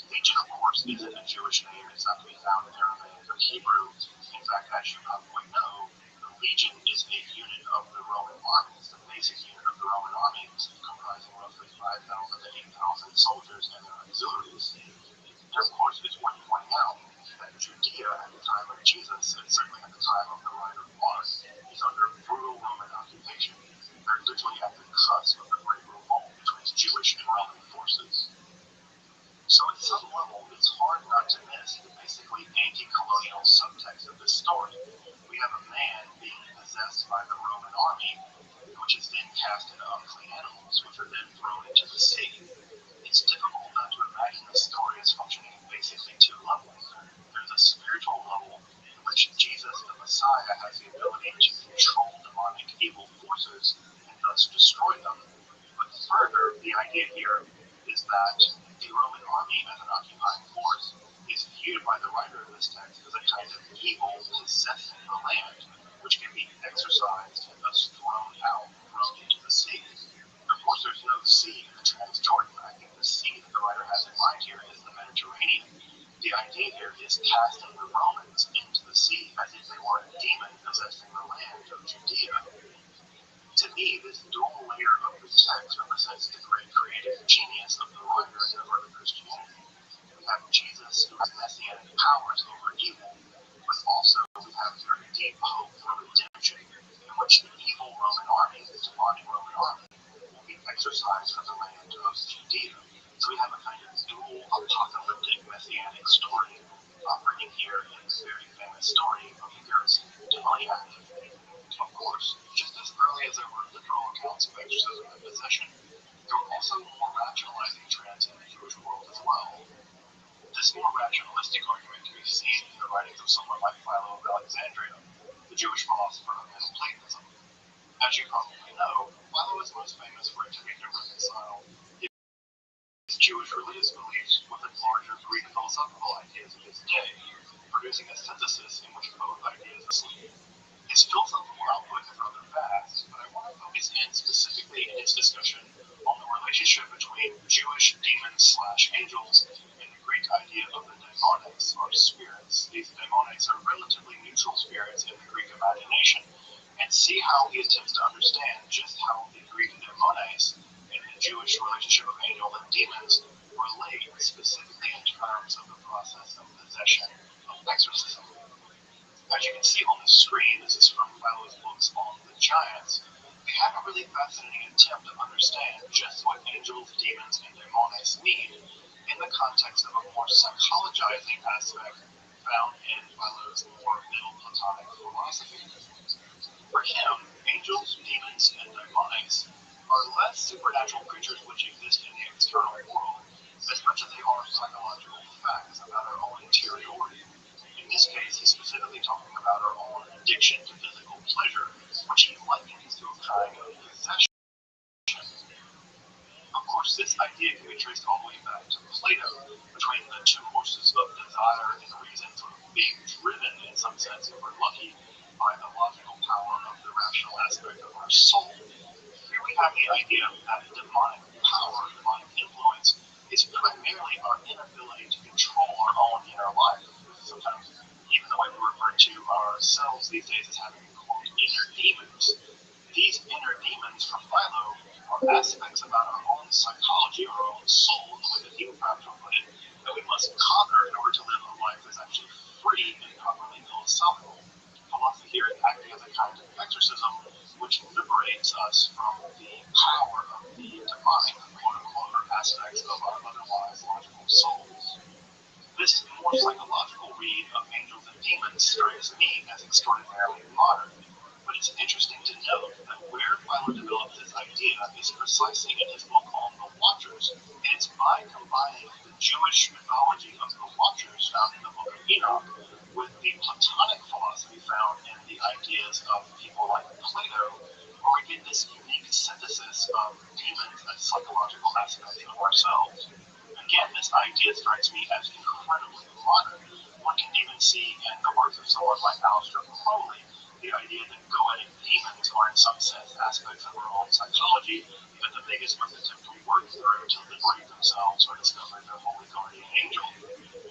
Legion, of course, isn't a Jewish name. It's not to be found in Aramaic or Hebrew. In fact, as you probably know, the Legion is a unit of the Roman army. It's the basic unit of the Roman army, comprising roughly 5,000 to 8,000 soldiers and their auxiliaries. And of course, it's worth pointing out that Judea at the time of Jesus, and certainly at the time of the writer of Mark, is under brutal Roman occupation. They're literally at the cusp of the great revolt between Jewish and Roman forces. So at some level, it's hard not to miss the basically anti-colonial subtext of this story. We have a man being possessed by the Roman army, which is then cast into unclean animals, which are then thrown into the sea. It's difficult not to imagine the story as functioning in basically two levels. There's a spiritual level in which Jesus, the Messiah, has the ability to control demonic evil forces and thus destroy them. But further, the idea here is that the Roman army as an occupying force is viewed by the writer of this text as a kind of evil possessing the land, which can be exorcised and thus thrown out, thrown into the sea. Of course, there's no sea in the Transjordan. I think the sea that the writer has in mind here is the Mediterranean. The idea here is casting the Romans into the sea as if they were a demon possessing the land of Judea. To me, this dual layer of the text represents the great creative genius of the writer in early Christianity. We have Jesus who has messianic powers over evil, but also we have here a deep hope for redemption, in which the evil Roman army, the demonic Roman army, will be exorcised from the land of Judea. So we have a kind of dual apocalyptic messianic story operating here in this very famous story of the Gerasene demoniac. Of course, just as early as there were literal accounts of exorcism and possession, there were also more rationalizing trends in the Jewish world as well. This more rationalistic argument can be seen in the writings of someone like Philo of Alexandria, the Jewish philosopher of Middle Platonism. As you probably know, Philo is most famous for attempting to reconcile his Jewish religious beliefs with the larger Greek philosophical ideas of his day, producing a synthesis in which both ideas asleep. His philosophical output is rather vast, but I want to focus in specifically in its discussion on the relationship between Jewish demons/angels and the Greek idea of the daimones, or spirits. These daimones are relatively neutral spirits in the Greek imagination, and see how he attempts to understand just how the Greek daimones and the Jewish relationship of angels and demons relate, specifically in terms of the process of possession of exorcism. As you can see on the screen, this is from Philo's books on the giants. They have a really fascinating attempt to understand just what angels, demons, and daimones mean, in the context of a more psychologizing aspect found in Philo's more Middle Platonic philosophy. For him, angels, demons, and demonics are less supernatural creatures which exist in the external world as much as they are psychological facts about our own interiority. In this case, he's specifically talking about our own addiction to physical pleasure, which he likens to a kind of possession. Of course, this idea can be traced all the way back to Plato, between the two horses of desire and reason sort of being driven, in some sense, if we're lucky, by the logical power of the rational aspect of our soul. Here we have the idea that demonic power, demonic influence, is primarily our inability to control our own inner life. Sometimes, even the way we refer to ourselves these days as having, quote, inner demons. These inner demons from Philo are aspects about our own psychology, our own soul, in the way that he would perhaps put it, that we must conquer in order to live a life that's actually free and properly philosophical. Philosophy here is acting as a kind of exorcism which liberates us from the power of the demonic, quote-unquote, aspects of our otherwise logical souls. This more psychological read of angels and demons strikes me as extraordinarily modern. But it's interesting to note that where Philo develops this idea is precisely in his book on the Watchers, and it's by combining the Jewish mythology of the Watchers found in the book of Enoch with the Platonic philosophy found in the ideas of people like Plato, where we get this unique synthesis of demons as psychological aspects of ourselves. Again, this idea strikes me as incredibly modern. One can even see in the works of someone like Aleister Crowley the idea that goetic demons are in some sense aspects of our own psychology that the biggest must attempt to work through to liberate themselves or discover their holy guardian angel.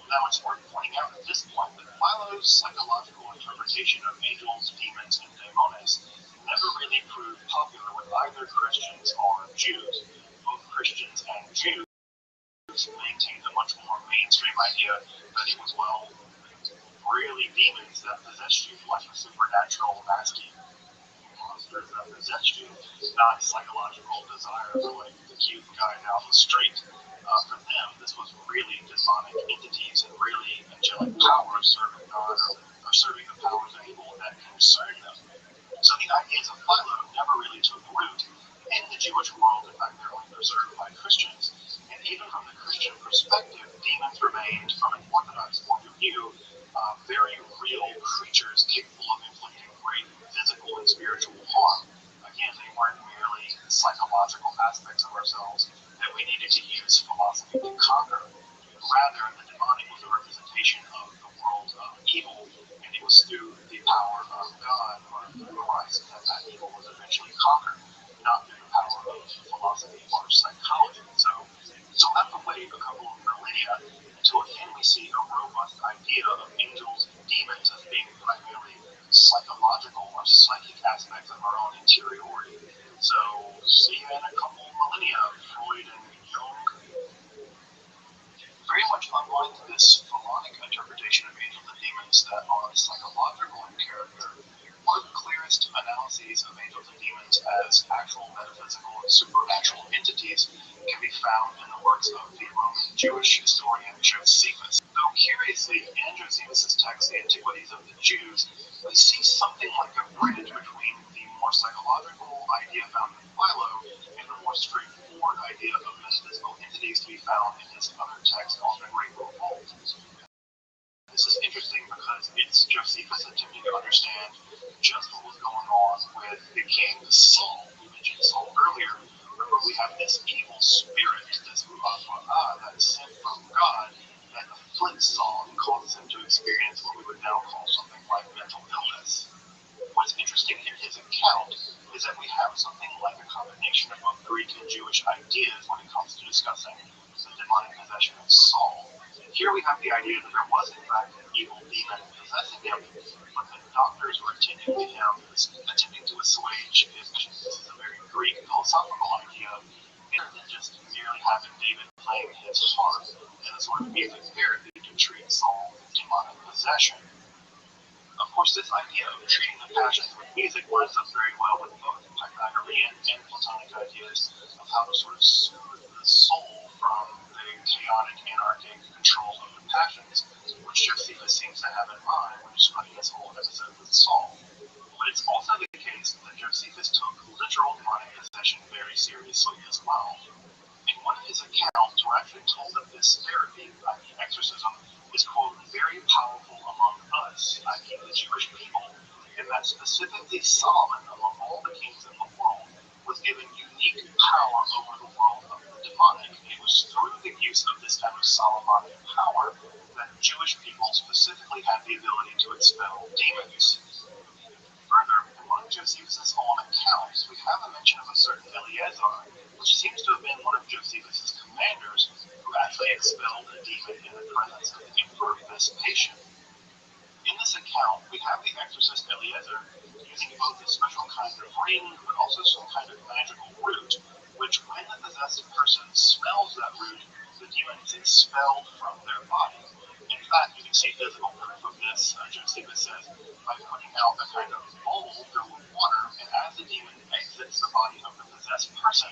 Now it's worth pointing out at this point that Philo's psychological interpretation of angels, demons, and daemones never really proved popular with either Christians or Jews. Both Christians and Jews maintained a much more mainstream idea that it was, well, really demons that possess you, like a supernatural, nasty monsters that possess you, not psychological desire for like the cute guy down the street. For them, this was really demonic entities and really angelic powers serving God or serving the powers of evil that concerned them. So the ideas of Philo never really took root in the Jewish world. In fact, they're only preserved by Christians. And even from the Christian perspective, demons remained, from an Orthodox point of view, very real creatures capable of inflicting great physical and spiritual harm. Again, they weren't merely psychological aspects of ourselves that we needed to use philosophy to conquer. Rather, the demonic was a representation of the world of evil, and it was through the power of God or through Christ that evil was eventually conquered, not through the power of philosophy or psychology. So have to wait a couple of millennia until again we see a robust idea of angels and demons as being primarily psychological or psychic aspects of our own interiority. So see you in a couple of millennia, Freud and Jung. Very much unlike this Philonic interpretation of angels and demons that are psychological in character, one of the clearest analyses of angels and demons as actual metaphysical and supernatural entities can be found in the works of the Roman Jewish historian Josephus. Though curiously, in Josephus' text, The Antiquities of the Jews, we see something like a bridge between the more psychological idea found in Philo and the more straightforward idea of metaphysical entities to be found in his other text on the Great Revolt. This is interesting because it's Josephus attempting to understand just what was going on with the king Saul. We mentioned Saul earlier. Remember, we have this evil spirit, this ruach that is sent from God that afflicts Saul and causes him to experience what we would now call something like mental illness. What's interesting in his account is that we have something like a combination of both Greek and Jewish ideas when it comes to discussing the demonic possession of Saul. Here we have the idea that there was in fact an evil demon possessing him, but the doctors were attending to him, attempting to assuage his pain. This is a very Greek philosophical idea, rather than just merely having David playing his harp as a sort of music therapy to treat Saul's demonic possession. Of course, this idea of treating the passions with music lines up very well with both Pythagorean and Platonic ideas of how to sort of soothe the soul from the very chaotic, anarchic control of the passions, which Josephus seems to have in mind when describing this whole episode with Saul. But it's also the case that Josephus took literal demonic possession very seriously as well. In one of his accounts, we're actually told that this therapy, i.e. exorcism, is, quote, very powerful among us, i.e. the Jewish people, and that specifically Solomon, among all the kings in the world, was given unique power over the world of the demonic. It was through the use of this kind of Solomonic power that Jewish people specifically had the ability to expel demons. Further, in one of Josephus' own accounts, we have a mention of a certain Eleazar, which seems to have been one of Josephus' commanders, who actually expelled a demon in the presence of the emperor Vespasian. In this account, we have the exorcist Eleazar using both a special kind of ring, but also some kind of magical root, which when the possessed person smells that root, the demon is expelled from their body. In fact, you can see physical proof of this, Josephus says, by putting out a kind of bowl filled with water, and as the demon exits the body of the possessed person,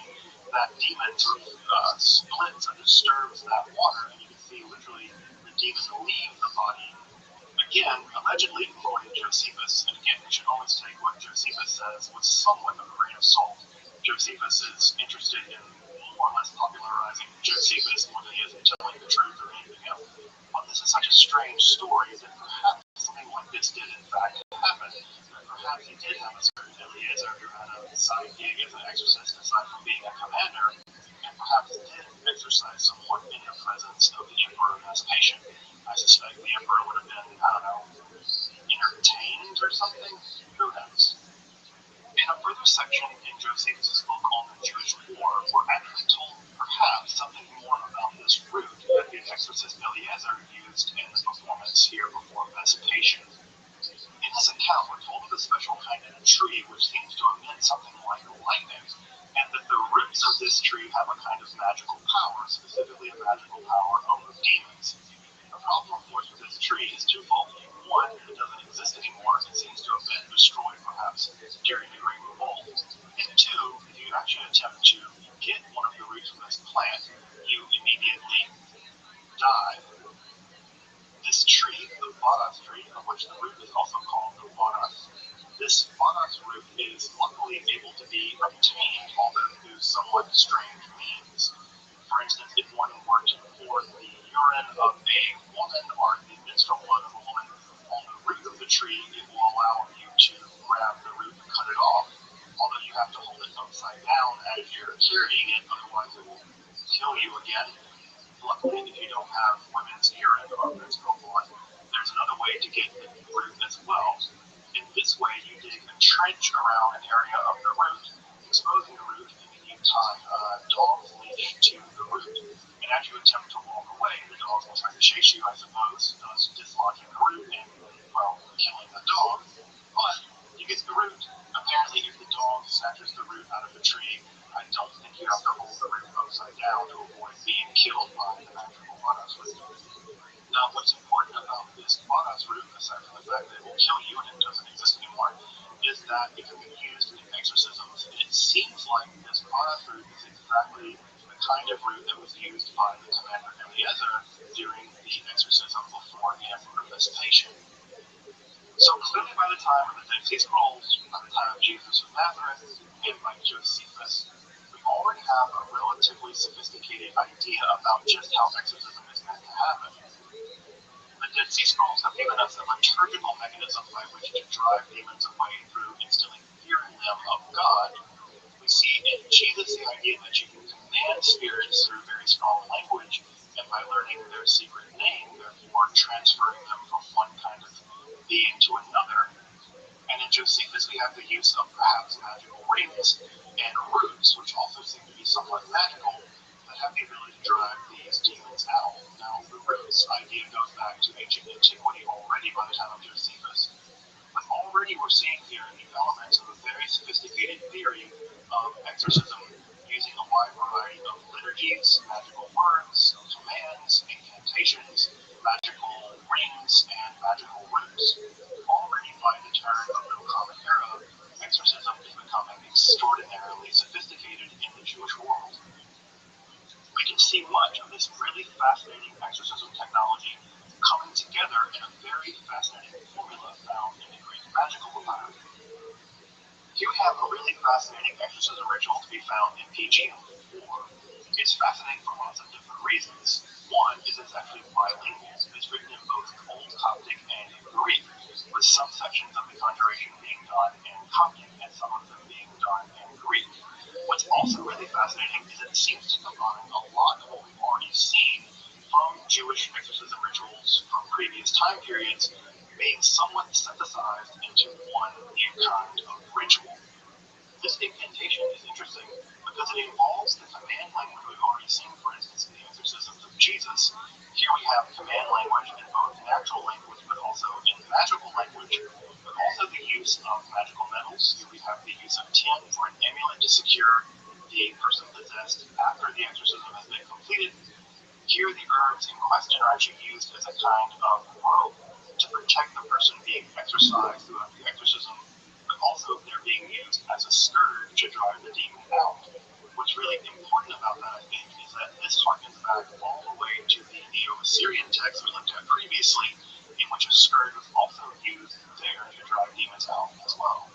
that demon sort of splits and disturbs that water, and you can see literally the demon leave the body. Again, allegedly, according to Josephus, and again, we should always take what Josephus says with somewhat of a grain of salt. Josephus is interested in more or less popularizing Josephus more than he is in telling the truth or anything else. But this is such a strange story that perhaps something like this did in fact happen. That perhaps he did have a certain Eleazar who had a side gig as an exorcist aside from being a commander, and perhaps did exercise somewhat in the presence of the emperor Vespasian. I suspect the emperor would have been, I don't know, entertained or something. Who knows? In a further section in Josephus' book on the Jewish War, we're actually told perhaps something more about this root that the exorcist Eleazar used in the performance here before Vespasian. In this account, we're told of a special kind of tree which seems to emit something like lightning, and that the roots of this tree have a kind of magical power, specifically a magical power over demons. The problem, of course, with this tree is twofold. One, it doesn't exist anymore. It seems to have been destroyed, perhaps, during the Great Revolt. And two, if you actually attempt to get one of the roots from this plant, you immediately die. This tree, the bodas tree, of which the root is also called the bodas, this bodas root is luckily able to be obtained, although through somewhat strange means. For instance, if one were to pour the urine of a woman or the menstrual blood of a woman on the root of the tree, it will allow you to grab the root and cut it off, although you have to hold it upside down as you're carrying it, otherwise it will kill you again. Luckily, if you don't have women's urine or menstrual blood, there's another way to get the root as well. In this way, you dig a trench around an area of the root, exposing the root, and then you tie a dog's leash to the root. And as you attempt to walk away, the dog will try to chase you, I suppose, thus dislodging the root and, well, killing the dog. But you get the root. Apparently, if the dog snatches the root out of the tree, I don't think you have to hold the root upside down to avoid being killed by the magical bodas root. Now, what's important about this bodas root, aside from the fact that it will kill you and it doesn't exist anymore, is that it can be used in exorcisms. And it seems like this bodas root is exactly the kind of root that was used by the commander Eleazar during the exorcism before the emperor Vespasian. So clearly by the time of the Dead Sea Scrolls, by the time of Jesus of Nazareth, and by Josephus, we already have a relatively sophisticated idea about just how exorcism is meant to happen. The Dead Sea Scrolls have given us a liturgical mechanism by which to drive demons away through instilling fear in them of God. We see in Jesus the idea that you can command spirits through very strong language, and by learning their secret name, therefore transferring them from one kind of being to another. And in Josephus, we have the use of perhaps magical rings and roots, which also seem to be somewhat magical, that have the ability to drive these demons out. Now, the roots idea goes back to ancient antiquity already by the time of Josephus. But already we're seeing here the elements of a very sophisticated theory of exorcism using a wide variety of liturgies, magical words, commands, incantations, magical rings, and magical roots. Already by the turn of the Common Era, exorcism is becoming extraordinarily sophisticated in the Jewish world. We can see much of this really have a really fascinating exorcism ritual to be found in PG 4. It's fascinating for lots of different reasons. One is it's actually bilingual. It's written in both Old Coptic and Greek, with some sections of the conjuration being done in Coptic and some of them being done in Greek. What's also really fascinating is it seems to combine a lot of what we've already seen from Jewish exorcism rituals from previous time periods being somewhat synthesized into one new kind of ritual. This incantation is interesting because it involves the command language we've already seen, for instance, in the exorcisms of Jesus. Here we have command language in both natural language but also in magical language, but also the use of magical metals. Here we have the use of tin for an amulet to secure the person possessed after the exorcism has been completed. Here the herbs in question are actually used as a kind of robe to protect the person being exorcised throughout the exorcism, but also they're being used as a scourge to drive the demon out. What's really important about that, I think, is that this harkens back all the way to the Neo-Assyrian text we looked at previously, in which a scourge was also used there to drive demons out as well.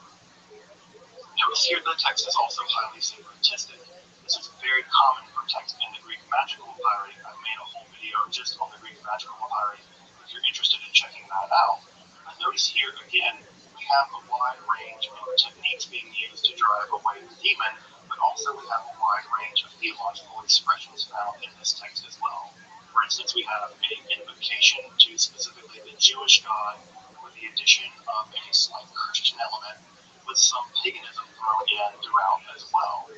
Notice here the text is also highly syncretistic. This is very common for text in the Greek magical papyri. I've made a whole video just on the Greek magical papyri if you're interested in checking that out. But notice here again, we have a wide range of techniques being used to drive away the demon, but also we have a wide range of theological expressions found in this text as well. For instance, we have an invocation to specifically the Jewish God with the addition of a slight Christian element with some paganism thrown in throughout as well.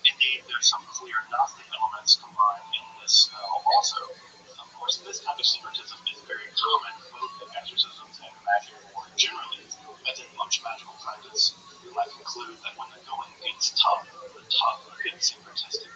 Indeed, there's some clear Gnostic elements combined in this spell also. Of course, this kind of syncretism is very common both in exorcisms and magic more generally, as in most magical practice. We might conclude that when the going gets tough, the tough get syncretistic.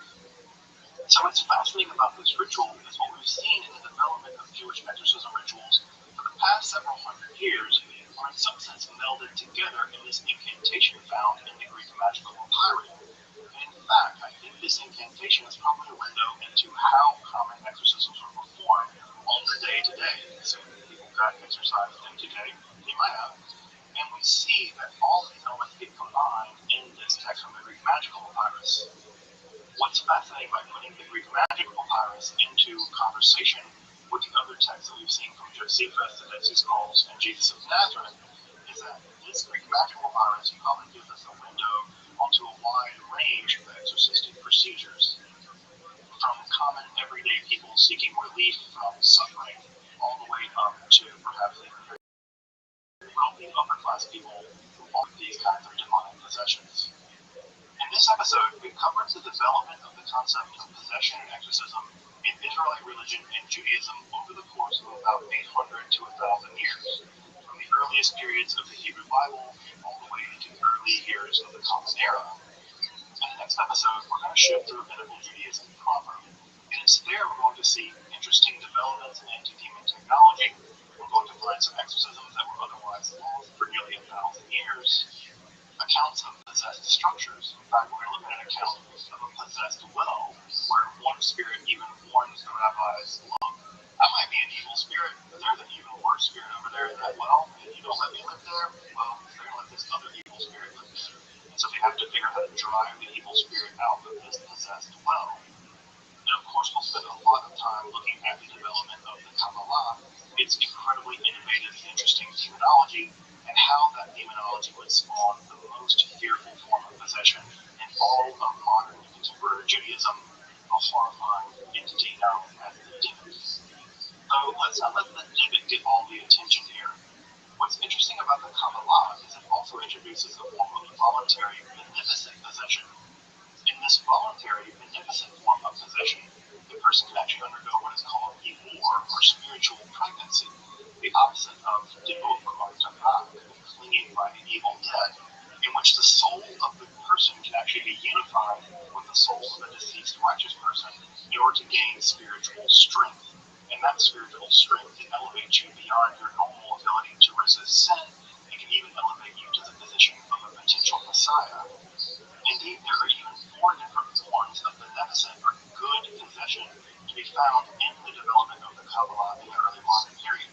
So what's fascinating about this ritual is what we've seen in the development of Jewish exorcism rituals for the past several hundred years are in some sense melded together in this incantation found in the Greek magical papyri. And in fact, I think this incantation is probably a window into how common exorcisms were performed on the day-to-day. So people got exorcised day-to-day, they might have. And we see that all these elements get combined in this text from the Greek magical papyrus. What's fascinating by putting the Greek magical papyrus into conversation with the other texts that we've seen from Josephus, the Dead Sea Scrolls, and Jesus of Nazareth is that this Greek magical papyrus probably gives us a window onto a wide range of exorcistic procedures, from common everyday people seeking relief from suffering all the way up to perhaps even wealthy upper-class people who offer these kinds of demonic possessions. In this episode, we covered the development of the concept of possession and exorcism in Israelite religion and Judaism over the course of about 800 to 1,000 years, from the earliest periods of the Hebrew Bible all the way into the early years of the Common Era. In the next episode, we're going to shift through biblical Judaism proper, and it's there we're going to see interesting developments in anti-demon technology. We're going to find some exorcisms that were otherwise lost for nearly 1,000 years, accounts of possessed structures. In fact, we're going to look at an account of a possessed well, where one spirit even warns the rabbis, look, I might be an evil spirit, but there's an even worse spirit over there in that well, and you don't let me live there, well, they're going to let this other evil spirit live there. And so they have to figure out how to drive the evil spirit out of this possessed well. And of course, we'll spend a lot of time looking at the development of the Kabbalah, its incredibly innovative and interesting demonology, and how that demonology would spawn the most fearful form of possession in all of modern and contemporary Judaism, a horrifying entity known as the demon. So let's not let the demon get all the attention here. What's interesting about the Kabbalah is it also introduces a form of voluntary beneficent possession. In this voluntary beneficent form of possession, the person can actually undergo what is called ibur, or spiritual pregnancy, the opposite of dibuk or tabak, clinging by the evil dead, in which the soul of the person can actually be unified with the soul of a deceased righteous person in order to gain spiritual strength. And that spiritual strength can elevate you beyond your normal ability to resist sin, and can even elevate you to the position of a potential Messiah. Indeed, there are even 4 different forms of beneficent or good possession to be found in the development of the Kabbalah in the early modern period.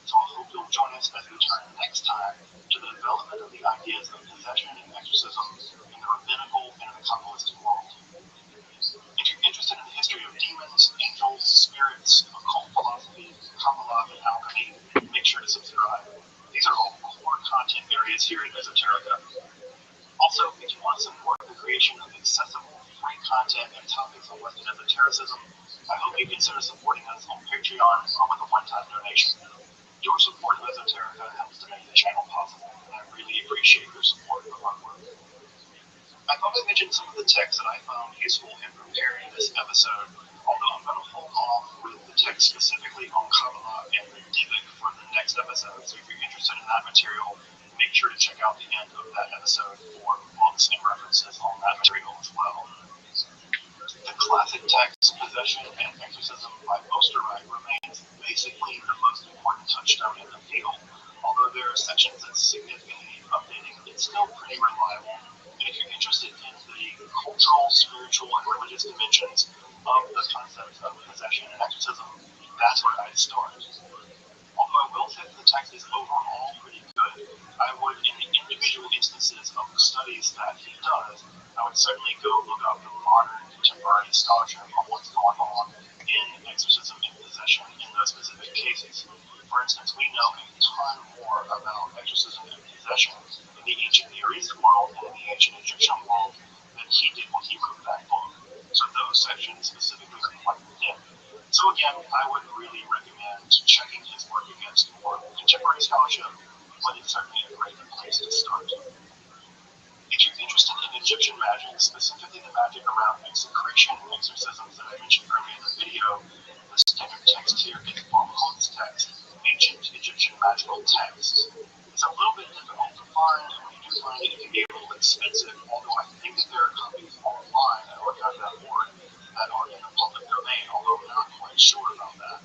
So I hope you'll join us us as we turn next time to the development of the ideas of possession and exorcism in the rabbinical and the Kabbalistic world. If you're interested in the history of demons, angels, spirits, occult philosophy, Kabbalah, and alchemy, make sure to subscribe. These are all core content areas here at Esoterica. Also, if you want to support the creation of accessible, free content and topics on Western esotericism, I hope you consider supporting us on Patreon or with a one-time donation. Your support of Esoterica helps to make the channel possible, and I really appreciate your support of our work. I thought I'd mention some of the texts that I found useful in preparing this episode, although I'm going to hold off with the text specifically on Kabbalah and the Divik for the next episode, so if you're interested in that material, make sure to check out the end of that episode for books and references on that material as well. The classic text, Possession and Exorcism by Osterreich, remains basically the most important touchstone in the field, although there are sections that significantly need updating. It's still pretty reliable. And if you're interested in the cultural, spiritual, and religious dimensions of the concepts of possession and exorcism, that's where I'd start. Although I will say that the text is overall pretty good, I would, in the individual instances of studies that he does, I would certainly go look up the modern contemporary scholarship on what's going on in exorcism and possession in those specific cases. For instance, we know a ton more about exorcism and possession in the ancient Near East world and in the ancient Egyptian world than he did when he wrote that book. So those sections specifically are quite thin. So again, I would really recommend checking his work against more contemporary scholarship, but it's certainly a great place to start. If you're interested in Egyptian magic, specifically the magic around execration and exorcisms that I mentioned earlier in the video, the standard text here is Rothschild's text, Ancient Egyptian Magical Texts. It's a little bit difficult to find, and when you do find it, it can be a little expensive, although I think that there are copies online at archive.org that are in the public domain, although I'm not quite sure about that.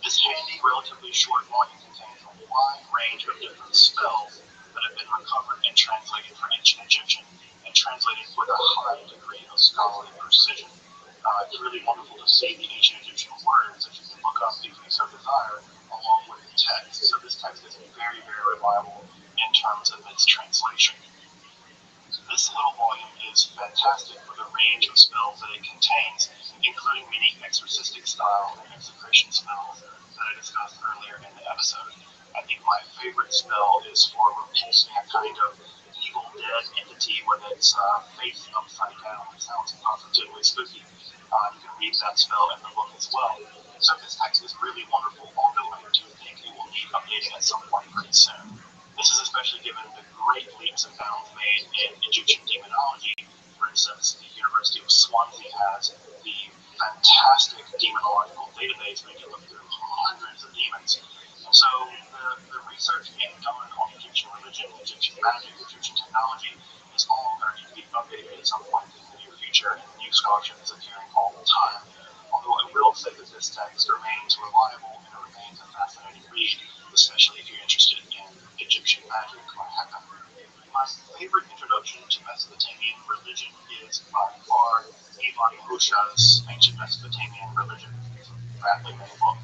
This handy, relatively short volume contains a wide range of different spells that have been recovered and translated for ancient Egyptian and translated with a high degree of scholarly precision. It's really wonderful to see the ancient Egyptian words that you can look up if you so desire, along with the text. So this text is very, very reliable in terms of its translation. This little volume is fantastic for the range of spells that it contains, including many exorcistic style and execration spells that I discussed earlier in the episode. I think my favorite spell is for repulsing a kind of evil dead entity with its face upside down. It sounds positively spooky. You can read that spell in the book as well. So this text is really wonderful, although I do think it will need updating at some point pretty soon. This is especially given the great leaps and bounds made in Egyptian demonology. For instance, the University of Swansea has the fantastic demonological database where you can look through hundreds of demons. And so the research being done on Egyptian religion, Egyptian magic, Egyptian technology is all going to need to be updated at some point in the near future, and new scholarship is appearing all the time. Although I will say that this text remains reliable and it remains a fascinating read, especially if you're interested in Egyptian magic or Heka. My favorite introduction to Mesopotamian religion is by far Rabbi Rothschild's Ancient Mesopotamian Religion. Badly made book.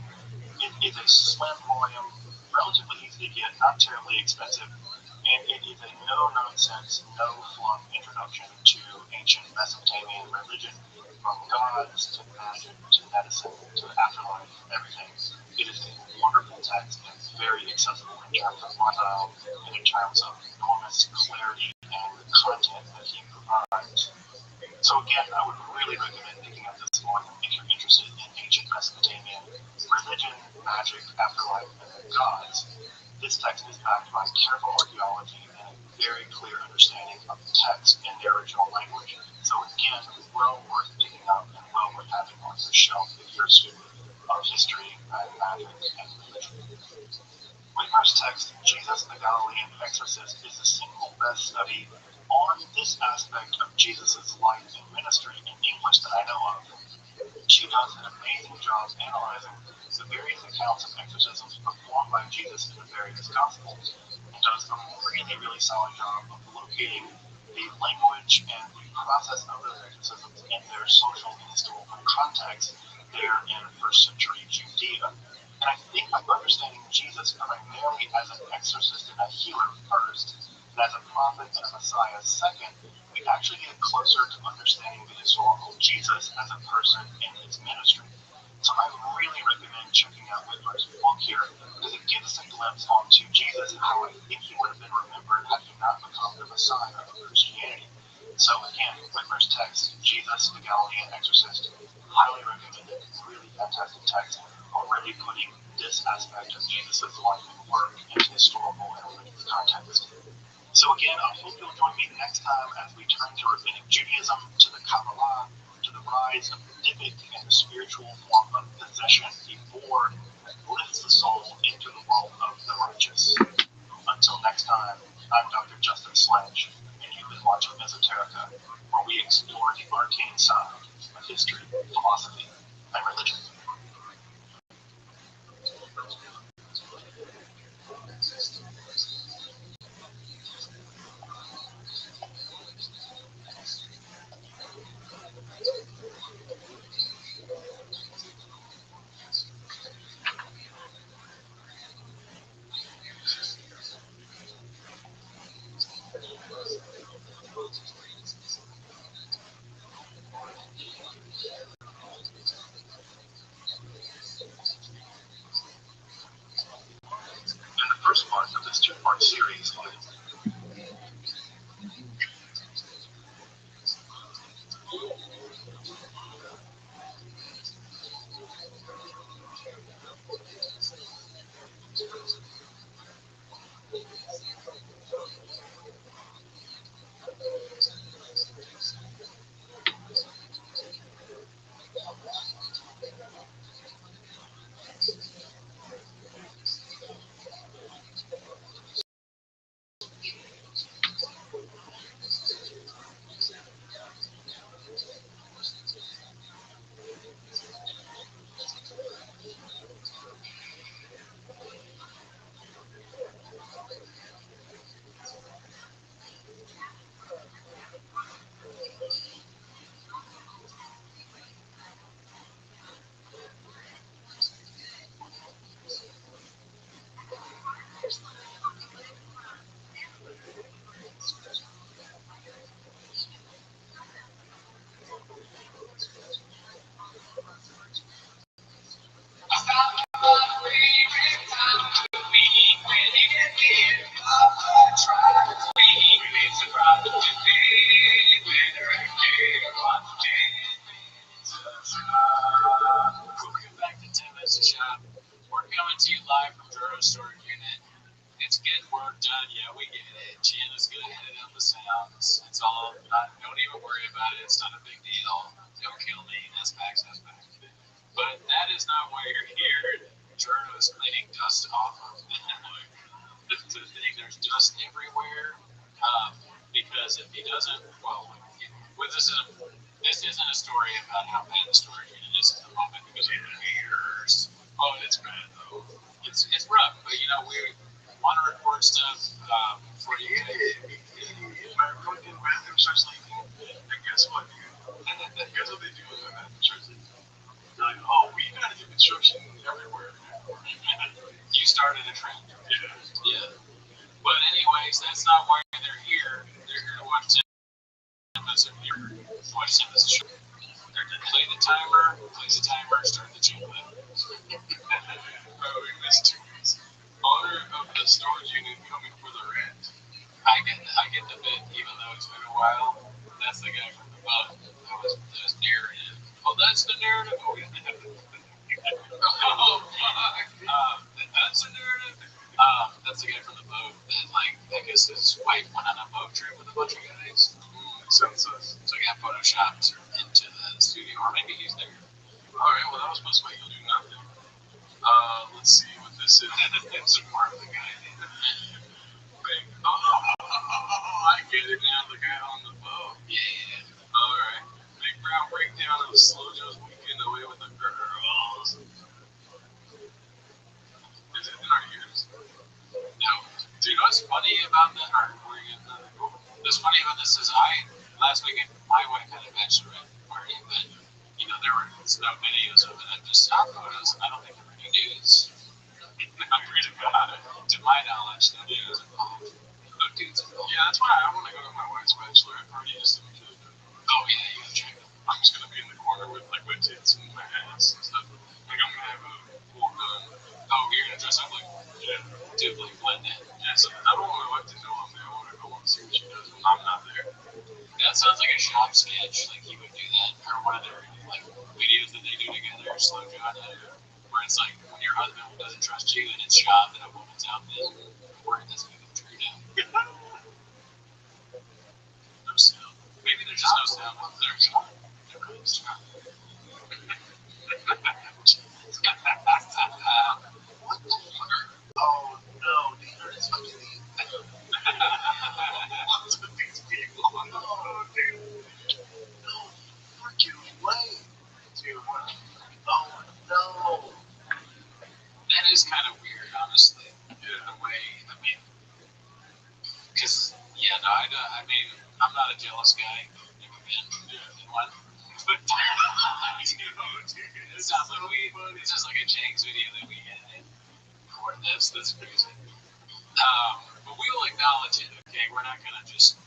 It is a slim volume, relatively easy to get, not terribly expensive, and it is a no-nonsense, no-fluff introduction to ancient Mesopotamian religion, from gods to magic to medicine to the afterlife, everything. It is a wonderful text and very accessible in terms of style and in terms of enormous clarity and content that he provides. So again, I would really recommend picking up this volume if you're interested in ancient Mesopotamian religion, magic, afterlife, and the gods. This text is backed by careful archaeology and a very clear understanding of the text in the original language. So again, well worth picking up and well worth having on your shelf if you're a student of history and magic and religion. Whitmer's text, Jesus the Galilean Exorcist, is the single best study on this aspect of Jesus' life and ministry in English that I know of. She does an amazing job analyzing the various accounts of exorcisms performed by Jesus in the various Gospels, and does a really, really solid job of locating the language and the process of those exorcisms in their social and historical context there in first century Judea. And I think by understanding Jesus primarily as an exorcist and a healer first, and as a prophet and a Messiah second, we actually get closer to understanding the historical Jesus as a person in his ministry. So I really recommend checking out Whitmer's book here because it gives us a glimpse onto Jesus and how I think he would have been remembered had he not become the Messiah of Christianity. So again, Whitmer's text, Jesus, the Galilean Exorcist, highly recommended. Really fantastic text, already putting this aspect of Jesus' life and work into historical and religious context. So again, I hope you'll join me next time as we turn to Rabbinic Judaism, to the Kabbalah, to the rise of the Dybbuk and the spiritual form of possession before it lifts the soul into the world of the righteous. Until next time, I'm Dr. Justin Sledge, and you've been watching Mesoterica, where we explore the arcane side of history, philosophy, and religion. In the first part of this two-part series, Welcome back to Tim's Shop. We're coming to you live from Dro's storage unit. It's getting work done. Yeah, we get it. Gianna's good at editing the sounds. It's all not. Don't even worry about it. It's not a big deal. Don't kill me. That's facts. That's facts. But that is not why you're here. Jorno is cleaning dust off of the thing. There's dust everywhere. Because if he doesn't, well, this isn't a story about how bad the storage unit is at the moment because of the haters. Oh, it's bad though. It's rough, but you know we want to record stuff for you guys. my fucking bathroom starts leaking, and guess what, dude? Guess what they do when my bathroom starts leaking? They're like, oh, we gotta do construction everywhere. You started a trend. Yeah. Yeah. But anyways, that's not why they're here. They're here to watch Timbers and watch Timbers show. Play the timer, start the jingle. Oh, we missed 2 weeks. Owner of the storage unit coming for the rent. I get the bit, even though it's been a while. That's the guy from the boat. That was narrative. Oh, that's the narrative. Oh, yeah. Oh, fuck. That's the narrative. That's the guy from the boat that, like, I guess his wife went on a boat trip with a bunch of guys. So he got photoshopped into the studio, or maybe he's there. Alright, well, that was supposed to make you do nothing. Let's see what this is. It's more of the guy. I get it now, the guy on the boat. Yeah. Alright. Big round breakdown of Slow Joe's weekend away with the girls. Is it in our ears? No. Do you know what's funny about that? What's funny about this is last weekend, my wife had a bachelorette party, but, you know, there were no videos of it. I just saw photos, and I don't think there were any dudes. I'm pretty bad. To my knowledge, no dudes involved. No dudes involved. Yeah, that's why I want to go to my wife's bachelorette party just to make it. Oh yeah, you gotta check them. I'm just gonna be in the corner with like my tits and my ass and stuff. Like I'm gonna have a full gun. Oh, you're gonna dress up like dude, like blend in. Yeah, so I don't want my wife to know I'm there. I want to see what she does when I'm not there. That sounds like a shop sketch. Like he would do that, or one of their like videos that they do together, slow John, where it's like when your husband doesn't trust you and it's shop in a woman's outfit, where it doesn't even true down. No sound. Maybe there's just no sound. There's no sound. What the fuck? Oh no, dude, it's fucking lots of these people. Oh, dude. No freaking way. Dude. Oh no. That is kind of weird, honestly. In a way, I mean, because yeah, no, I mean, I'm not a jealous guy. Never been in one. But it sounds like it's just like a James video that we edited for this. That's crazy. But we will acknowledge it, okay? We're not gonna just,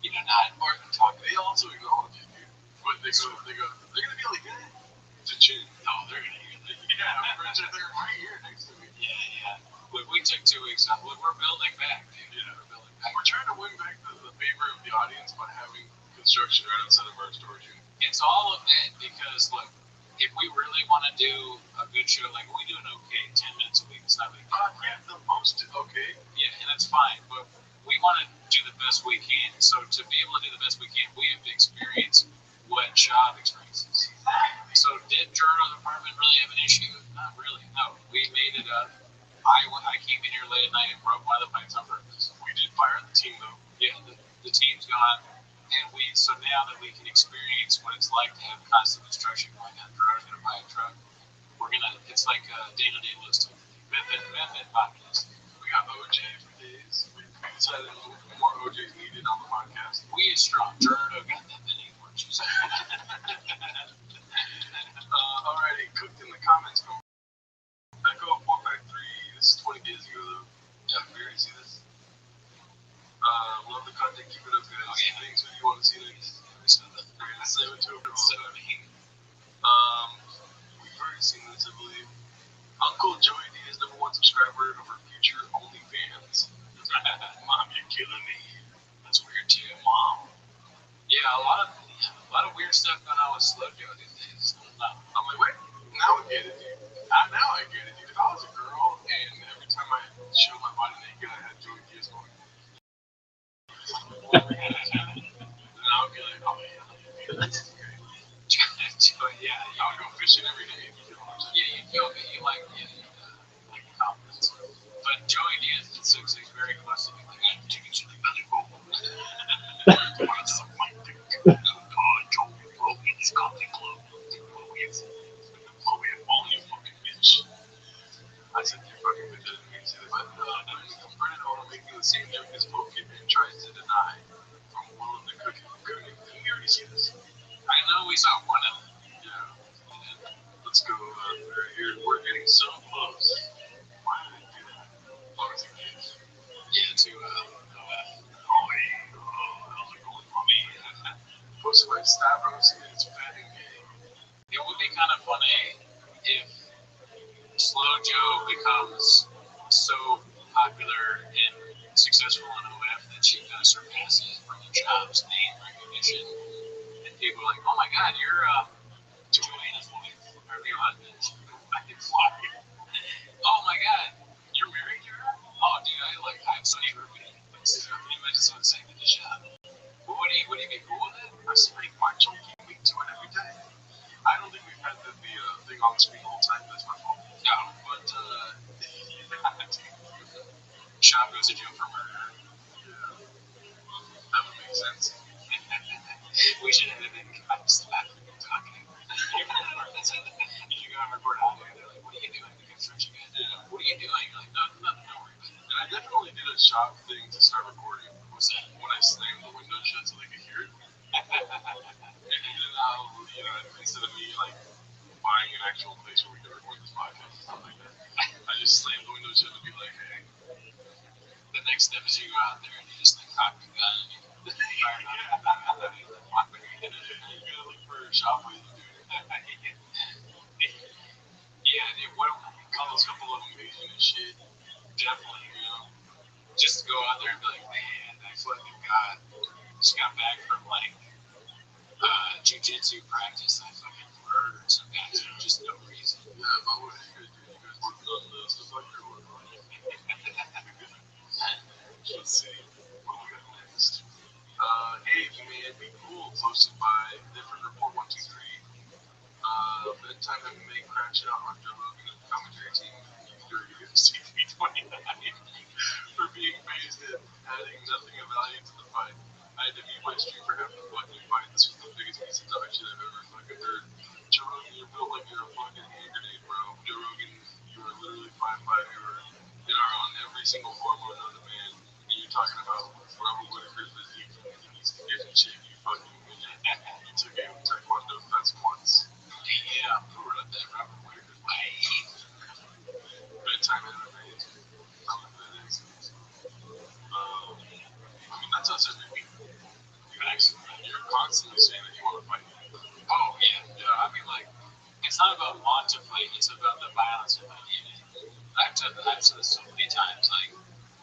not or talk. They also acknowledge it, dude. But they're gonna be like, to chill. Oh, they're gonna hear that. Yeah, they're right here next to me. Yeah. Look, we took 2 weeks off. Look, we're building back, dude. Yeah. We're building back. We're trying to win back the favor of the audience by having construction right outside of our storage unit. It's all of that because, look, if we really want to do a good show, like we do an okay 10 minutes a week, it's not big. Grant the most okay. Yeah, and that's fine, but we want to do the best we can. So to be able to do the best we can, we have to experience what Shab experiences. So did Jordan's apartment really have an issue? Not really. No, we made it up. I came in here late at night and broke one of the pipes on purpose. We did fire the team though. Yeah, the team's gone. And so now that we can experience what it's like to have constant construction going on, Gerard's going to buy a truck. It's like Dana Day list of method podcast. We got OJ for days. We decided more OJ's needed on the podcast. We is strong. Gerardo got that many fortunes. Alrighty, cooked in the comments. Echo 453. This is 20 days ago though. Yeah, we already see this. Love the content. Keep it up, guys. Oh, yeah. Things that you want to see next. We're gonna save it to a we've already seen this, I believe. Uncle Joey D is #1 subscriber of our future OnlyFans. Mom, you're killing me. That's weird too. Mom. Yeah, a lot of weird stuff going on with Slow Joe these days. I'm like, wait, now I get it, dude. Now I get it, dude. If I was a girl and every time I showed my body naked, I had Joey Diaz going. And I would be like, oh yeah, that's okay. Yeah, I would go fishing every day. you feel good. You like confidence. But Joey Diaz is very close to me. Like, I'm taking something really cool. Joey broke in his comedy club. Chloe, only a fucking bitch. I said, you fucking bitch. I didn't mean to say that. But Brennan Oda making the same joke as Poke and tries to deny from Will of the Cookie. Did you already see this? I know we saw one of them. Yeah. Let's go right here. We're getting so close. Why did I do that? How's it going, mommy? Posted by Stavros and his fat and gay. It would be kind of funny if Slow Joe becomes so popular and successful in OF that she kind of surpasses Brendan Schaub's name recognition. And people are like, oh my god, you're Joanna's wife, or your husband. I can fly. Oh my god, you're married to her? Oh dude, I'm so happy. Imagine someone saying to the shop. Well, would he be cool with it? I speak my chunky meat to it every day. I don't think we've had the thing on the screen the whole time. That's my fault. No, but Shop goes to jail for murder. Yeah, that would make sense. We should have been cops laughing and talking. You go and record audio, they're like, what are you doing? The construction guy, what are you doing? You're like, no, don't worry about it. And I definitely did a shop thing to start recording. What's that? When I slammed the window shut so they could hear it. And then instead of me buying an actual place where we could record this podcast or something like that. you go out there and you just like cock the gun and you fire it out. You gotta look for a shop with you, dude. Yeah, dude, what call those couple of them Asian and shit. Definitely, you know. Just to go out there and be like, man, I fucking just got back from like jiu-jitsu practice. I fucking murdered some guys for just no reason. Yeah, but what did you guys do? You guys worked on the stuff like your work on it. Let's see. What do we got next? Hey, you may be cool. Posted by Different Report 123. Bedtime MMA crashed out on Joe Rogan and the commentary team during UFC 329 for being phased in, adding nothing of value to the fight. I had to mute my stream for half the fucking fight. This was the biggest piece of dog shit I've ever fucking heard. Joe Rogan, you're built like you're a fucking hand grenade, bro. Joe Rogan, you are literally 5'5". You are in our on every single hormone on the man. And you're talking about Robert Whitaker's physique. He needs to get in shape. You fucking you took a taekwondo class once. Yeah, who wrote that? Robert Whitaker's Bedtime MMA. I don't know what that is. I mean, that's us every week. You're constantly saying that you want to fight. Oh, yeah. I mean, like, it's not about want to fight, it's about the violence in my DNA. I've said this so many times. Like,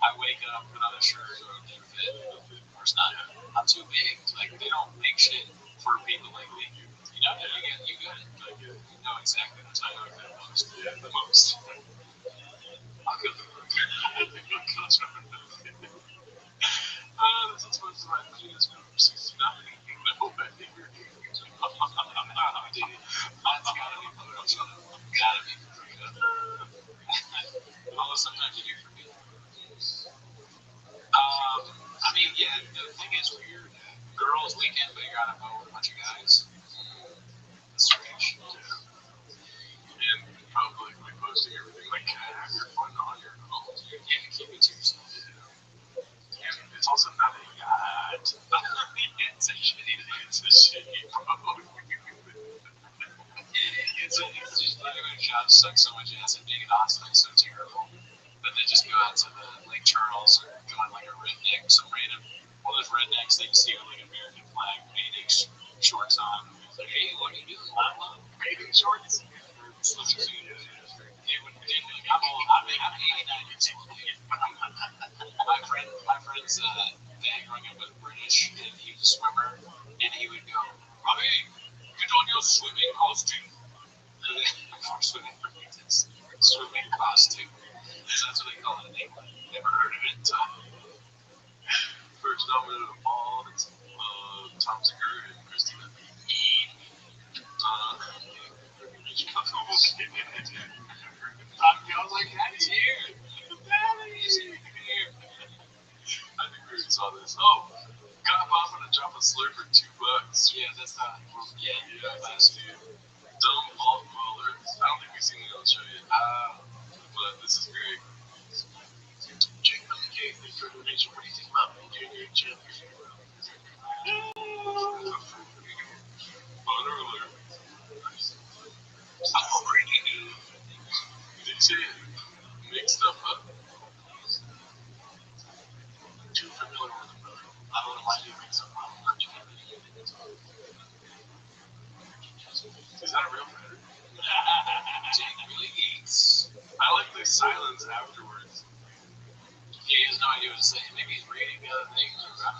I wake up, put on a shirt or a new fit, or it's not. I'm too big. Like, they don't make shit for people like me. You know, you get it. Like, you know exactly what I'm talking about the most. Yeah, the most. I'll kill the This is supposed to be my penis number 69. No, I think you're That's gotta be Photoshop. Gotta be Photoshop. Although sometimes you do for me. I mean, yeah, the thing is weird. Girls' weekend, but you're on a boat with a bunch of guys. That's strange. And probably posting everything like, have your fun on your own. Yeah, keep it to yourself. And it's also not a yacht. It's a shitty boat. It's just living in a job sucks so much ass and being an Austin is so terrible. But they just go out to the Lake Charles or go on like a redneck, some random one of those rednecks that you see with like American flag bathing shorts on. It's like, hey, what are you doing? Bathing shorts? They would be like, I'm 89 years old. My friend's dad growing up was British and he was a swimmer and he would go, Robbie, get on your swimming costume. Swimming costume. So that's what they call it in England. Never heard of it. First nominated of all, it's Tom Segura and Christina. I was like, Daddy's here. Daddy's here. I think we already saw this. Oh, Cop, I'm gonna drop a slur for $2. Yeah, that's not. Yeah, that's dude. Dumb vault dweller. I don't think we've seen it on the show yet. But this is great. Jake McKay, thank you for the donation. What do you think about me doing your champion? Honor alert. I already knew. Did you say it? Make stuff up? Too familiar with the brother. I don't know why you make stuff up. I'm not too familiar. Is that a real matter? Jake really eats. I like the silence afterwards. He has no idea what to say. Maybe he's reading other things or I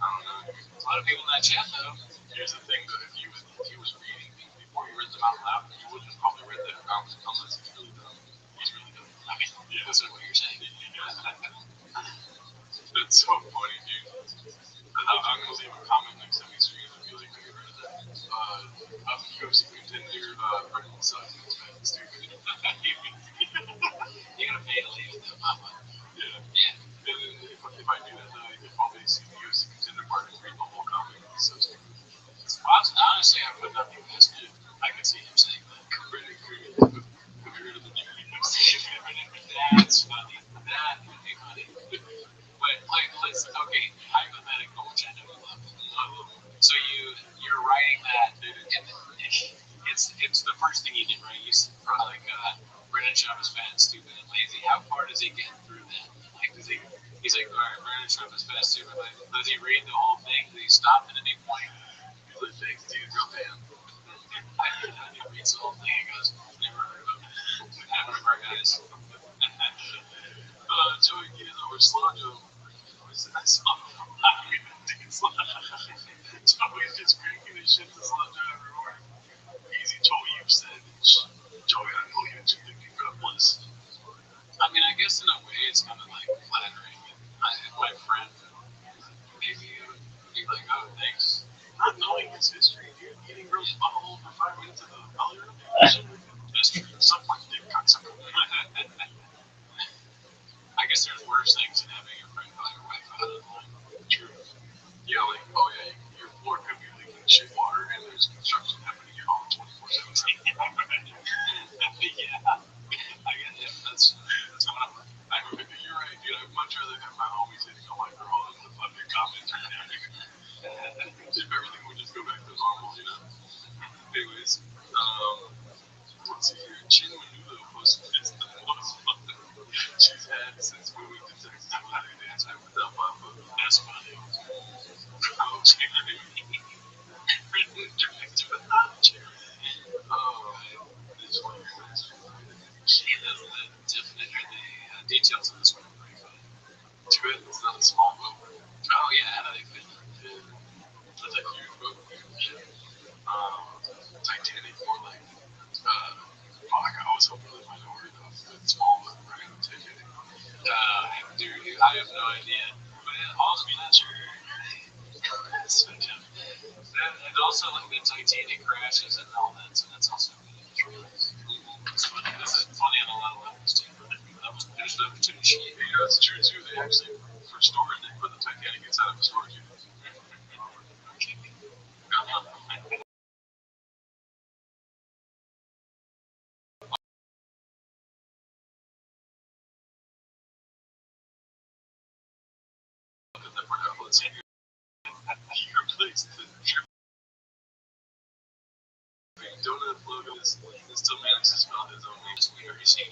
don't know. A lot of people in that chat though. Here's the thing though, if he was reading things before he read them out loud, he wouldn't have probably read the comments unless he's really dumb. He's really dumb. I mean, yeah, that's what you're saying. That's so funny, dude. I'm gonna leave a comment next time he streams and be like, have you read that? I'm UFC contender, Brendan sucks and it's bad and stupid. You gotta pay to leave it though, Papa. Yeah. Yeah. And then if I do that, they probably see the UFC contender part and read the whole comment. It's so stupid. Honestly, I put nothing past it. I could see him saying that. Brendan Creed, have you heard of the new That's funny. That would be funny. But like, okay, hypothetical, which I know you love. So you're writing that, and it's the first thing you did, right? You wrote like Brendan Schaub is fat, stupid, and lazy. How far does he get through that? Like, he's like, all right, stupid. Like, did he read the whole thing? Did he stop at any point? He's like, thanks, dude, real fan. He reads the whole thing and goes, never heard of him. One of our guys. Joey Giza or Slow Joe. I saw him. I mean, Joey's just cranking his shit to Slow Joe everywhere. Easy, Joey, you've said. Joey, I know you too. God bless. I mean, I guess in a way it's kind of like flattering. My friend maybe would be like, oh, thanks. Not knowing his history, dude. Eating girls' butthole for 5 minutes in the elevator. That's true. Suck my dick, cocksucker. I guess there's worse things than having your friend call your wife out online. True. Yeah, like, oh yeah, your floor could be leaking shit water and there's construction happening in your home 24/7. Yeah. I guess that's one of my. You're right, dude. I'd much rather have my homies hitting on my girl than the fucking comments right now. If everything would just go back to normal, you know? Anyways, let's see here. Chin Manulo posted this the most fun she's had since moving to Texas with a dance time without Papa. That's funny. Oh, Chin Director without Jerry. Oh, this one. She has the details of this one are pretty funny. Too bad it's not a small boat. Oh yeah, how do they fit? That's a huge boat. Titanic, more like, fuck, I was hoping that Minority of the small boat, right? Titanic. Dude, I have no idea. But it also, that's your. And also, like the Titanic crashes and all that, so that's also really it's funny. This is funny on a lot of levels too. There's no too cheap. Yeah, that's true too. They actually, for storage, they put the Titanic inside of a storage unit. Let's see here. He replaced the donut logo. Still manages to spell his own name. We already seen